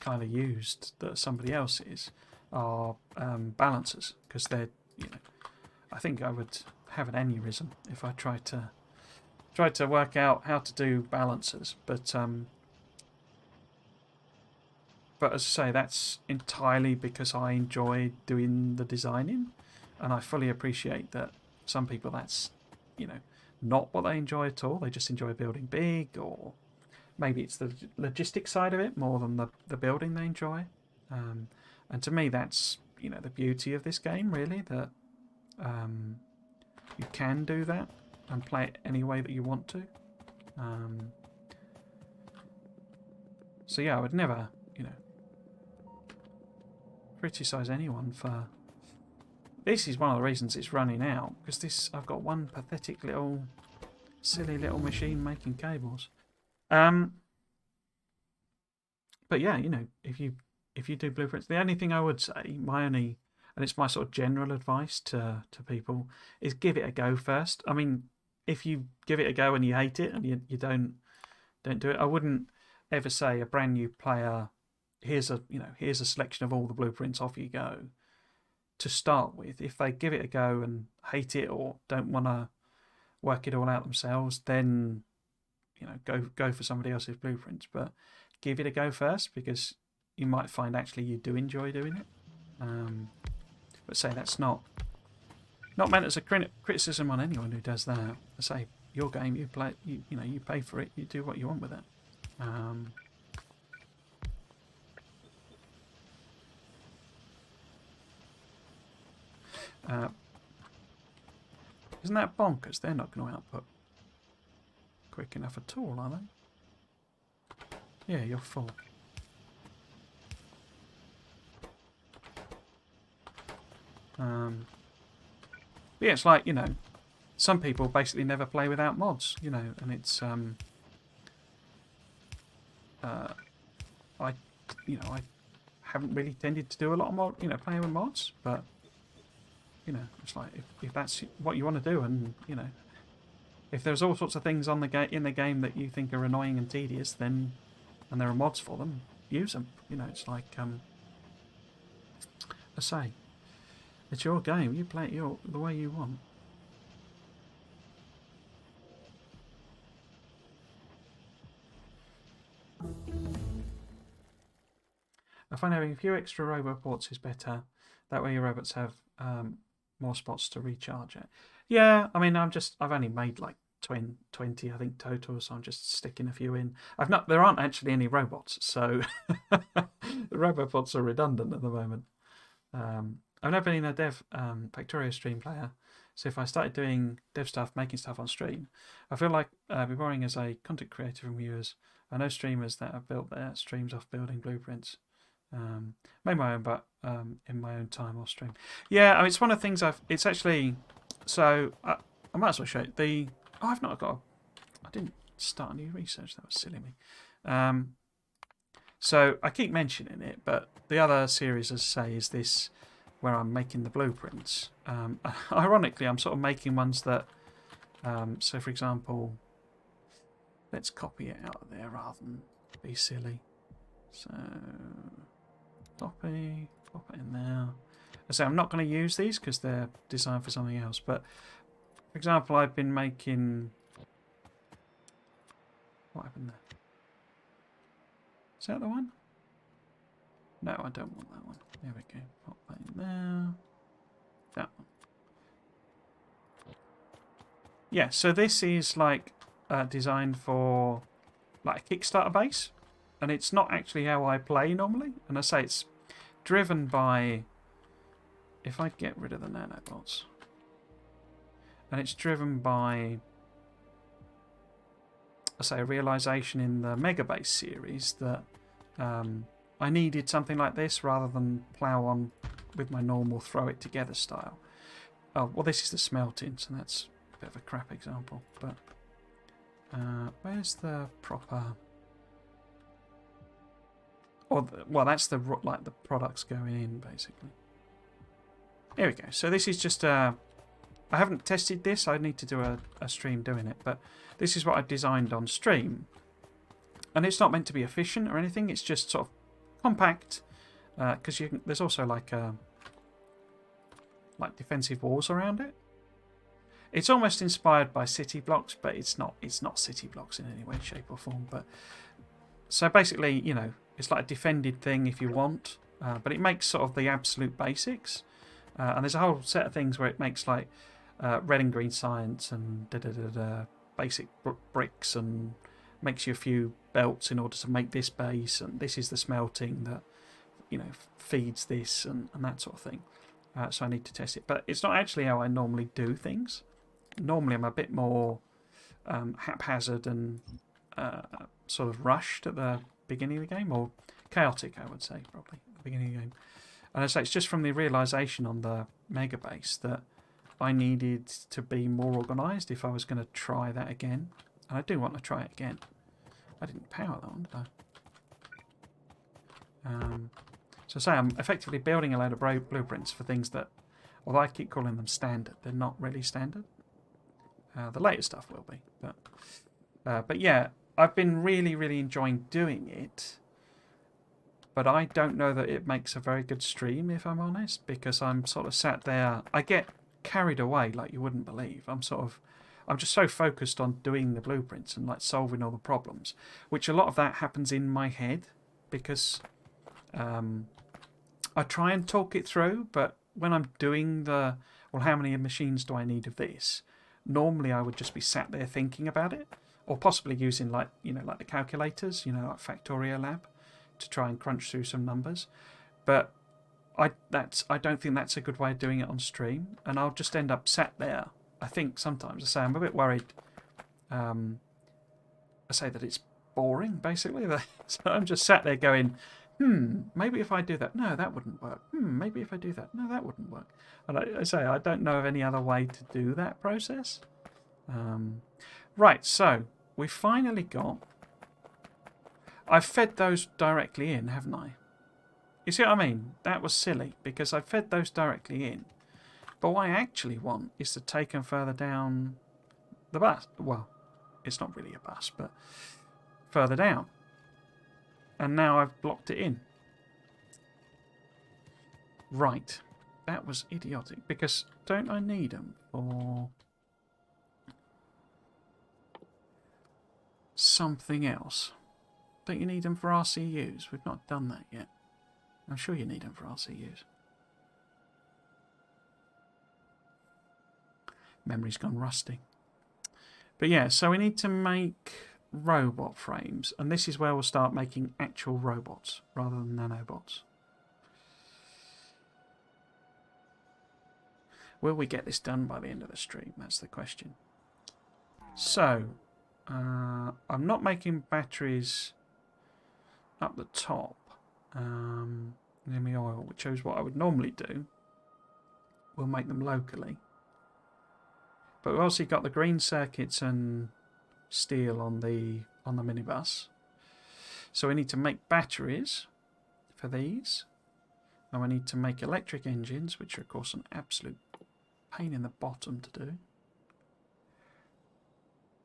kind of used that somebody else's are balancers, because they're, I think I would have an aneurysm if I tried to work out how to do balancers, but as I say, that's entirely because I enjoy doing the designing, and I fully appreciate that some people that's, not what they enjoy at all. They just enjoy building big, or maybe it's the logistics side of it more than the building they enjoy. And to me, that's, the beauty of this game, really, that you can do that and play it any way that you want to. So yeah, I would never, criticize anyone for. This is one of the reasons it's running out, because I've got one pathetic little, silly little machine making cables. But yeah, if you do blueprints, the only thing I would say, and it's my sort of general advice to people, is give it a go first. I mean, if you give it a go and you hate it and you don't do it, I wouldn't ever say a brand new player, here's a selection of all the blueprints, off you go. To start with, if they give it a go and hate it or don't want to work it all out themselves, then go for somebody else's blueprints. But give it a go first, because you might find actually you do enjoy doing it. But say that's not meant as a criticism on anyone who does that. I say your game, you play, you know, you pay for it, you do what you want with it. Isn't that bonkers? They're not going to output quick enough at all, are they? Yeah, you're full. Yeah, it's like, you know, some people basically never play without mods, you know, and it's I haven't really tended to do a lot of playing with mods, but you know, it's like if that's what you want to do, and you know, if there's all sorts of things on in the game that you think are annoying and tedious, then and there are mods for them, use them. You know, it's like I say, it's your game. You play it the way you want. I find having a few extra robot ports is better. That way your robots have more spots to recharge it. Yeah, I mean, I've only made like 20, I think, total, so I'm just sticking a few in. There aren't actually any robots, so the robot ports are redundant at the moment. I've never been a dev Factorio stream player, so if I started doing dev stuff, making stuff on stream, I feel like I'd be boring as a content creator from viewers. I know streamers that have built their streams off building blueprints. Made my own, but in my own time or stream. Yeah, I mean, it's one of the things it's actually. So I might as well show you I've not got. I didn't start any research. That was silly me. So I keep mentioning it, but the other series, as I say, is this where I'm making the blueprints. Ironically, I'm sort of making ones that. So, for example, let's copy it out of there rather than be silly. So. Copy, pop it in there. I say I'm not going to use these because they're designed for something else. But for example, I've been making. What happened there? Is that the one? No, I don't want that one. There we go. Pop that in there. That one. Yeah. So this is like designed for like a Kickstarter base. And it's not actually how I play normally. And I say it's driven by... If I get rid of the nanobots. And it's driven by... I say a realisation in the Megabase series that I needed something like this rather than plough on with my normal throw it together style. Oh, well, this is the smelting, so that's a bit of a crap example. But where's the proper... Well, that's the products going in, basically. Here we go. So this is just I haven't tested this. I need to do a stream doing it. But this is what I designed on stream. And it's not meant to be efficient or anything. It's just sort of compact. Because there's also like defensive walls around it. It's almost inspired by city blocks, but it's not city blocks in any way, shape or form. But so basically, you know, it's like a defended thing if you want, but it makes sort of the absolute basics. And there's a whole set of things where it makes like red and green science and basic bricks, and makes you a few belts in order to make this base. And this is the smelting that, you know, feeds this and that sort of thing. So I need to test it. But it's not actually how I normally do things. Normally I'm a bit more haphazard and sort of rushed at the beginning of the game, or chaotic, I would say, probably at the beginning of the game. And I say it's just from the realisation on the Mega Base that I needed to be more organised if I was going to try that again. And I do want to try it again. I didn't power that one, did I? So say I'm effectively building a load of blueprints for things that, although I keep calling them standard, they're not really standard. The later stuff will be, but yeah, I've been really, really enjoying doing it. But I don't know that it makes a very good stream, if I'm honest, because I'm sort of sat there. I get carried away like you wouldn't believe. I'm just so focused on doing the blueprints and like solving all the problems, which a lot of that happens in my head because I try and talk it through, but when I'm doing the, well, how many machines do I need of this? Normally I would just be sat there thinking about it, or possibly using like the calculators, like Factorio Lab, to try and crunch through some numbers. But I don't think that's a good way of doing it on stream, and I'll just end up sat there. I think sometimes I say I'm a bit worried. I say that it's boring, basically. So I'm just sat there going, maybe if I do that, no, that wouldn't work. Maybe if I do that, no, that wouldn't work. And I say I don't know of any other way to do that process. Right, so we finally got. I've fed those directly in, haven't I? You see what I mean? That was silly because I fed those directly in. But what I actually want is to take them further down the bus. Well, it's not really a bus, but further down. And now I've blocked it in. Right. That was idiotic because don't I need them for something else? Don't you need them for RCUs? We've not done that yet. I'm sure you need them for RCUs. Memory's gone rusty. But yeah, so we need to make robot frames. And this is where we'll start making actual robots rather than nanobots. Will we get this done by the end of the stream? That's the question. So, I'm not making batteries up the top near my oil, which shows what I would normally do. We'll make them locally. But we've also got the green circuits and steel on the minibus. So we need to make batteries for these. And we need to make electric engines, which are of course an absolute pain in the bottom to do.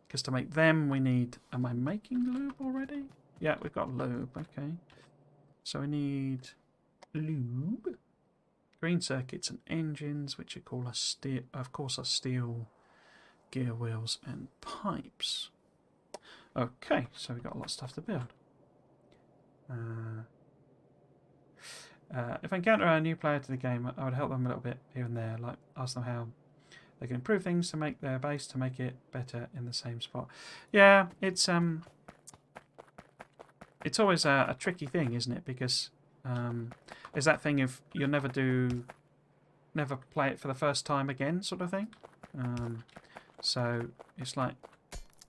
Because to make them we need... Am I making lube already? Yeah, we've got lube, okay. So we need lube, green circuits and engines, which are called of course are steel gear wheels and pipes. Okay, so we've got a lot of stuff to build. If I encounter a new player to the game, I would help them a little bit here and there, like ask them how they can improve things to make their base to make it better in the same spot. Yeah, it's always a tricky thing, isn't it? Because there's that thing of you'll never play it for the first time again, sort of thing. So it's like,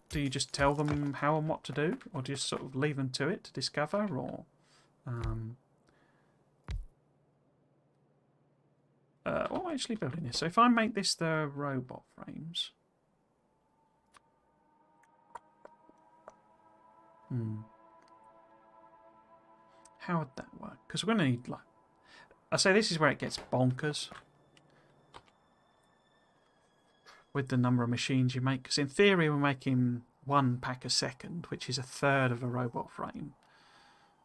do you just tell them how and what to do, or do you just sort of leave them to it to discover, or what am I actually building this? So if I make this the robot frames, how would that work? Because we're going to need, like, I say this is where it gets bonkers with the number of machines you make. Because in theory we're making 1 pack a second, which is 1/3 of a robot frame.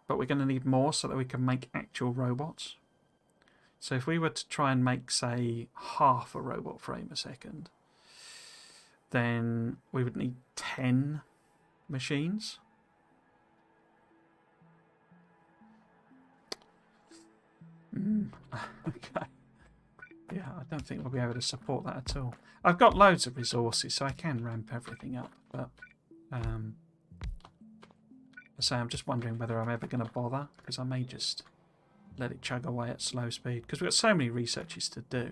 But we're going to need more so that we can make actual robots. So if we were to try and make, say, half a robot frame a second, then we would need 10 machines. Okay. Yeah, I don't think we'll be able to support that at all. I've got loads of resources, so I can ramp everything up. But I say I'm just wondering whether I'm ever going to bother, because I may just let it chug away at slow speed, because we've got so many researches to do.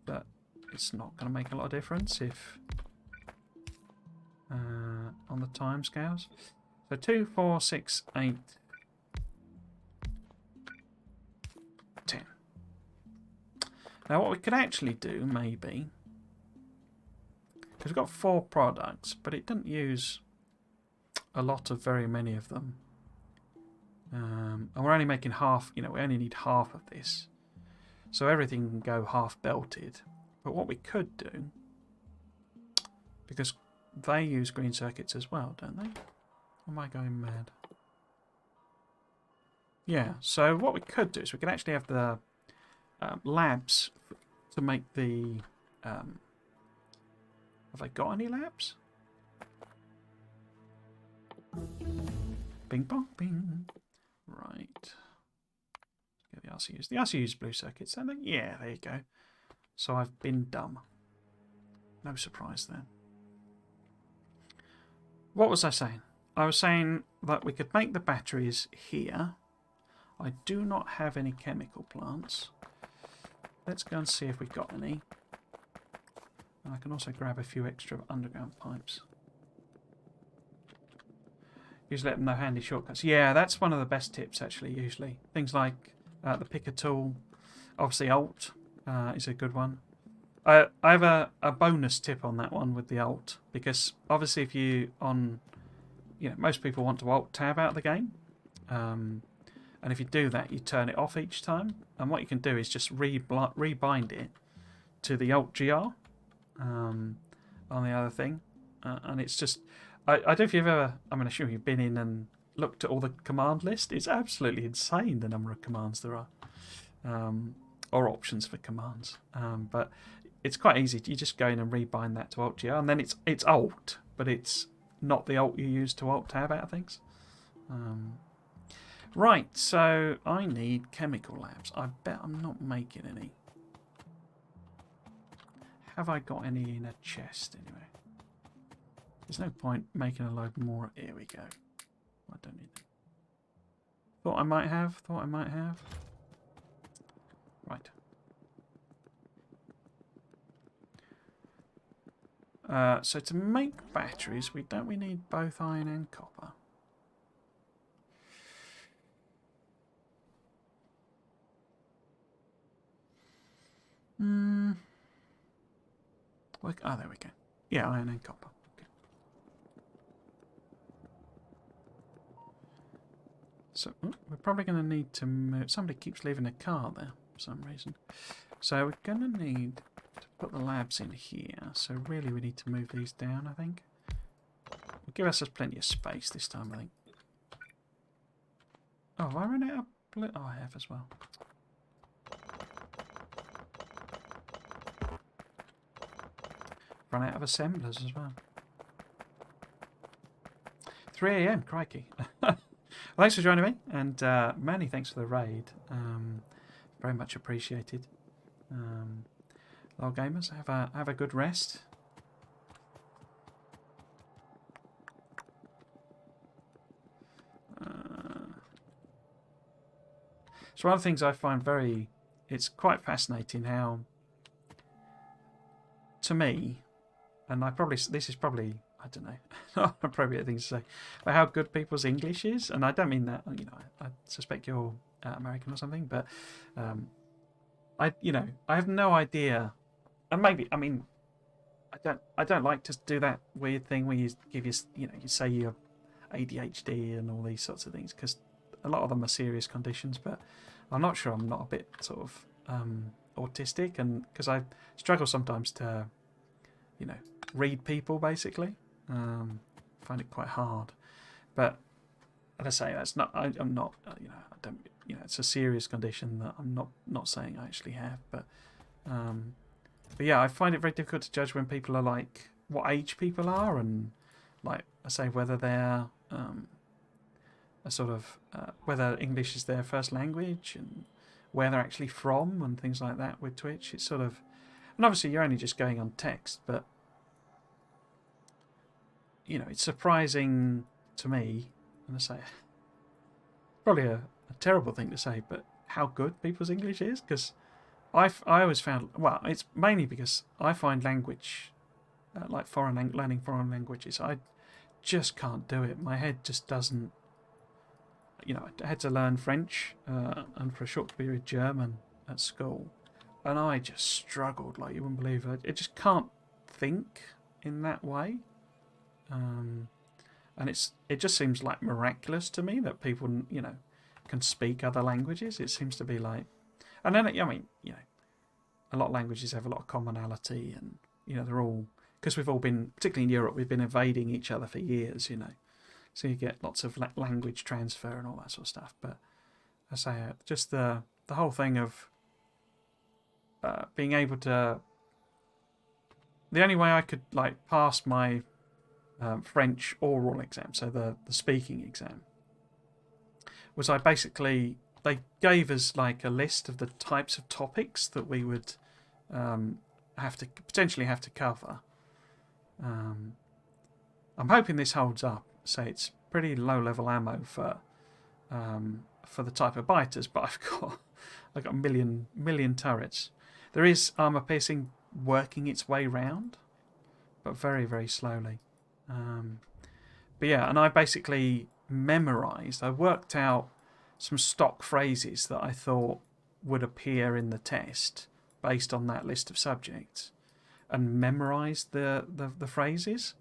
But it's not going to make a lot of difference if on the time scales. So 2, 4, 6, 8, 10. Now what we could actually do, maybe, because we've got 4 products, but it doesn't use a lot of very many of them. And we're only making half, we only need half of this. So everything can go half belted. But what we could do, because they use green circuits as well, don't they? Or am I going mad? Yeah, so what we could do is we could actually have the labs to make the... have I got any labs? Bing bong bing. Right. the RCUs. The RCUs blue circuits, don't they? Yeah, there you go. So I've been dumb. No surprise there. What was I saying? I was saying that we could make the batteries here. I do not have any chemical plants. Let's go and see if we've got any. And I can also grab a few extra underground pipes. Usually let them know handy shortcuts. Yeah, that's one of the best tips actually, usually. Things like the picker tool. Obviously Alt is a good one. I have a bonus tip on that one with the Alt. Because obviously if you on... You know, most people want to Alt tab out the game. And if you do that, you turn it off each time. And what you can do is just rebind it to the Alt GR on the other thing. And it's just... I don't know if you've ever... I'm going to assume you've been in and looked at all the command list. It's absolutely insane the number of commands there are. Or options for commands. But it's quite easy. You just go in and rebind that to Alt GR. And then it's Alt, but it's not the Alt you use to Alt tab out things. Right, so I need chemical labs. I bet I'm not making any. Have I got any in a chest anyway? There's no point making a load more. Here we go. I don't need them. Thought I might have. Right. So to make batteries, we need both iron and copper. Oh, there we go. Yeah, iron and copper. Okay. So we're probably going to need to move. Somebody keeps leaving a car there for some reason. So we're going to need to put the labs in here. So really we need to move these down, I think. Will give us plenty of space this time, I think. Oh, have I run out of blue? Oh, I have as well. Run out of assemblers as well. 3 AM, crikey. Well, thanks for joining me, and Manny, thanks for the raid. Very much appreciated. Lol gamers, have a good rest. So one of the things I find it's quite fascinating how, to me, and this is probably, I don't know, not an appropriate thing to say, but how good people's English is, and I don't mean that, you know, I suspect you're American or something, but I have no idea, and maybe, I mean, I don't like to do that weird thing where you say you have ADHD and all these sorts of things, because a lot of them are serious conditions, but I'm not sure I'm not a bit sort of autistic, and because I struggle sometimes to, you know, read people basically. Find it quite hard, but as I say, that's not. I'm not. You know, I don't. You know, it's a serious condition that I'm not saying I actually have, but yeah, I find it very difficult to judge when people are like what age people are, and like I say whether they're a sort of whether English is their first language and where they're actually from and things like that with Twitch. It's sort of, and obviously you're only just going on text, but you know, it's surprising to me, and I say probably a terrible thing to say, but how good people's English is, because I always found, well, it's mainly because I find language, like learning foreign languages, I just can't do it. My head just doesn't, you know, I had to learn French and for a short period German at school, and I just struggled like you wouldn't believe it. It just can't think in that way. And it just seems like miraculous to me that people, you know, can speak other languages. It seems to be like, and then I mean, you know, a lot of languages have a lot of commonality, and you know, they're all, because we've all been, particularly in Europe, we've been invading each other for years, you know, so you get lots of language transfer and all that sort of stuff. But I say just the whole thing of being able to, the only way I could like pass my French oral exam, so the speaking exam, was I basically they gave us like a list of the types of topics that we would potentially have to cover. I'm hoping this holds up. So it's pretty low level ammo for the type of biters, but I've got a million turrets. There is armor piercing working its way round, but very, very slowly. But yeah, and I basically I worked out some stock phrases that I thought would appear in the test based on that list of subjects, and memorised the phrases.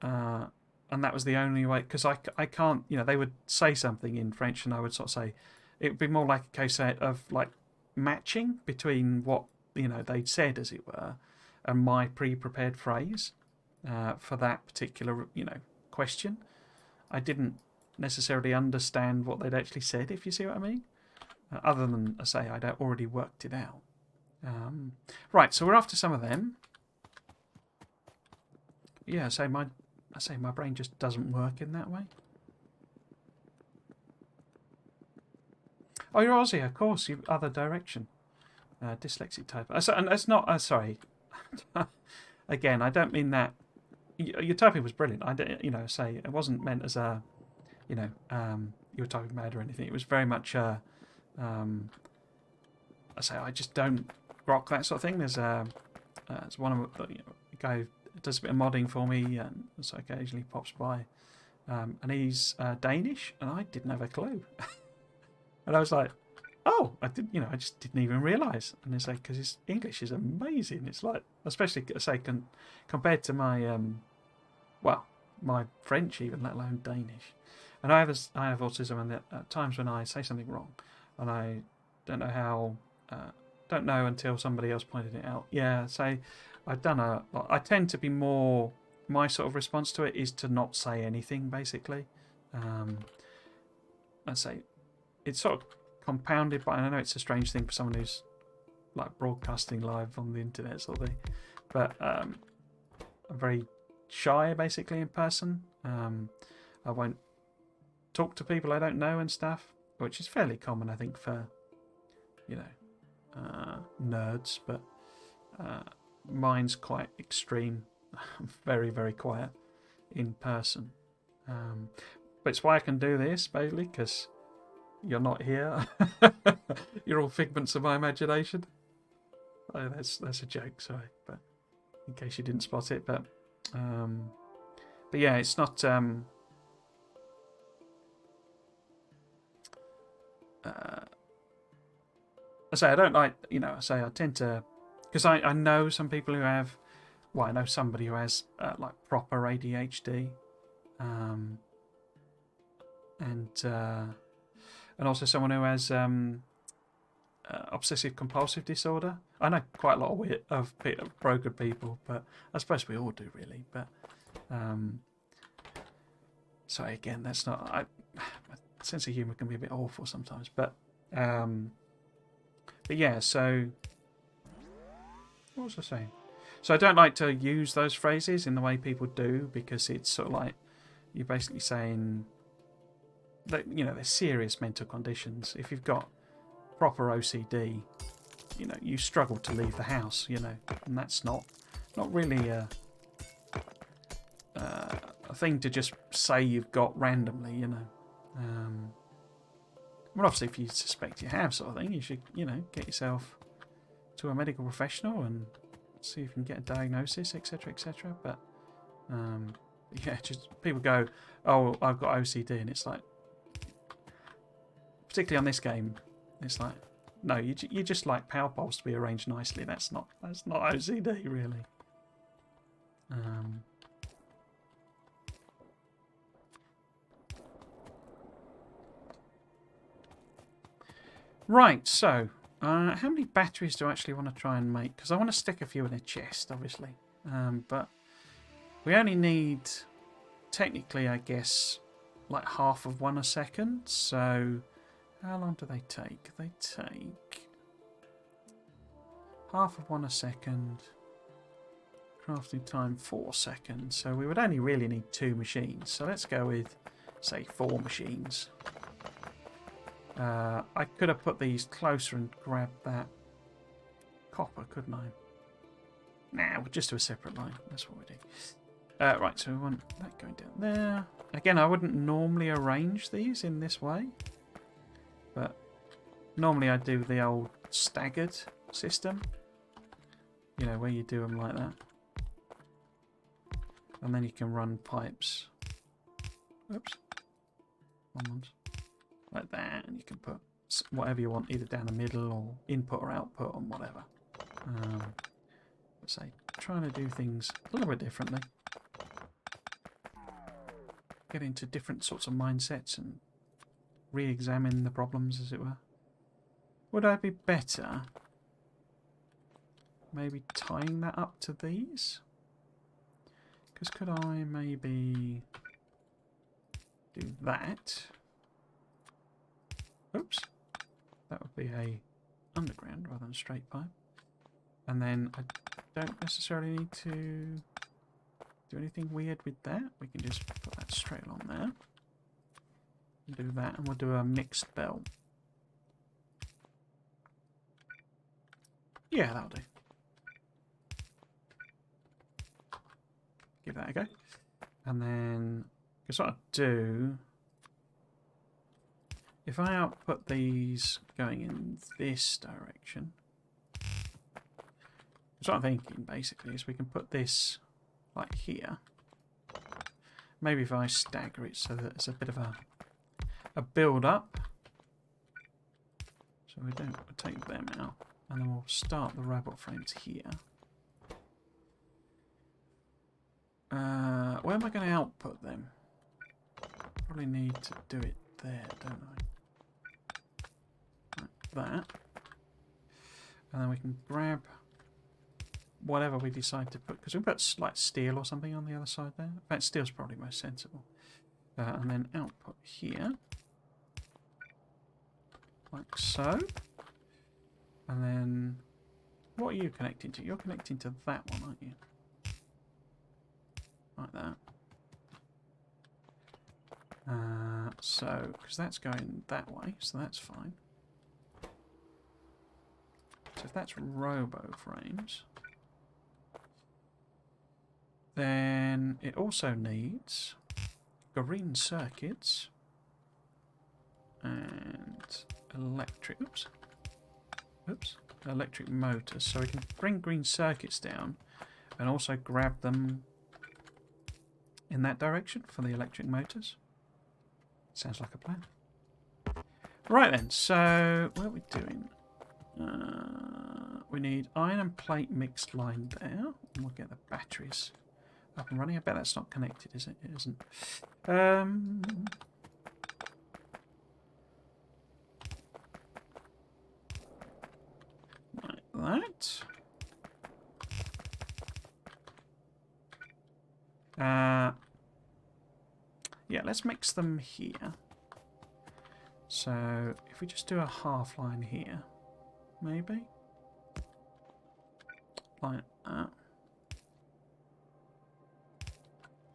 And that was the only way, because I can't, they would say something in French and I would sort of say, it would be more like a case of like matching between what, they'd said, as it were, and my pre-prepared phrase for that particular, question. I didn't necessarily understand what they'd actually said, if you see what I mean. Other than, I say, I'd already worked it out. Right, so we're after some of them. Yeah, I say my brain just doesn't work in that way. Oh, you're Aussie, of course. You other direction. Dyslexic type. And that's not. Sorry. Again, I don't mean that. Your typing was brilliant. Say it wasn't meant as a, you were typing mad or anything. It was very much I just don't rock that sort of thing. There's one of the guy does a bit of modding for me, and so occasionally pops by, and he's Danish, and I didn't have a clue. And I was like, oh, I just didn't even realise. And it's like, because his English is amazing. It's like, especially compared to my my French, even, let alone Danish. And I have autism, and at times when I say something wrong, and I don't know until somebody else pointed it out. Yeah, say I tend to be more, my sort of response to it is to not say anything, basically. I'd say it's sort of compounded, but I know it's a strange thing for someone who's like broadcasting live on the internet sort of thing. But I'm very shy, basically, in person. I won't talk to people I don't know and stuff, which is fairly common, I think, for nerds. But mine's quite extreme. I'm very, very quiet in person. But it's why I can do this, basically, because you're not here. You're all figments of my imagination. Oh, that's a joke, sorry, but in case you didn't spot it. But yeah, it's not. I say I don't like. I tend to, because I know some people who have. Well, I know somebody who has like proper ADHD, and also someone who has obsessive compulsive disorder. I know quite a lot of broken people, but I suppose we all do, really. But sorry again, that's not. My sense of humour can be a bit awful sometimes, but yeah. So what was I saying? So I don't like to use those phrases in the way people do, because it's sort of like you're basically saying that there's serious mental conditions. If you've got proper OCD, you struggle to leave the house, and that's not really a thing to just say you've got randomly, Well, obviously, if you suspect you have, sort of thing, you should get yourself to a medical professional and see if you can get a diagnosis, etc., etc. But yeah, just people go, oh, I've got OCD, and it's like, particularly on this game, it's like, no, you just like power poles to be arranged nicely. That's not OCD, really. Right, so how many batteries do I actually want to try and make? Because I want to stick a few in a chest, obviously. But we only need, technically, I guess, like half of one a second. So how long do they take? They take half of one a second. Crafting time 4 seconds. So we would only really need 2 machines. So let's go with, say, 4 machines. I could have put these closer and grabbed that copper, couldn't I? Nah, we'll just do a separate line. That's what we do. Right, so we want that going down there. Again, I wouldn't normally arrange these in this way, but normally I do the old staggered system. You know, where you do them like that. And then you can run pipes. Oops. Like that, and you can put whatever you want either down the middle or input or output or whatever. Let's say trying to do things a little bit differently. Get into different sorts of mindsets and re-examine the problems, as it were. Would I be better maybe tying that up to these? Because could I maybe do that? Oops. That would be a underground rather than straight pipe. And then I don't necessarily need to do anything weird with that. We can just put that straight along there. And do that, and we'll do a mixed belt. Yeah, that'll do. Give that a go. And then, because what I'll do, if I output these going in this direction, what I'm thinking basically is we can put this like here. Maybe if I stagger it so that it's a bit of a build up. So we'll take them out, and then we'll start the rabbit frames here. Where am I going to output them? Probably need to do it there, don't I? Like that. And then we can grab whatever we decide to put, because we put like steel or something on the other side there. In fact, steel's probably most sensible. And then output here. Like so. And then, what are you connecting to? You're connecting to that one, aren't you? Like that. So, because that's going that way, so that's fine. So if that's robo frames, then it also needs green circuits and electric. Electric motors. So we can bring green circuits down and also grab them in that direction for the electric motors. Sounds like a plan. Right then, so what are we doing? We need iron and plate mixed line there. And we'll get the batteries up and running. I bet that's not connected, is it? It isn't. Like that. Yeah, let's mix them here. So if we just do a half line here, maybe like that.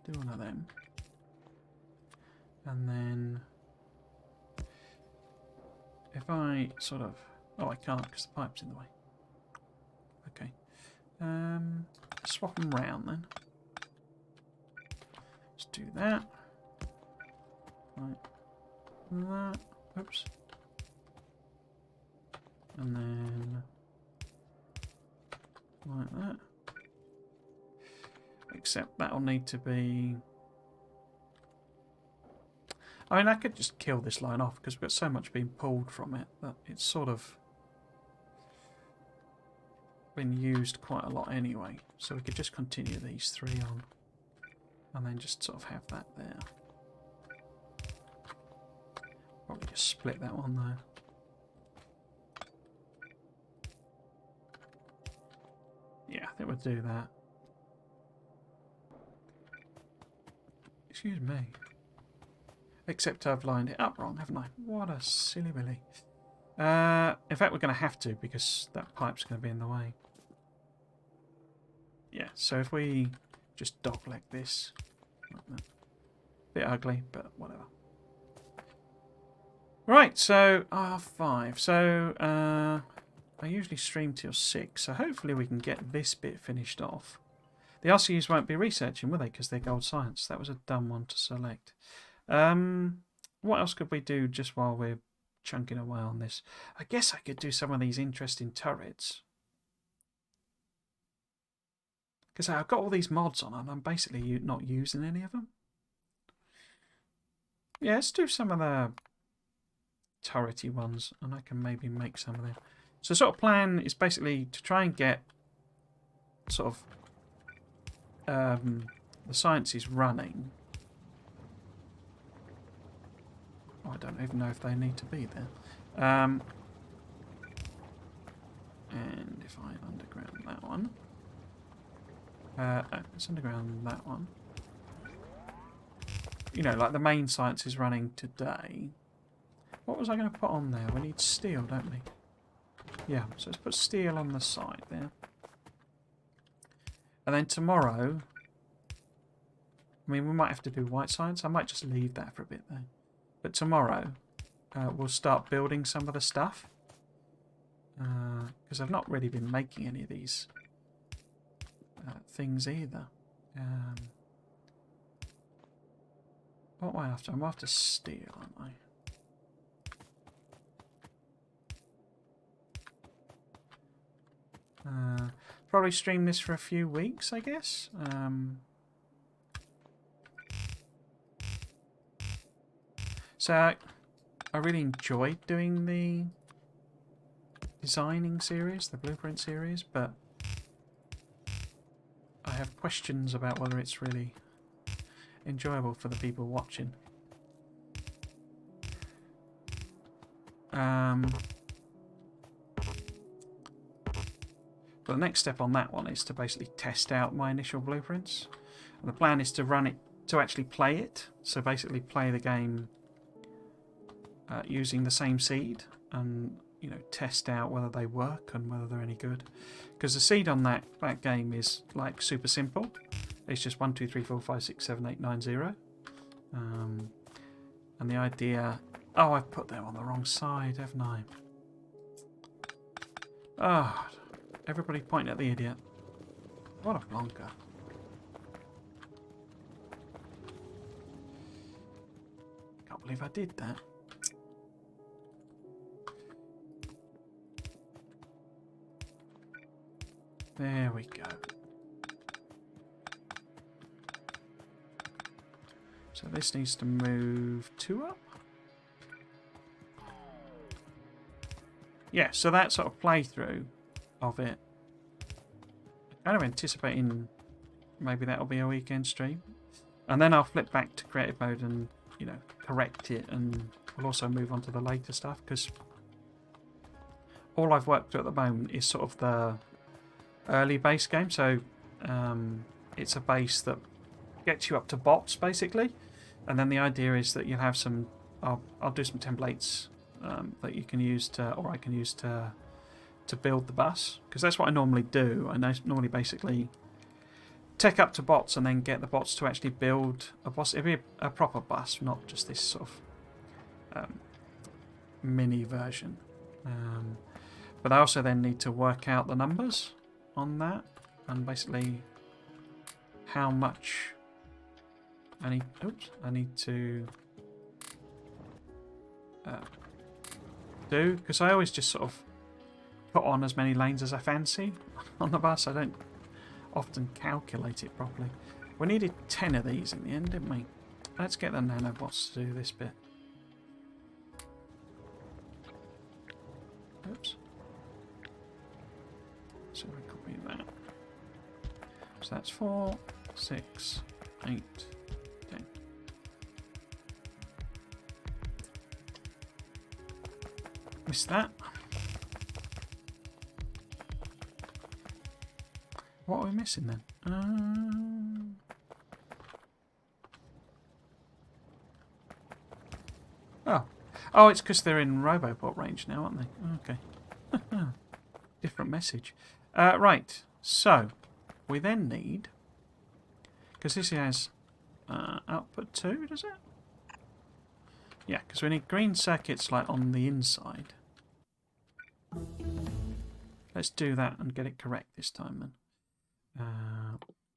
Do one of them, and then if I sort of, oh, I can't because the pipe's in the way. Okay, swap them round then. Let's do that. Like that. Oops. And then like that. Except that'll need to be... I mean, I could just kill this line off because we've got so much being pulled from it that it's sort of been used quite a lot anyway. So we could just continue these three on and then just sort of have that there. Probably just split that one there. Yeah, I think we'll do that. Excuse me. Except I've lined it up wrong, haven't I? What a silly willy. In fact, we're going to have to because that pipe's going to be in the way. Yeah, so if we just dogleg this. Like that. Bit ugly, but whatever. Right, so R5. So I usually stream till 6, so hopefully we can get this bit finished off. The RCUs won't be researching, will they? Because they're gold science. That was a dumb one to select. What else could we do just while we're chunking away on this? I guess I could do some of these interesting turrets. Because I've got all these mods on and I'm basically not using any of them. Yeah, let's do some of the turrety ones and I can maybe make some of them. So sort of plan is basically to try and get sort of the sciences running. Oh, I don't even know if they need to be there. And if I underground that one. Let's underground that one. You know, like the main science is running today. What was I going to put on there? We need steel, don't we? Yeah, so let's put steel on the side there. And then tomorrow, I mean, we might have to do white science. I might just leave that for a bit though. But tomorrow, we'll start building some of the stuff. Because I've not really been making any of these things either. What am I after? I'm after steel, aren't I? Probably stream this for a few weeks, I guess. So I really enjoyed doing the designing series, the blueprint series, but I have questions about whether it's really enjoyable for the people watching. But the next step on that one is to basically test out my initial blueprints. And the plan is to run it, to actually play it. So basically play the game using the same seed and, you know, test out whether they work and whether they're any good. Because the seed on that game is like super simple. It's just 1, 2, 3, 4, 5, 6, 7, 8, 9, 0. And the idea... Oh, I've put them on the wrong side, haven't I? Ah, oh, everybody pointing at the idiot. What a plonker. Can't believe I did that. There we go. So this needs to move 2 up. Yeah, so that sort of playthrough of it. Kind of anticipating maybe that'll be a weekend stream. And then I'll flip back to creative mode and, you know, correct it, and we'll also move on to the later stuff, because all I've worked through at the moment is sort of the early base game. So it's a base that gets you up to bots basically, and then the idea is that you'll have some I'll do some templates that you can use to, or I can use to build the bus, because that's what I normally do. I normally basically tech up to bots and then get the bots to actually build a bus. It'd be a proper bus, not just this sort of mini version. But I also then need to work out the numbers on that, and basically how much I need. Oops, I need to do, because I always just sort of put on as many lanes as I fancy on the bus. I don't often calculate it properly. We needed 10 of these in the end, didn't we? Let's get the nanobots to do this bit. Oops. So we copy that. So that's 4, 6, 8, 10. Missed that. What are we missing then? Oh, it's because they're in Robobot range now, aren't they? Okay. Different message. Right, so we then need, because this has output 2, does it? Yeah, because we need green circuits like on the inside. Let's do that and get it correct this time then.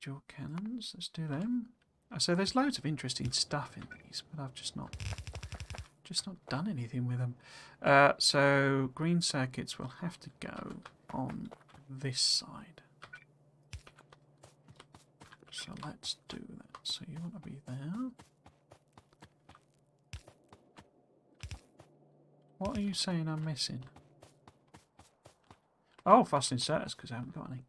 Dual cannons, let's do them. So there's loads of interesting stuff in these, but I've just not done anything with them. So green circuits will have to go on this side. So let's do that. So you want to be there. What are you saying I'm missing? Oh, fast inserters, because I haven't got any.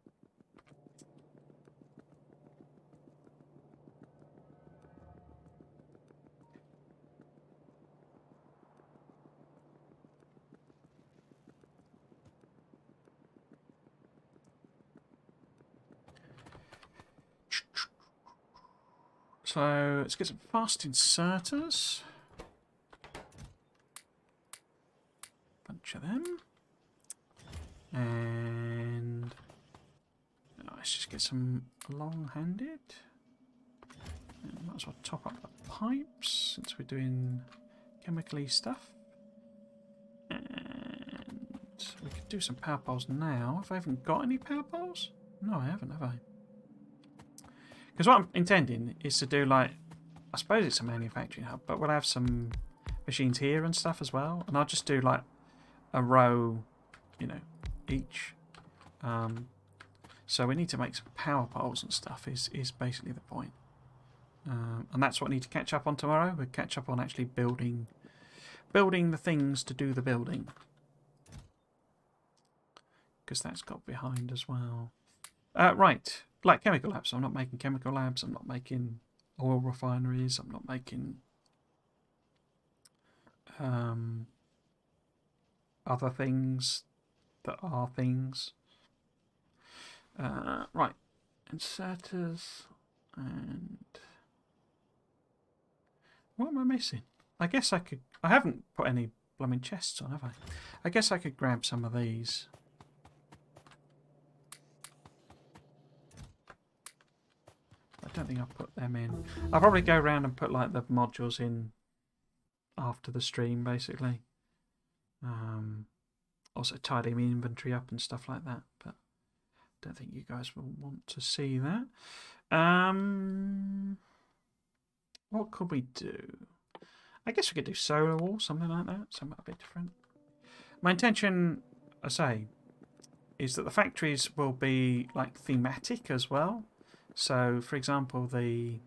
So let's get some fast inserters. Bunch of them. And let's just get some long-handed. Might as well top up the pipes since we're doing chemically stuff. And we could do some power poles now. If I haven't got any power poles? No, I haven't, have I? Because what I'm intending is to do like, I suppose it's a manufacturing hub, but we'll have some machines here and stuff as well. And I'll just do like a row, you know, each. So we need to make some power poles and stuff is basically the point. And that's what I need to catch up on tomorrow. We'll catch up on actually building the things to do the building. Because that's got behind as well. Right. Like chemical labs. I'm not making chemical labs. I'm not making oil refineries. I'm not making other things that are things. Right. Inserters and what am I missing? I guess I could. I haven't put any blooming chests on, have I? I guess I could grab some of these. I don't think I'll put them in. I'll probably go around and put like the modules in after the stream, basically. Also tidy my inventory up and stuff like that, but I don't think you guys will want to see that. What could we do? I guess we could do solar wall, something like that, something a bit different. My intention, I say, is that the factories will be like thematic as well. So, for example, the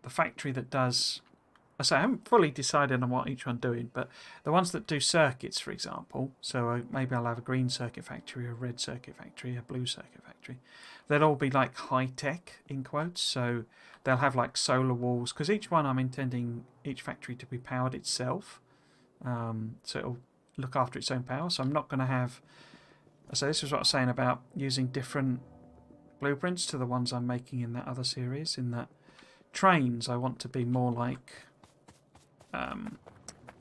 factory that does, I say I haven't fully decided on what each one's doing, but the ones that do circuits, for example, so maybe I'll have a green circuit factory, a red circuit factory, a blue circuit factory. They'll all be like high tech in quotes, so they'll have like solar walls because each one I'm intending each factory to be powered itself, so it'll look after its own power. So I'm not going to have. So this is what I was saying about using different blueprints to the ones I'm making in that other series. In that trains, I want to be more like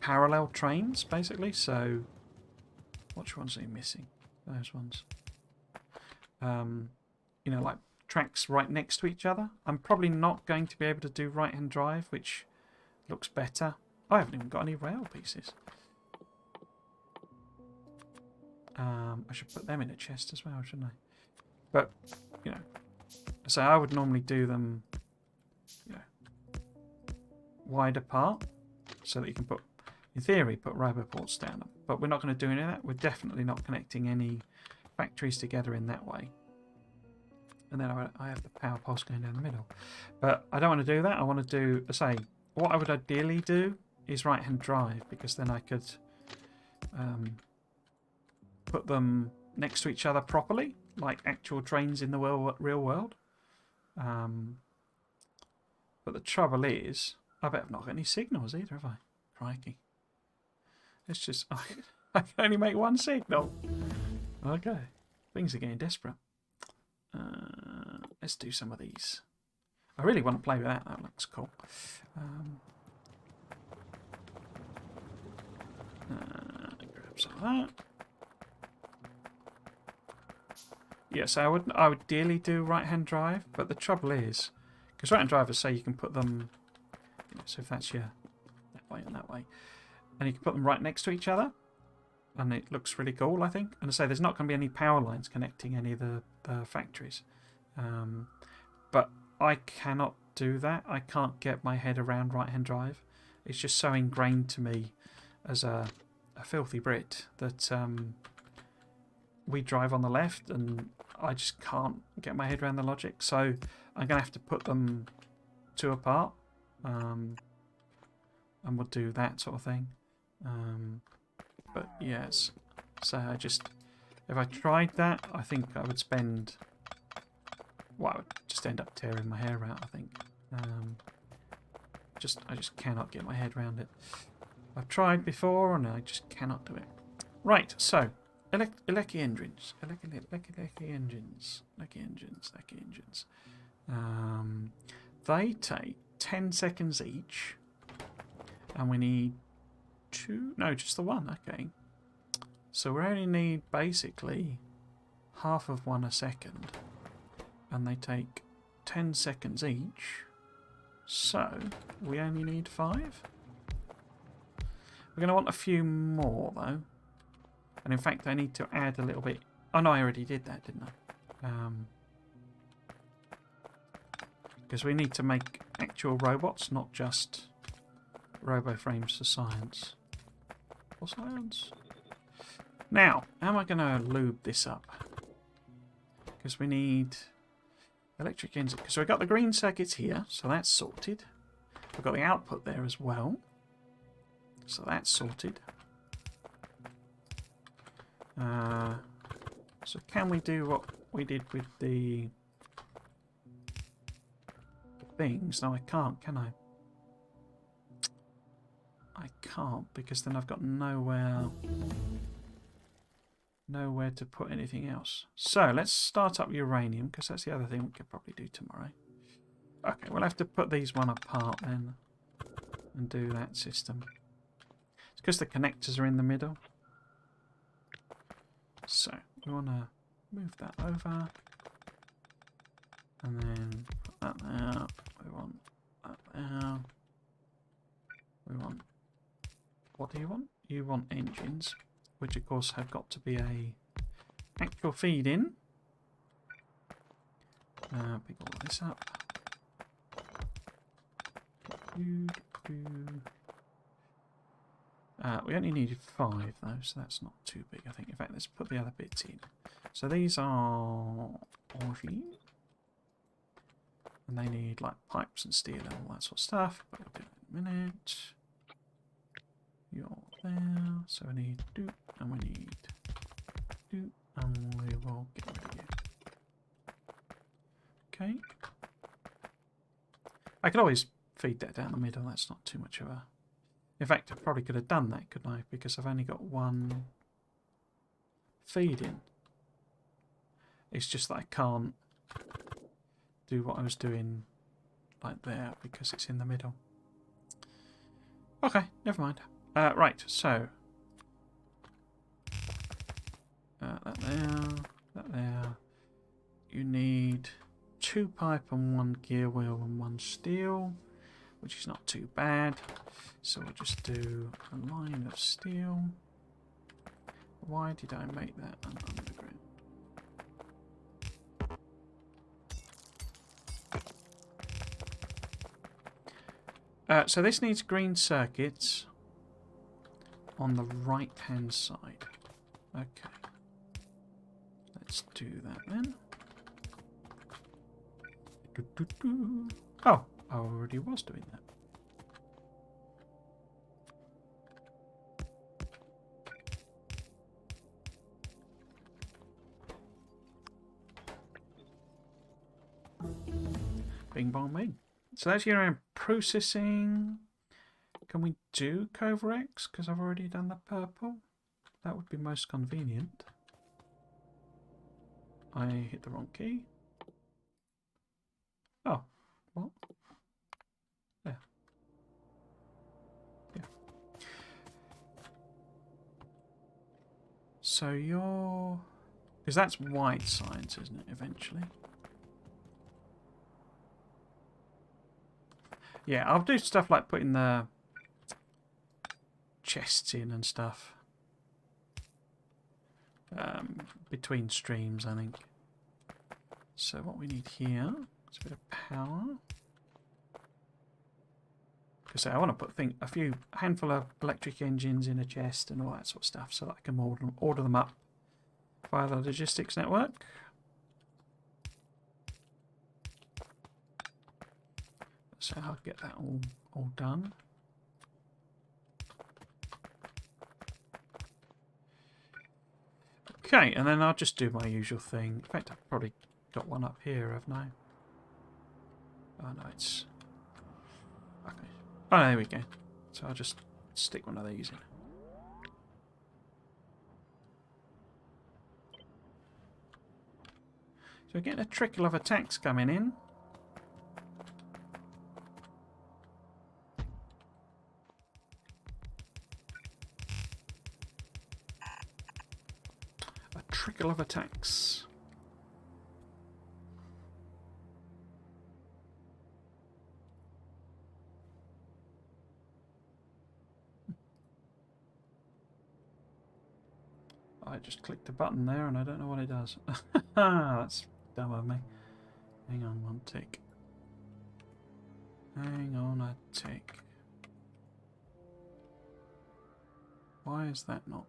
parallel trains, basically. So, which ones are you missing? Those ones. You know, like tracks right next to each other. I'm probably not going to be able to do right-hand drive, which looks better. I haven't even got any rail pieces. I should put them in a chest as well, shouldn't I? But, you know, so I would normally do them, you know, wide apart so that you can put, in theory, put roboports down them. But we're not going to do any of that. We're definitely not connecting any factories together in that way. And then I have the power poles going down the middle. But I don't want to do that. I want to do, say, what I would ideally do is right-hand drive, because then I could put them next to each other properly, like actual trains in the real world. But the trouble is, I bet I've not got any signals either, have I? Crikey. It's just, I can only make one signal. Okay. Things are getting desperate. Let's do some of these. I really want to play with that. That looks cool. Grab some of that. Yes, I would ideally do right-hand drive, but the trouble is, because right-hand drivers say you can put them, you know, so if that's your way and that way. And you can put them right next to each other. And it looks really cool, I think. And I say there's not going to be any power lines connecting any of the factories. But I cannot do that. I can't get my head around right-hand drive. It's just so ingrained to me as a filthy Brit that we drive on the left and I just can't get my head around the logic. So I'm going to have to put them two apart. And we'll do that sort of thing. But yes, so if I tried that, I think I would spend, well, I would just end up tearing my hair out, I think. I just cannot get my head around it. I've tried before and I just cannot do it. Right, so, Lecky engines. Lecky engines. They take 10 seconds each, and we need just the one, okay. So we only need basically half of one a second, and they take 10 seconds each, so we only need 5. We're going to want a few more though, and in fact I need to add a little bit. Oh no, I already did that, didn't I? Because we need to make actual robots, not just robo-frames for science. For science. Now, how am I going to lube this up? Because we need electric engine. So we've got the green circuits here, so that's sorted. We've got the output there as well, so that's sorted. So can we do what we did with the things? No, I can't, can I? I can't, because then I've got nowhere to put anything else. So let's start up uranium, because that's the other thing we could probably do tomorrow. Okay, we'll have to put these one apart then and do that system. It's because the connectors are in the middle. So we want to move that over and then put that there. We want that there. We want, what do you want? You want engines, which of course have got to be a actual feed in. Pick all this up. We only needed 5 though, so that's not too big, I think. In fact, let's put the other bits in. So these are orangey, and they need like pipes and steel and all that sort of stuff, but we'll do it in a minute. You're there, so we need doop, and we need doop, and we will get rid of you. Okay. I could always feed that down the middle, that's not too much of a... In fact, I probably could have done that, couldn't I? Because I've only got one feed in. It's just that I can't do what I was doing like there because it's in the middle. Okay, never mind. Right, so that there. You need 2 pipe and 1 gear wheel and 1 steel, which is not too bad. So we'll just do a line of steel. Why did I make that underground? So this needs green circuits on the right hand side. Okay. Let's do that then. Oh, I already was doing that. Bing bong bing. So that's your processing. Can we do Cover X? Because I've already done the purple. That would be most convenient. I hit the wrong key. Oh, what? There. Yeah. So you're... Because that's white science, isn't it, eventually? Yeah, I'll do stuff like putting the chests in and stuff. Between streams, I think. So what we need here is a bit of power. Because I want to put a handful of electric engines in a chest and all that sort of stuff, so that I can order them up via the logistics network. So I'll get that all done. Okay, and then I'll just do my usual thing. In fact, I've probably got one up here, haven't I? Oh no, it's... Okay. Oh, there we go. So I'll just stick one of these in. So we're getting a trickle of attacks coming in. A trickle of attacks. I just clicked a button there and I don't know what it does. That's dumb of me. Hang on one tick. Hang on a tick. Why is that not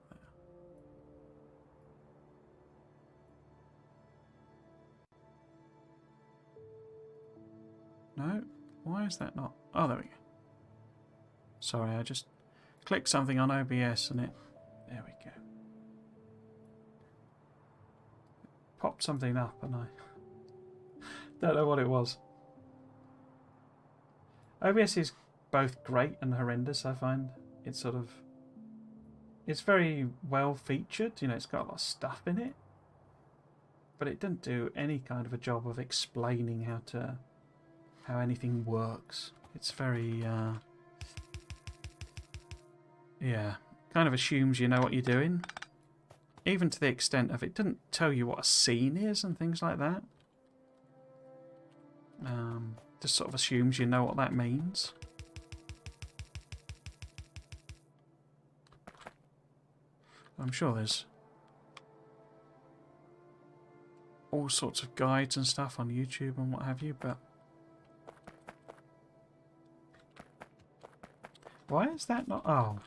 there? No? Why is that not? Oh, there we go. Sorry, I just clicked something on OBS and it... There we go. Popped something up and I don't know what it was. OBS is both great and horrendous, I find. It's sort of... It's very well featured, you know, it's got a lot of stuff in it. But it doesn't do any kind of a job of explaining how anything works. It's very... yeah, kind of assumes you know what you're doing. Even to the extent of it doesn't tell you what a scene is and things like that. Just sort of assumes you know what that means. I'm sure there's all sorts of guides and stuff on YouTube and what have you, but why is that not... Oh.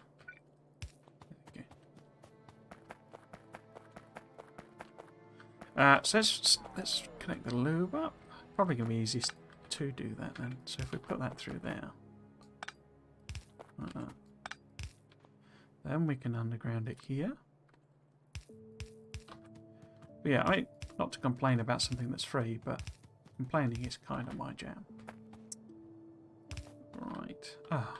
So let's connect the lube up. Probably going to be easiest to do that then. So if we put that through there, like that, then we can underground it here. But yeah, not to complain about something that's free, but complaining is kind of my jam. Right. Ah.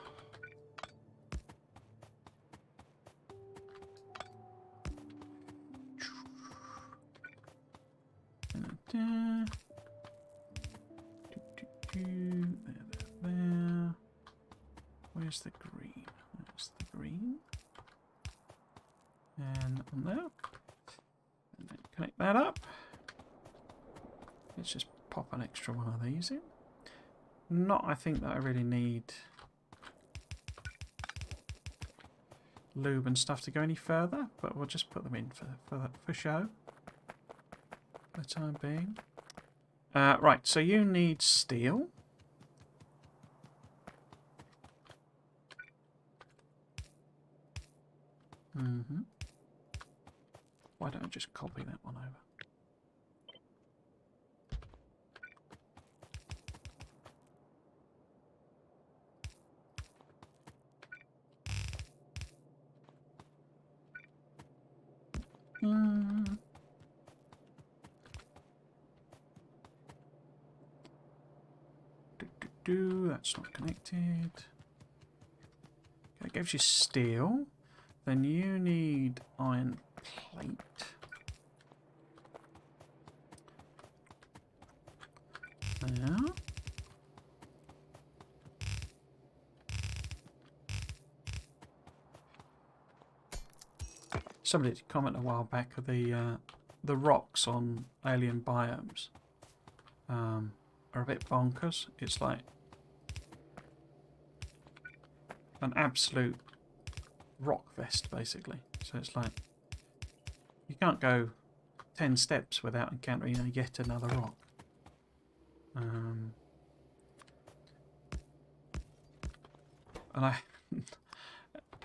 There. Where's the green? There's the green. And on there. And then connect that up. Let's just pop an extra one of these in. Not, I think, that I really need lube and stuff to go any further, but we'll just put them in for show. For the time being. Right, so you need steel. Why don't I just copy that one over? That's not connected. That gives you steel. Then you need iron plate. There. Somebody did comment a while back of the rocks on alien biomes are a bit bonkers. It's like an absolute rock vest, basically. So it's like you can't go 10 steps without encountering yet another rock. And I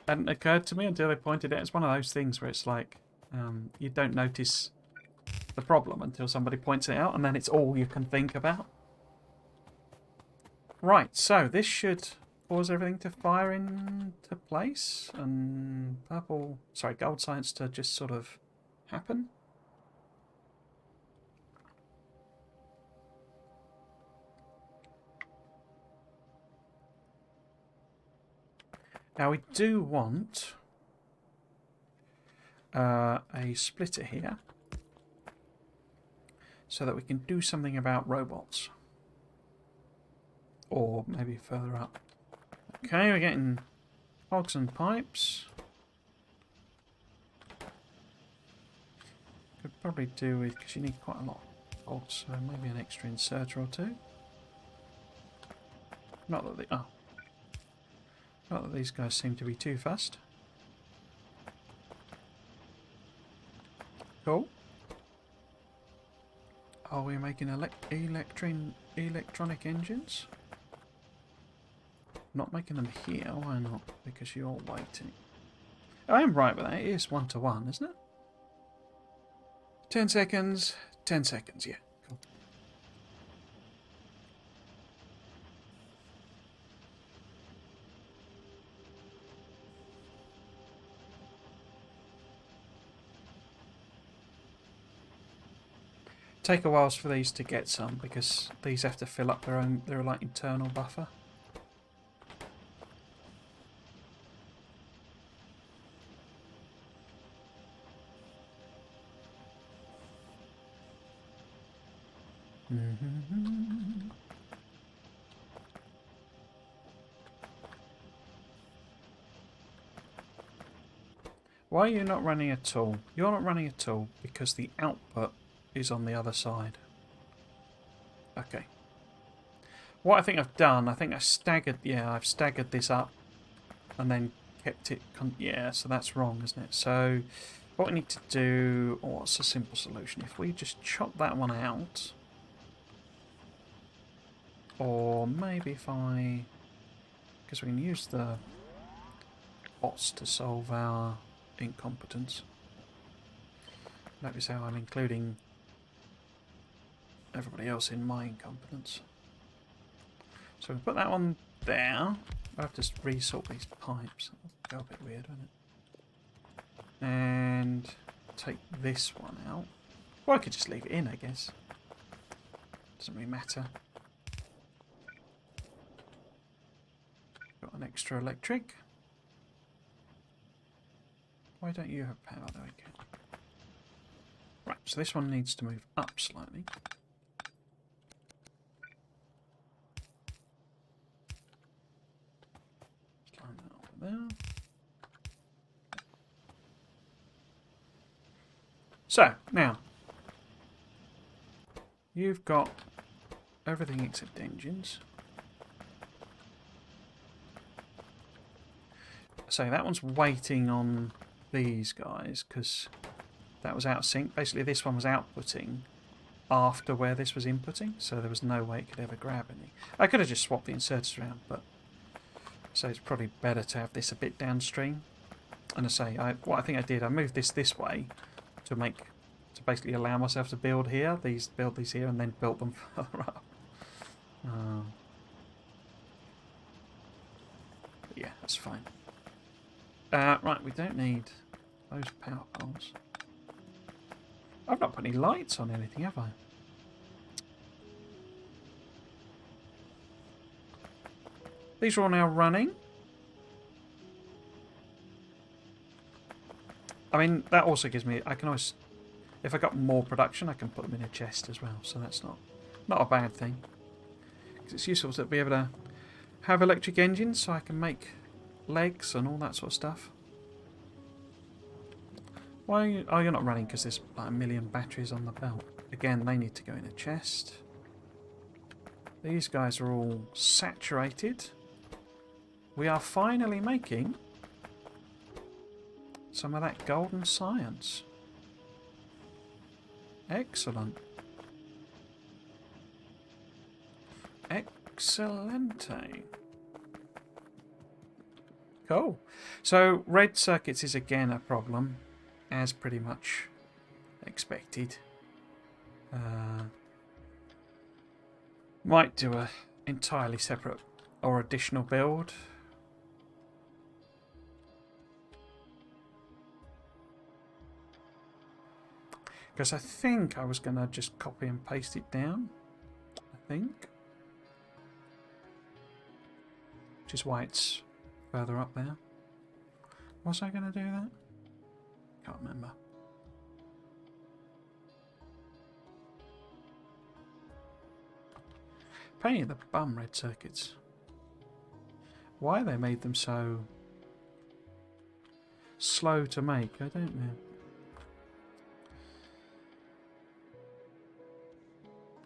hadn't occurred to me until they pointed it. It's one of those things where it's like you don't notice the problem until somebody points it out, and then it's all you can think about. Right, so this should cause everything to fire into place, and gold science to just sort of happen. Now we do want a splitter here so that we can do something about robots. Or maybe further up. Okay, we're getting hogs and pipes. Could probably do with, because you need quite a lot of hogs, so maybe an extra inserter or two. Not that these guys seem to be too fussed. Cool. Are we making electronic engines? Not making them here, why not? Because you're waiting. I am right with that, it is 1-to-1, isn't it? 10 seconds, 10 seconds, yeah. Cool. Take a while for these to get some, because these have to fill up their like internal buffer. Why are you not running at all? You're not running at all because the output is on the other side. Okay. What I think I've done, I think I've staggered this up and then kept it, yeah, so that's wrong, isn't it? So what we need to do, what's a simple solution? If we just chop that one out, or maybe if because we can use the bots to solve our incompetence. Notice how I'm including everybody else in my incompetence. So we put that one there. I have to resort these pipes. That'll go a bit weird, won't it? And take this one out. Well, I could just leave it in, I guess. Doesn't really matter. Got an extra electric. Why don't you have power? There we go. Right, so this one needs to move up slightly. Slide that over there. So, now, you've got everything except engines. So that one's waiting on these guys because that was out of sync. Basically, this one was outputting after where this was inputting, so there was no way it could ever grab any. I could have just swapped the inserters around, but so it's probably better to have this a bit downstream. And I say, what I think I did, I moved this way to basically allow myself to build here, build these here, and then build them further up. Yeah, that's fine. Right, we don't need those power poles. I've not put any lights on anything, have I? These are all now running. I mean, that also gives me... I can always... If I got more production, I can put them in a chest as well. So that's not a bad thing. Because it's useful to be able to have electric engines so I can make legs and all that sort of stuff. Why are you... Oh, you're not running because there's like 1 million batteries on the belt. Again, they need to go in a chest. These guys are all saturated. We are finally making some of that golden science. Excellent. Excelente. Cool. So red circuits is again a problem, as pretty much expected. Might do a entirely separate or additional build. Because I think I was going to just copy and paste it down. I think. Which is why it's further up there. Was I going to do that? Can't remember. Pain in the bum, red circuits. Why they made them so slow to make, I don't know.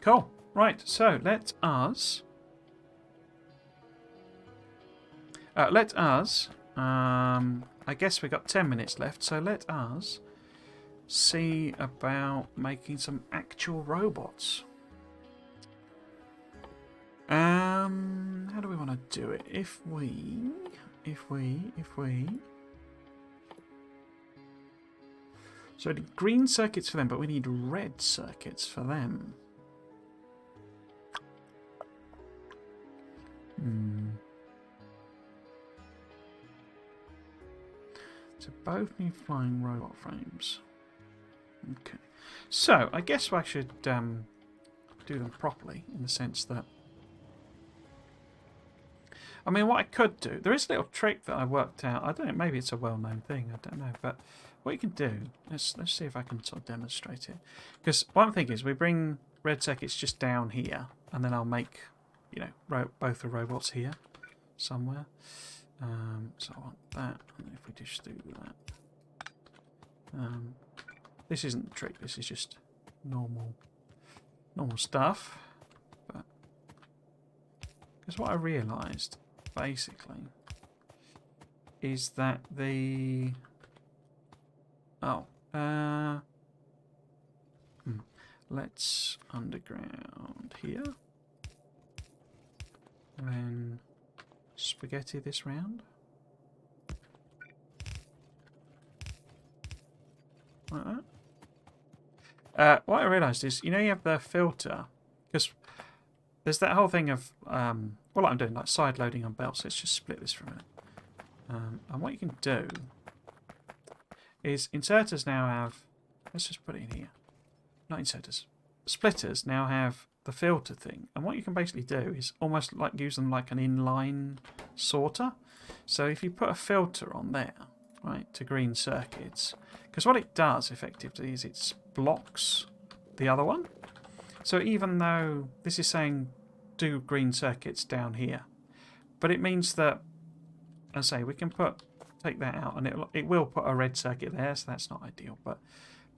Cool. Right, so let us I guess we've got 10 minutes left, so let us see about making some actual robots. How do we want to do it? If we so we need green circuits for them, but we need red circuits for them. So both need flying robot frames. Okay. So I guess I should do them properly in the sense that, I mean, what I could do, there is a little trick that I worked out. I don't know, maybe it's a well-known thing. I don't know, but what you can do, let's see if I can sort of demonstrate it. Because one thing is, we bring red circuits just down here, and then I'll make, you know, both the robots here somewhere. So I want that, and if we just do that, this isn't the trick. This is just normal stuff. But because what I realised basically is that the let's underground here, and then spaghetti this round like that. What I realised is, you know, you have the filter, because there's that whole thing of well, I'm doing like side loading on belts. Let's just split this for a minute. And what you can do is inserters now have, let's just put it in here. Not inserters. Splitters now have the filter thing. And what you can basically do is almost like use them like an inline sorter. So if you put a filter on there, right, to green circuits, because what it does effectively is it blocks the other one. So even though this is saying do green circuits down here, but it means that, as I say, we can take that out, and it will put a red circuit there, so that's not ideal. But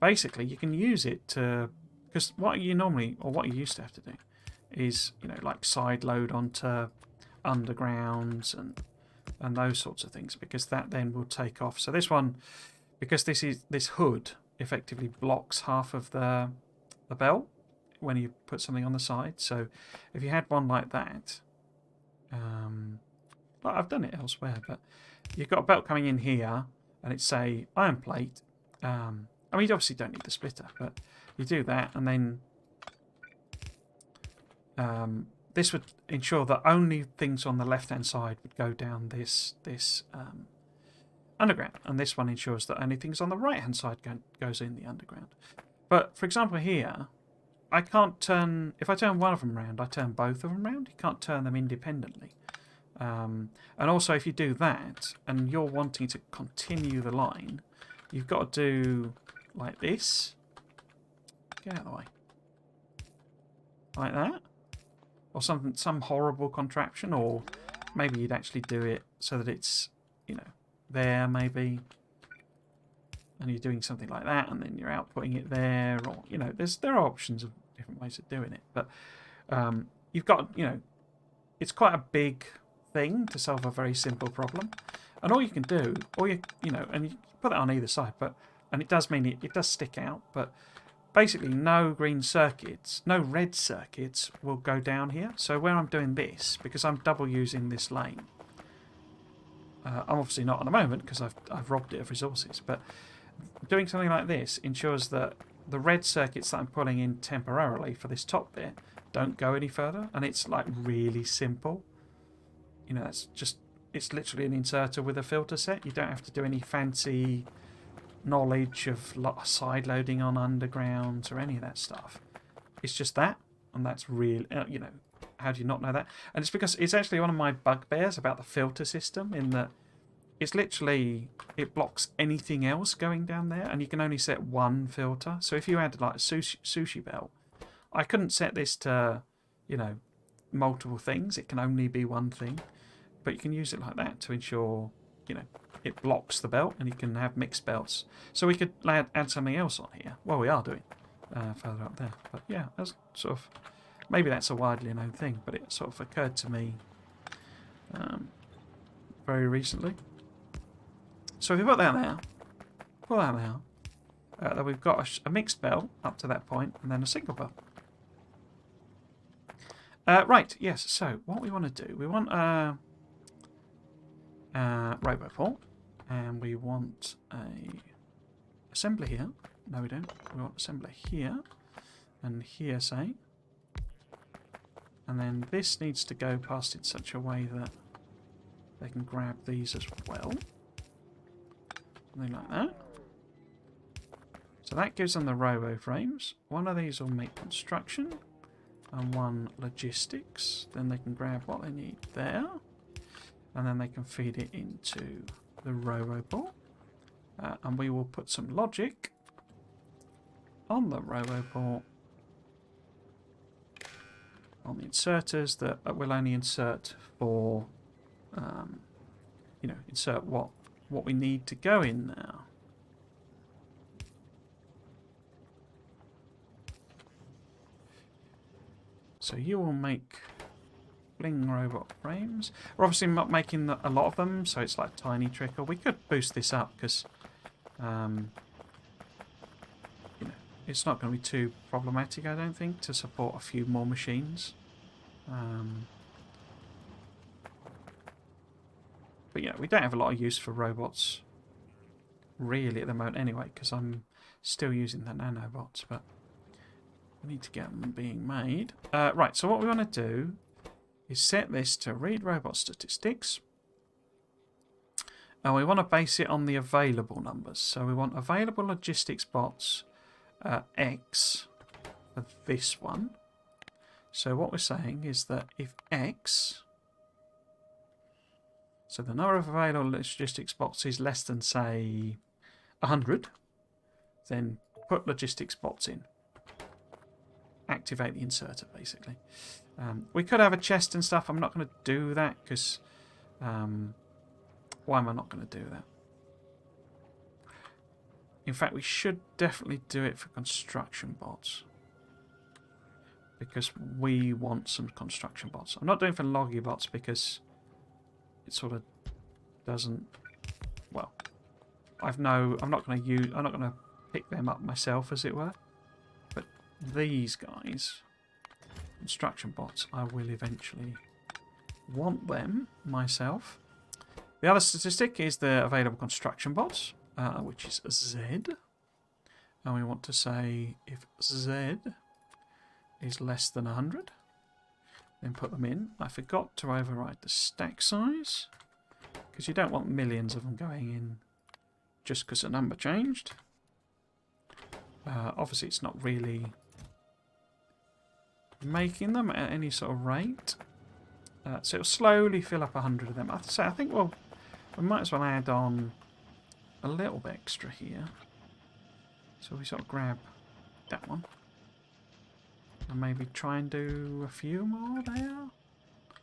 basically, you can use it to, because what you normally, or what you used to have to do, is, you know, like side load onto undergrounds and those sorts of things, because that then will take off. So this one, because this hood effectively blocks half of the belt when you put something on the side. So if you had one like that, well, I've done it elsewhere, but you've got a belt coming in here, and it's say iron plate. I mean, you obviously don't need the splitter, but you do that, and then this would ensure that only things on the left-hand side would go down this underground, and this one ensures that only things on the right-hand side goes in the underground. But for example, here, I can't turn. If I turn one of them round, I turn both of them round. You can't turn them independently. And also, if you do that, and you're wanting to continue the line, you've got to do like this. Get out of the way. Like that. Or some horrible contraption, or maybe you'd actually do it so that it's, you know, there maybe, and you're doing something like that, and then you're outputting it there, or, you know, there are options of different ways of doing it. But you've got, you know, it's quite a big thing to solve a very simple problem. And all you can do, and you put that on either side, and it does mean it does stick out, but basically no green circuits, no red circuits will go down here. So where I'm doing this, because I'm double using this lane, I'm obviously not at the moment because I've robbed it of resources, but doing something like this ensures that the red circuits that I'm pulling in temporarily for this top bit don't go any further, and it's like really simple. It's literally an inserter with a filter set. You don't have to do any fancy knowledge of side loading on undergrounds or any of that stuff. It's just that, and that's real. How do you not know that? And it's because it's actually one of my bugbears about the filter system, in that it's literally, it blocks anything else going down there, and you can only set one filter. So if you add like a sushi belt, I couldn't set this to, multiple things. It can only be one thing, but you can use it like that to ensure, it blocks the belt, and you can have mixed belts. So we could add something else on here. Well, we are doing further up there, but yeah, that's sort of, maybe that's a widely known thing, but it sort of occurred to me very recently. So if we put that there, pull that there, then we've got a mixed belt up to that point, and then a single belt. Right, yes, so what we want to do, we want a roboport, and we want a assembly here. No, we don't. We want assembly here, and here, say. And then this needs to go past in such a way that they can grab these as well. Something like that. So that gives them the robo frames. One of these will make construction, and one logistics. Then they can grab what they need there, and then they can feed it into the roboport. And we will put some logic on the roboport, on the inserters that will only insert for, insert what we need to go in now. So you will make bling robot frames. We're obviously not making a lot of them, so it's like tiny trickle. We could boost this up because, it's not going to be too problematic, I don't think, to support a few more machines. But yeah, we don't have a lot of use for robots really at the moment anyway, because I'm still using the nanobots, but we need to get them being made. Right, so what we want to do is set this to read robot statistics, and we want to base it on the available numbers. So we want available logistics bots X for this one. So what we're saying is that if X, so the number of available logistics bots is less than, say, 100, then put logistics bots in. Activate the inserter, basically. We could have a chest and stuff. I'm not going to do that because why am I not going to do that? In fact, we should definitely do it for construction bots, because we want some construction bots. I'm not doing for loggy bots because it sort of doesn't. Well, I'm not going to pick them up myself, as it were. But these guys, construction bots, I will eventually want them myself. The other statistic is the available construction bots, which is Z. And we want to say if Z is less than 100, then put them in. I forgot to override the stack size, because you don't want millions of them going in just because the number changed. Obviously, it's not really making them at any sort of rate. So it'll slowly fill up 100 of them. I think we might as well add on a little bit extra here. So we sort of grab that one. And maybe try and do a few more there.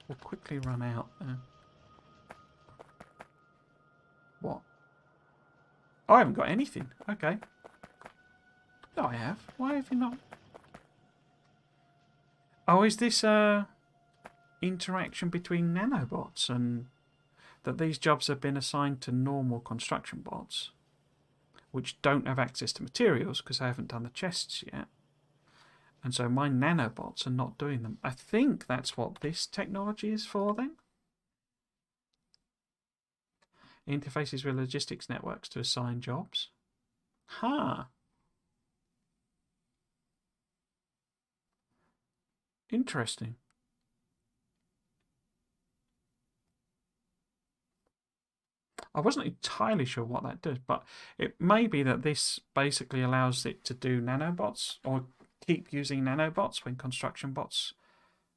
We'll quickly run out there. What? Oh, I haven't got anything. Okay. No, I have. Why have you not? Oh, is this interaction between nanobots and... that these jobs have been assigned to normal construction bots, which don't have access to materials because I haven't done the chests yet. And so my nanobots are not doing them. I think that's what this technology is for then. Interfaces with logistics networks to assign jobs. Huh. Interesting. I wasn't entirely sure what that does, but it may be that this basically allows it to do nanobots or keep using nanobots when construction bots,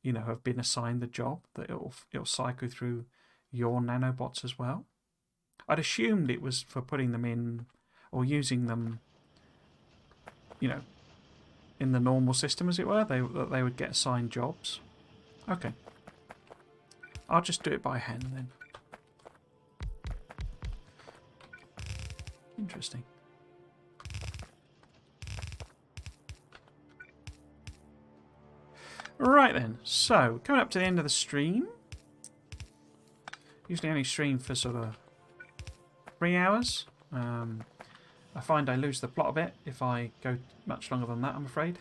have been assigned the job, that it'll cycle through your nanobots as well. I'd assumed it was for putting them in or using them, in the normal system, as it were, that they would get assigned jobs. Okay. I'll just do it by hand then. Interesting. Right then, so coming up to the end of the stream. Usually only stream for sort of 3 hours. I find I lose the plot a bit if I go much longer than that, I'm afraid.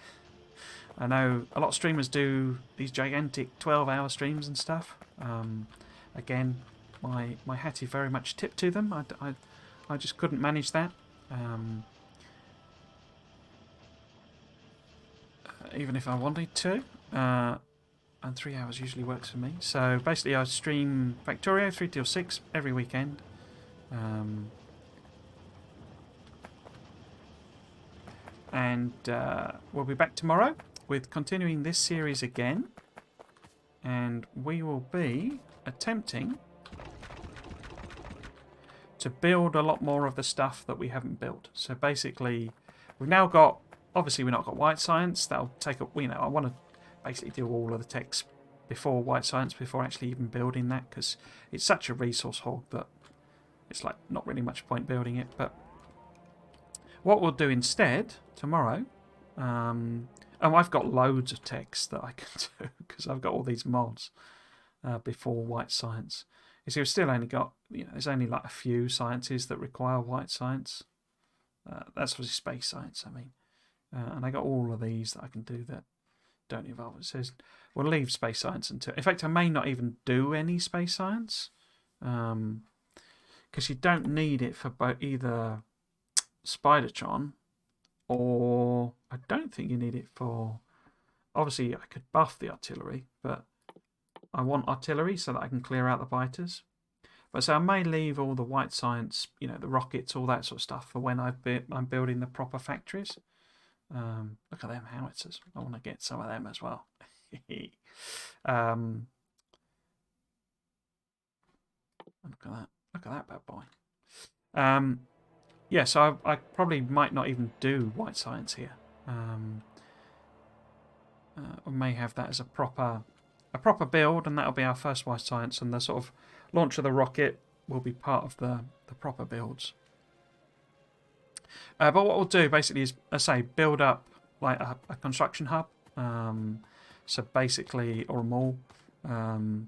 I know a lot of streamers do these gigantic 12-hour streams and stuff. Again, my hat is very much tipped to them. I just couldn't manage that. Even if I wanted to. And 3 hours usually works for me. So basically I stream Factorio 3 till 6 every weekend. And we'll be back tomorrow with continuing this series again. And we will be attempting to build a lot more of the stuff that we haven't built. So basically, we've now got, obviously we've not got white science. That'll take up, I want to basically do all of the techs before white science, before actually even building that, because it's such a resource hog that it's like not really much point building it. But what we'll do instead tomorrow, I've got loads of techs that I can do because I've got all these mods before white science. You see, we've still only got, there's only like a few sciences that require white science. That's for space science, I mean. And I got all of these that I can do that don't involve. It says we'll leave space science until. In fact, I may not even do any space science because you don't need it for either Spidertron or I don't think you need it for. Obviously, I could buff the artillery, but I want artillery so that I can clear out the biters. But so I may leave all the white science, the rockets, all that sort of stuff for when I'm building the proper factories. Look at them howitzers. I want to get some of them as well. Look at that. Look at that bad boy. Yeah, so I probably might not even do white science here. I may have that as a proper build, and that'll be our first white science, and the sort of launch of the rocket will be part of the proper builds. But what we'll do basically is, as I say, build up like a construction hub. So basically, or a mall, if you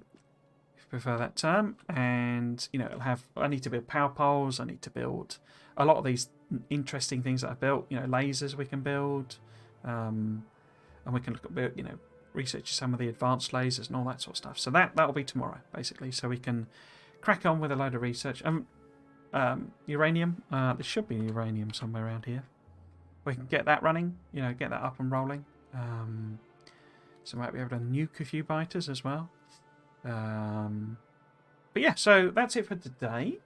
prefer that term. And it'll have. I need to build power poles. I need to build a lot of these interesting things that I built. Lasers we can build, and we can look at research some of the advanced lasers and all that sort of stuff. So that'll be tomorrow, basically. So we can crack on with a load of research. Uranium. There should be uranium somewhere around here. We can get that running, get that up and rolling. So we might be able to nuke a few biters as well. But yeah, so that's it for today.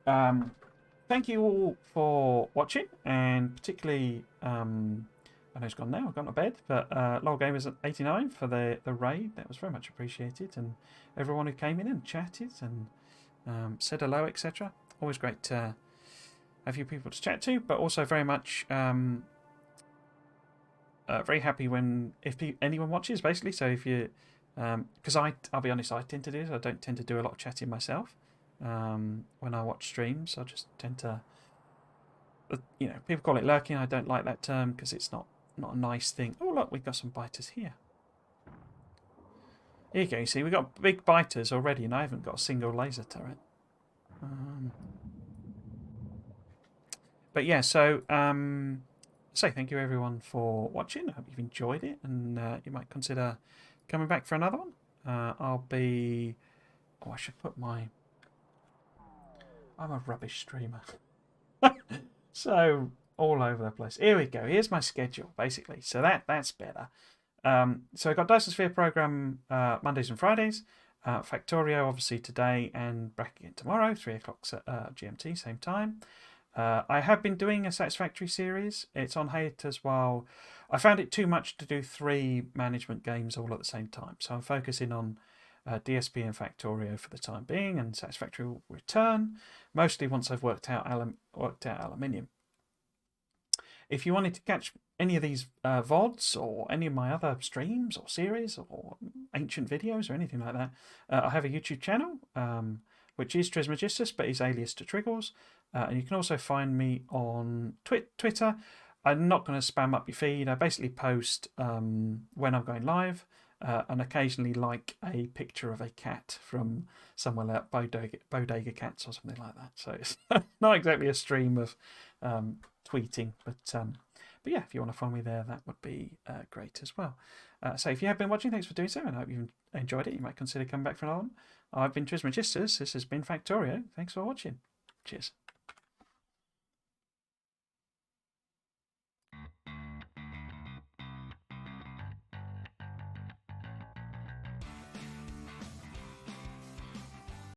Thank you all for watching, and particularly, I know it's gone now, I've gone to bed, but Lol Gamers at 89 for the raid. That was very much appreciated, and everyone who came in and chatted and said hello, etc. Always great to have you people to chat to, but also very much very happy if anyone watches, basically. So if you, because I'll be honest, I tend to do this. I don't tend to do a lot of chatting myself when I watch streams. I just tend to, people call it lurking. I don't like that term because it's not a nice thing. Oh look, we've got some biters here. Here you go. You see, we've got big biters already, and I haven't got a single laser turret. But yeah, so say thank you everyone for watching. I hope you've enjoyed it, and you might consider coming back for another one. I'll be. Oh, I should put my. I'm a rubbish streamer. So all over the place. Here we go. Here's my schedule, basically. So that's better. So I've got Dyson Sphere program Mondays and Fridays. Factorio, obviously, today, and back again tomorrow, 3 o'clock GMT, same time. I have been doing a Satisfactory series. It's on hiatus while I found it too much to do 3 management games all at the same time. So I'm focusing on DSP and Factorio for the time being, and Satisfactory will return, mostly once I've worked out aluminium. If you wanted to catch any of these VODs or any of my other streams or series or ancient videos or anything like that, I have a YouTube channel, which is Trismegistus, but is alias to Triggles. And you can also find me on Twitter. I'm not going to spam up your feed. I basically post when I'm going live and occasionally like a picture of a cat from somewhere like Bodega Cats or something like that. So it's not exactly a stream of tweeting, but yeah, if you want to follow me there, that would be great as well. So if you have been watching, thanks for doing so, and I hope you enjoyed it. You might consider coming back for another one. I've been Trismegistus. This has been Factorio. Thanks for watching. Cheers.